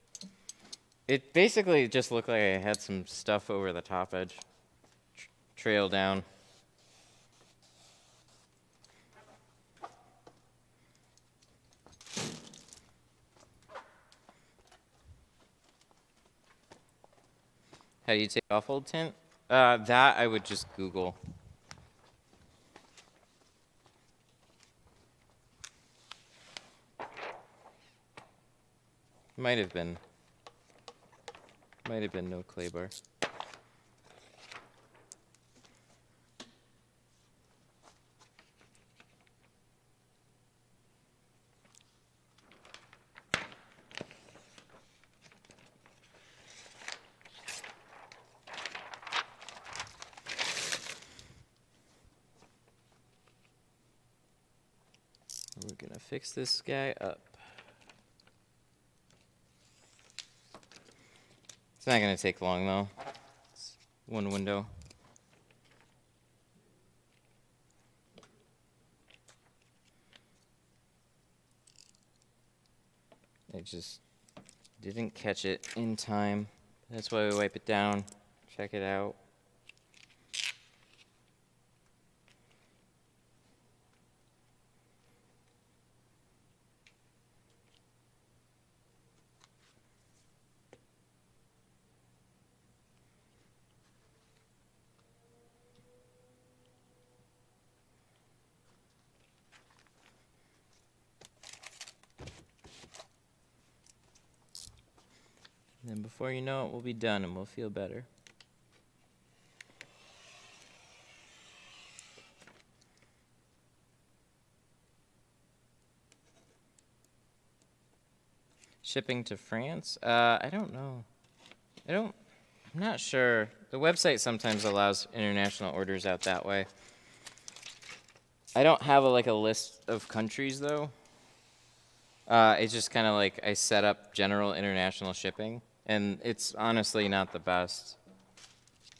It basically just looked like I had some stuff over the top edge. Trail down. How do you take off old tint? That I would just Google. Might have been no clay bar. gonna fix this guy up. It's not gonna take long though. It's one window. I just didn't catch it in time. That's why we wipe it down. Check it out. And then before you know it, we'll be done and we'll feel better. Shipping to France? I don't know. I'm not sure. The website sometimes allows international orders out that way. I don't have like a list of countries though. It's just kind of like I set up general international shipping, and it's honestly not the best.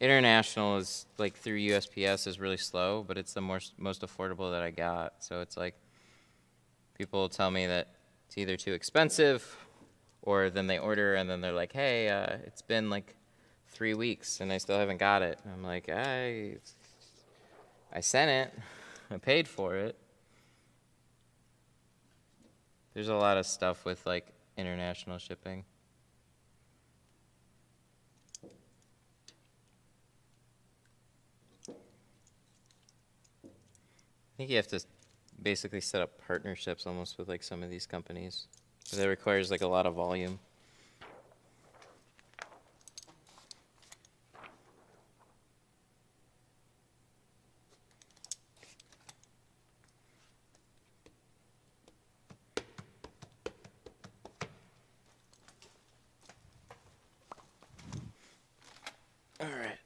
International is like through USPS is really slow, but it's the most affordable that I got. So it's like people tell me that it's either too expensive, or then they order and then they're like, hey, it's been like 3 weeks and I still haven't got it. And I'm like, I sent it. I paid for it. There's a lot of stuff with like international shipping. I think you have to basically set up partnerships almost with like some of these companies. That requires like a lot of volume. All right.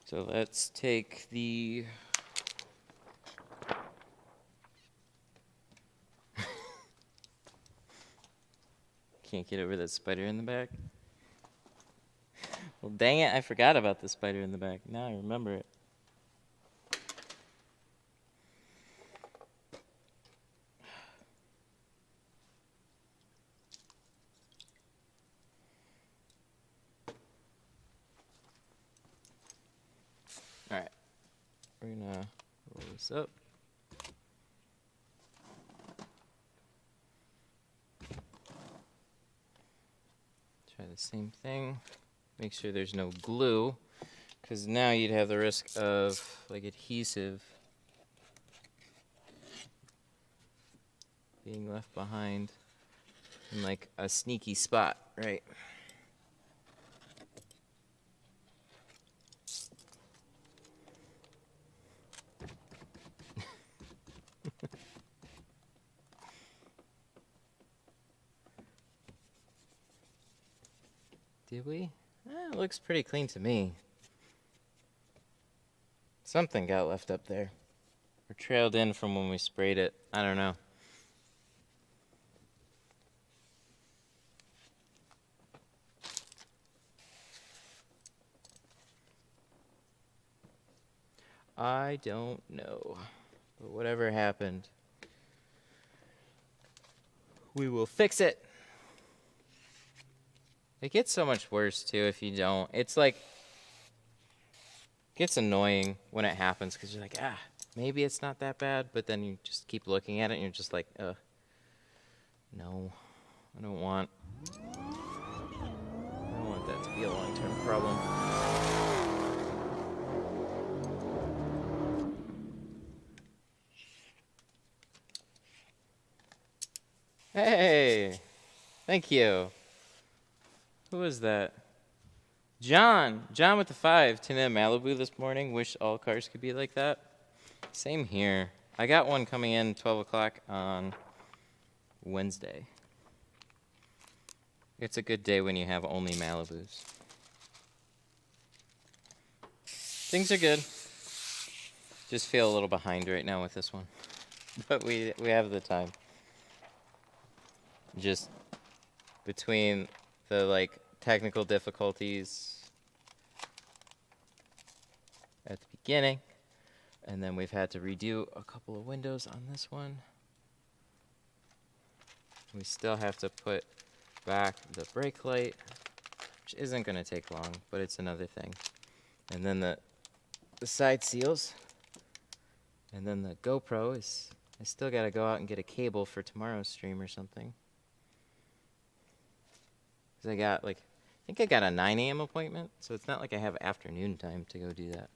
So let's take the can't get over that spider in the back. Well, dang it, I forgot about the spider in the back. Now I remember it. All right, we're gonna roll this up. Try the same thing. Make sure there's no glue, because now you'd have the risk of like adhesive being left behind in like a sneaky spot, right? Did we? It looks pretty clean to me. Something got left up there. Or trailed in from when we sprayed it. I don't know. I don't know. But whatever happened, we will fix it. It gets so much worse too if you don't. It's like, it gets annoying when it happens because you're like, maybe it's not that bad, but then you just keep looking at it and you're just like, no, I don't want that to be be a long-term problem. Hey, thank you. Who is that? John with the 5. Tinted Malibu this morning. Wish all cars could be like that. Same here. I got one coming in 12 o'clock on Wednesday. It's a good day when you have only Malibus. Things are good. Just feel a little behind right now with this one. But we have the time. Just between the like technical difficulties at the beginning, and then we've had to redo a couple of windows on this one. We still have to put back the brake light, which isn't going to take long, but it's another thing. And then the side seals, and then the GoPro is, I still got to go out and get a cable for tomorrow's stream or something. Because I got like, I think I got a 9 a.m. appointment, so it's not like I have afternoon time to go do that.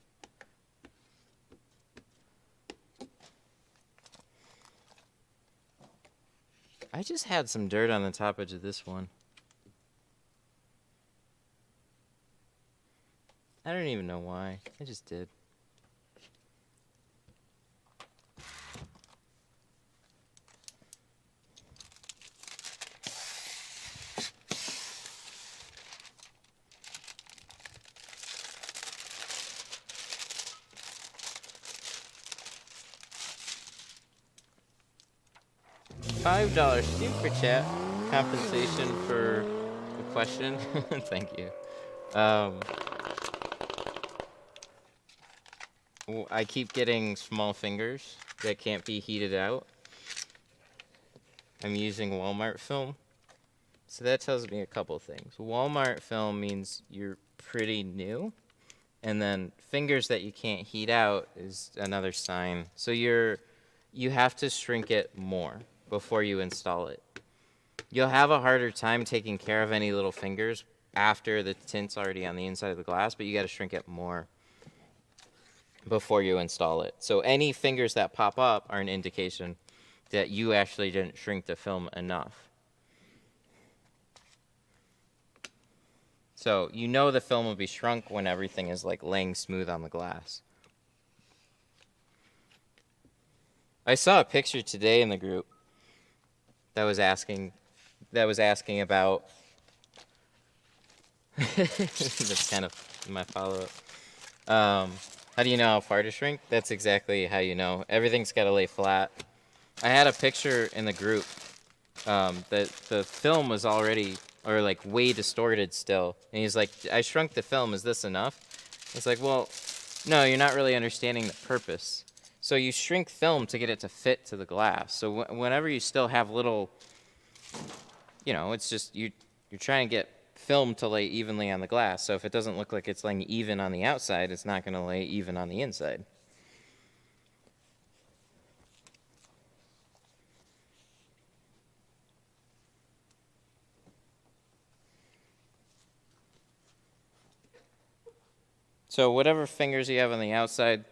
I just had some dirt on the top edge of this one. I don't even know why. I just did. $5 super chat compensation for the question. Thank you. I keep getting small fingers that can't be heated out. I'm using Walmart film. So that tells me a couple things. Walmart film means you're pretty new. And then fingers that you can't heat out is another sign. So you have to shrink it more before you install it. You'll have a harder time taking care of any little fingers after the tint's already on the inside of the glass, but you got to shrink it more before you install it. So any fingers that pop up are an indication that you actually didn't shrink the film enough. So you know the film will be shrunk when everything is like laying smooth on the glass. I saw a picture today in the group that was asking about that's kind of my follow-up. How do you know how far to shrink? That's exactly how you know. Everything's got to lay flat. I had a picture in the group that the film was already, or like way distorted still. And he's like, I shrunk the film, is this enough? It's like, well, no, you're not really understanding the purpose. So you shrink film to get it to fit to the glass. So whenever you still have little, you know, it's just you're trying to get film to lay evenly on the glass. So if it doesn't look like it's laying even on the outside, it's not going to lay even on the inside. So whatever fingers you have on the outside,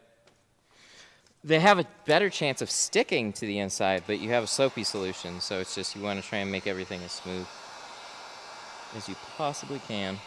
they have a better chance of sticking to the inside, but you have a soapy solution, so it's just you want to try and make everything as smooth as you possibly can.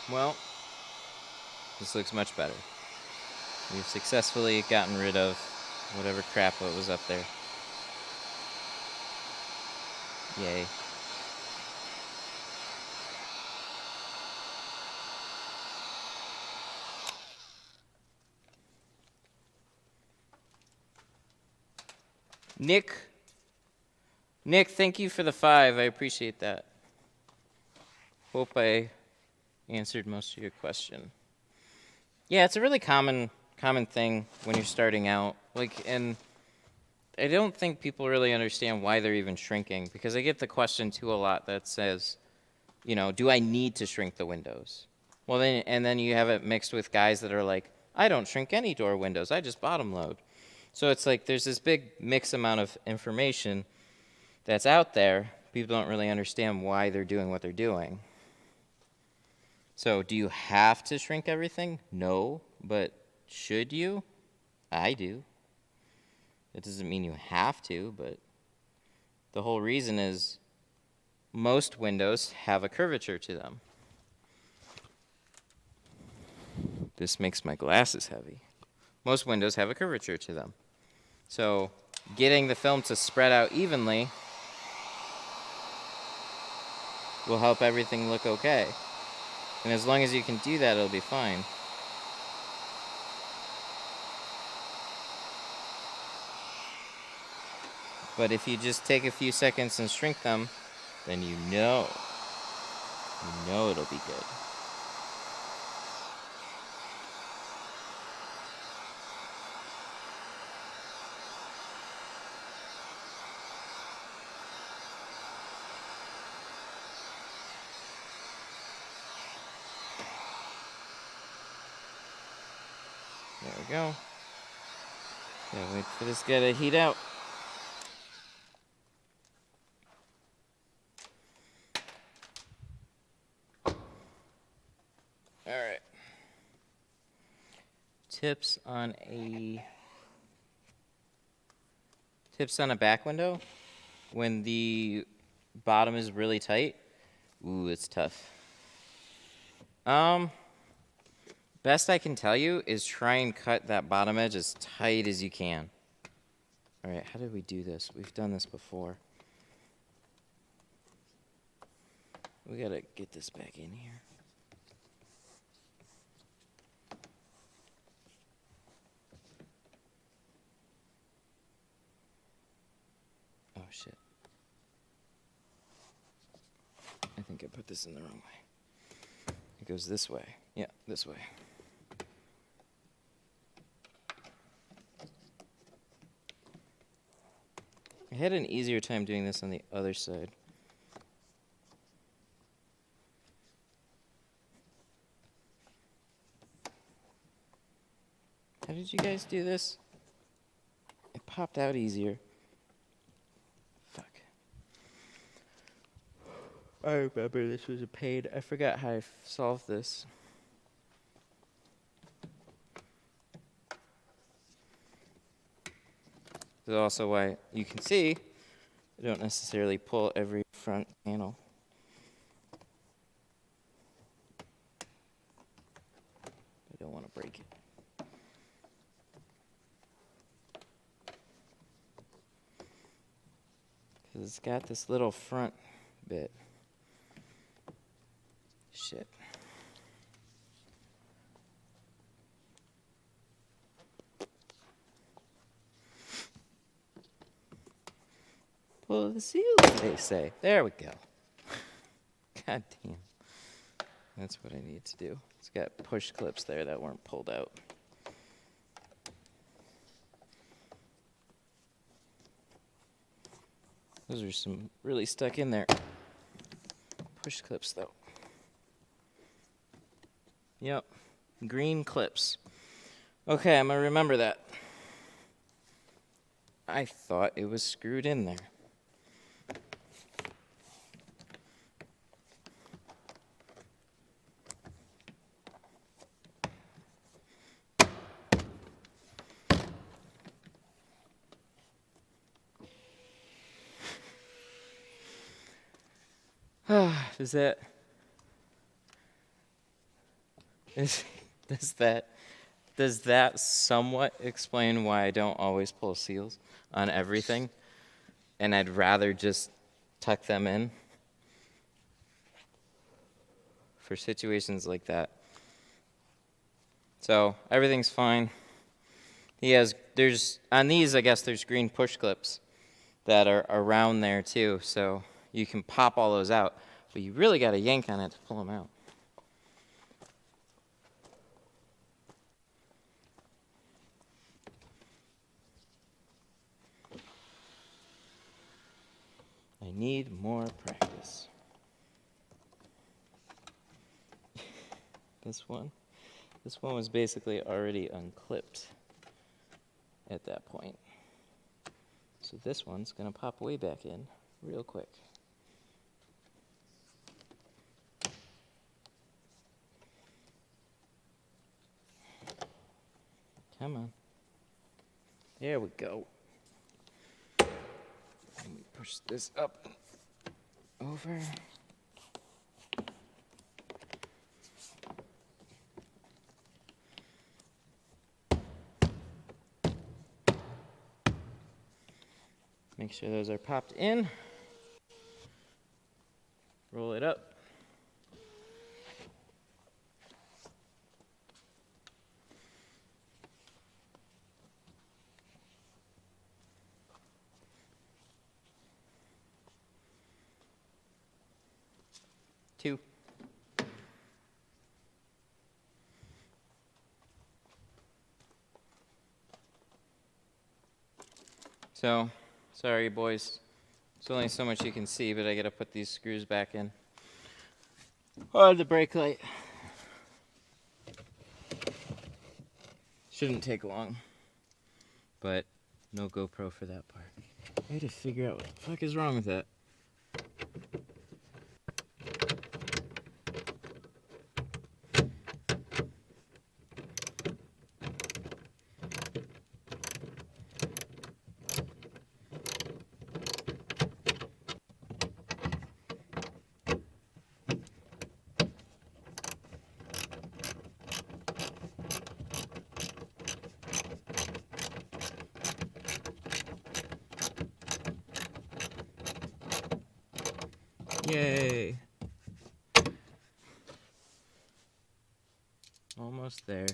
Well, this looks much better. We've successfully gotten rid of whatever crap that was up there. Yay. Nick, thank you for the 5. I appreciate that. Hope I answered most of your question. Yeah, it's a really common thing when you're starting out. Like, and I don't think people really understand why they're even shrinking, because I get the question too a lot that says, you know, do I need to shrink the windows? Well, then you have it mixed with guys that are like, I don't shrink any door windows, I just bottom load. So it's like there's this big mix amount of information that's out there. People don't really understand why they're doing what they're doing. So do you have to shrink everything? No, but should you? I do. That doesn't mean you have to, but the whole reason is most windows have a curvature to them. This makes my glasses heavy. Most windows have a curvature to them. So getting the film to spread out evenly will help everything look okay. And as long as you can do that, it'll be fine. But if you just take a few seconds and shrink them, then you know it'll be good. There we go. Gotta wait for this guy to heat out. Alright. Tips on a back window when the bottom is really tight. Ooh, it's tough. Best I can tell you is try and cut that bottom edge as tight as you can. Alright, how did we do this? We've done this before. We gotta get this back in here. Oh shit. I think I put this in the wrong way. It goes this way. Yeah, this way. I had an easier time doing this on the other side. How did you guys do this? It popped out easier. Fuck. I remember this was a pain. I forgot how I solved this. This is also why you can see I don't necessarily pull every front panel. I don't want to break it. Because it's got this little front bit. Shit. Pull the seals, they say. There we go. God damn. That's what I need to do. It's got push clips there that weren't pulled out. Those are some really stuck in there. Push clips, though. Yep. Green clips. Okay, I'm going to remember that. I thought it was screwed in there. Does that somewhat explain why I don't always pull seals on everything, and I'd rather just tuck them in for situations like that? So everything's fine. On these, I guess there's green push clips that are around there too, so you can pop all those out, but you really got to yank on it to pull them out. need more practice. This one was basically already unclipped at that point. So this one's gonna pop way back in real quick. Come on. There we go. Let me push this up, over. Make sure those are popped in. Roll it up. Two. So, sorry boys, there's only so much you can see, but I gotta put these screws back in. Oh, the brake light. Shouldn't take long, but no GoPro for that part. I had to figure out what the fuck is wrong with that. Yay! Almost there.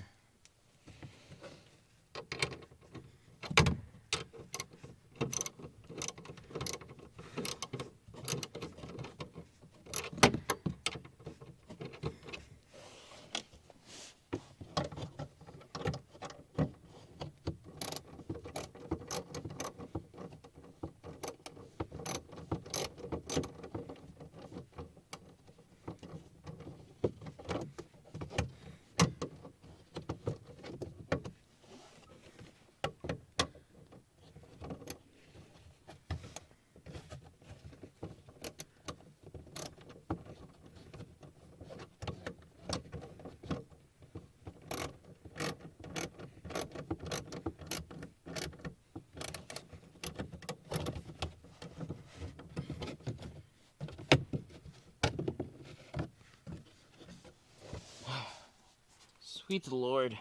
Sweet Lord.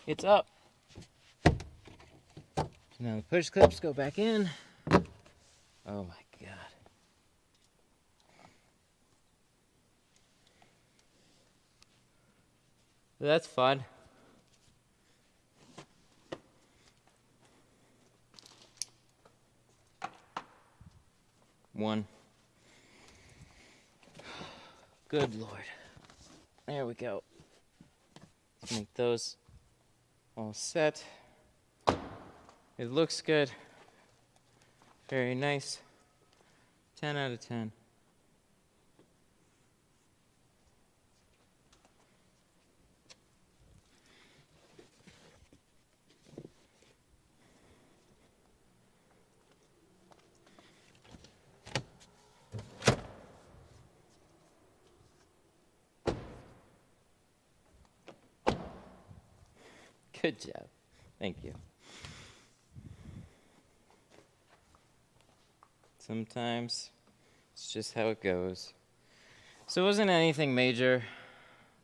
It's up. So now the push clips go back in. Oh my God. That's fun. One. Good Lord. There we go. Let's make those all set. It looks good. Very nice. 10 out of 10. Good job. Thank you. Sometimes it's just how it goes. So it wasn't anything major.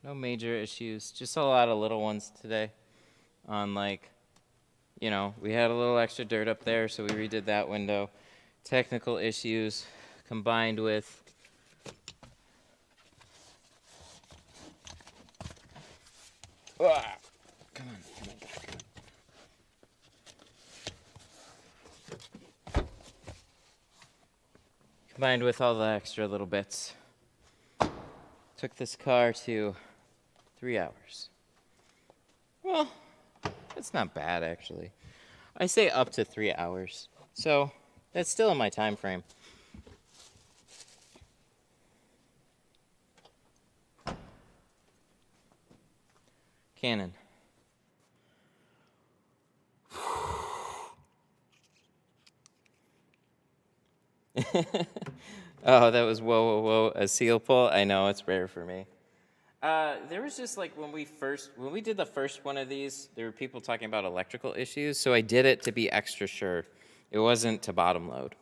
No major issues. Just a lot of little ones today. On like, you know, we had a little extra dirt up there, so we redid that window. Technical issues combined with come on, come on, come on. Combined with all the extra little bits. Took this car to 3 hours. Well, it's not bad actually. I say up to 3 hours. So that's still in my time frame. Canon. Oh, that was whoa, whoa, whoa, a seal pull? I know, it's rare for me. There was just like when we did the first one of these, there were people talking about electrical issues, so I did it to be extra sure. It wasn't to bottom load.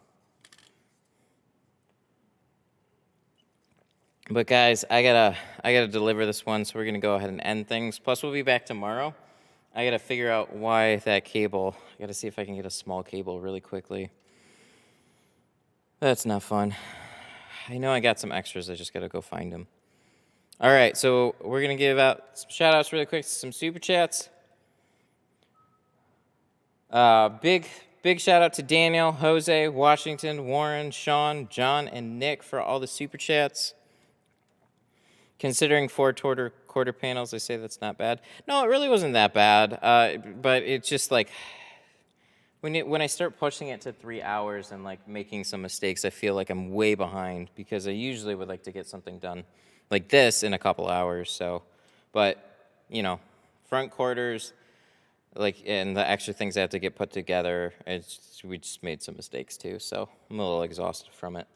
But guys, I gotta deliver this one, so we're gonna go ahead and end things. Plus, we'll be back tomorrow. I gotta figure out why that cable. I gotta see if I can get a small cable really quickly. That's not fun. I know I got some extras. I just gotta go find them. All right, so we're going to give out some shout-outs really quick, some super chats. Big shout-out to Daniel, Jose, Washington, Warren, Sean, John, and Nick for all the super chats. Considering 4 quarter panels, I say that's not bad. No, it really wasn't that bad, but it's just like when I start pushing it to 3 hours and like making some mistakes, I feel like I'm way behind because I usually would like to get something done like this in a couple hours. So, but you know, front quarters, like, and the extra things I have to get put together, we just made some mistakes too. So I'm a little exhausted from it.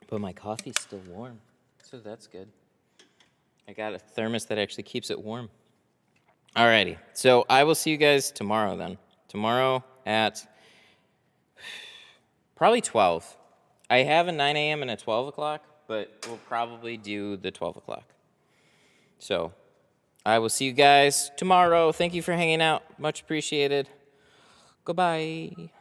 But my coffee's still warm, so that's good. I got a thermos that actually keeps it warm. Alrighty, so I will see you guys tomorrow then. Tomorrow at probably 12. I have a 9 a.m. and a 12 o'clock, but we'll probably do the 12 o'clock. So I will see you guys tomorrow. Thank you for hanging out. Much appreciated. Goodbye.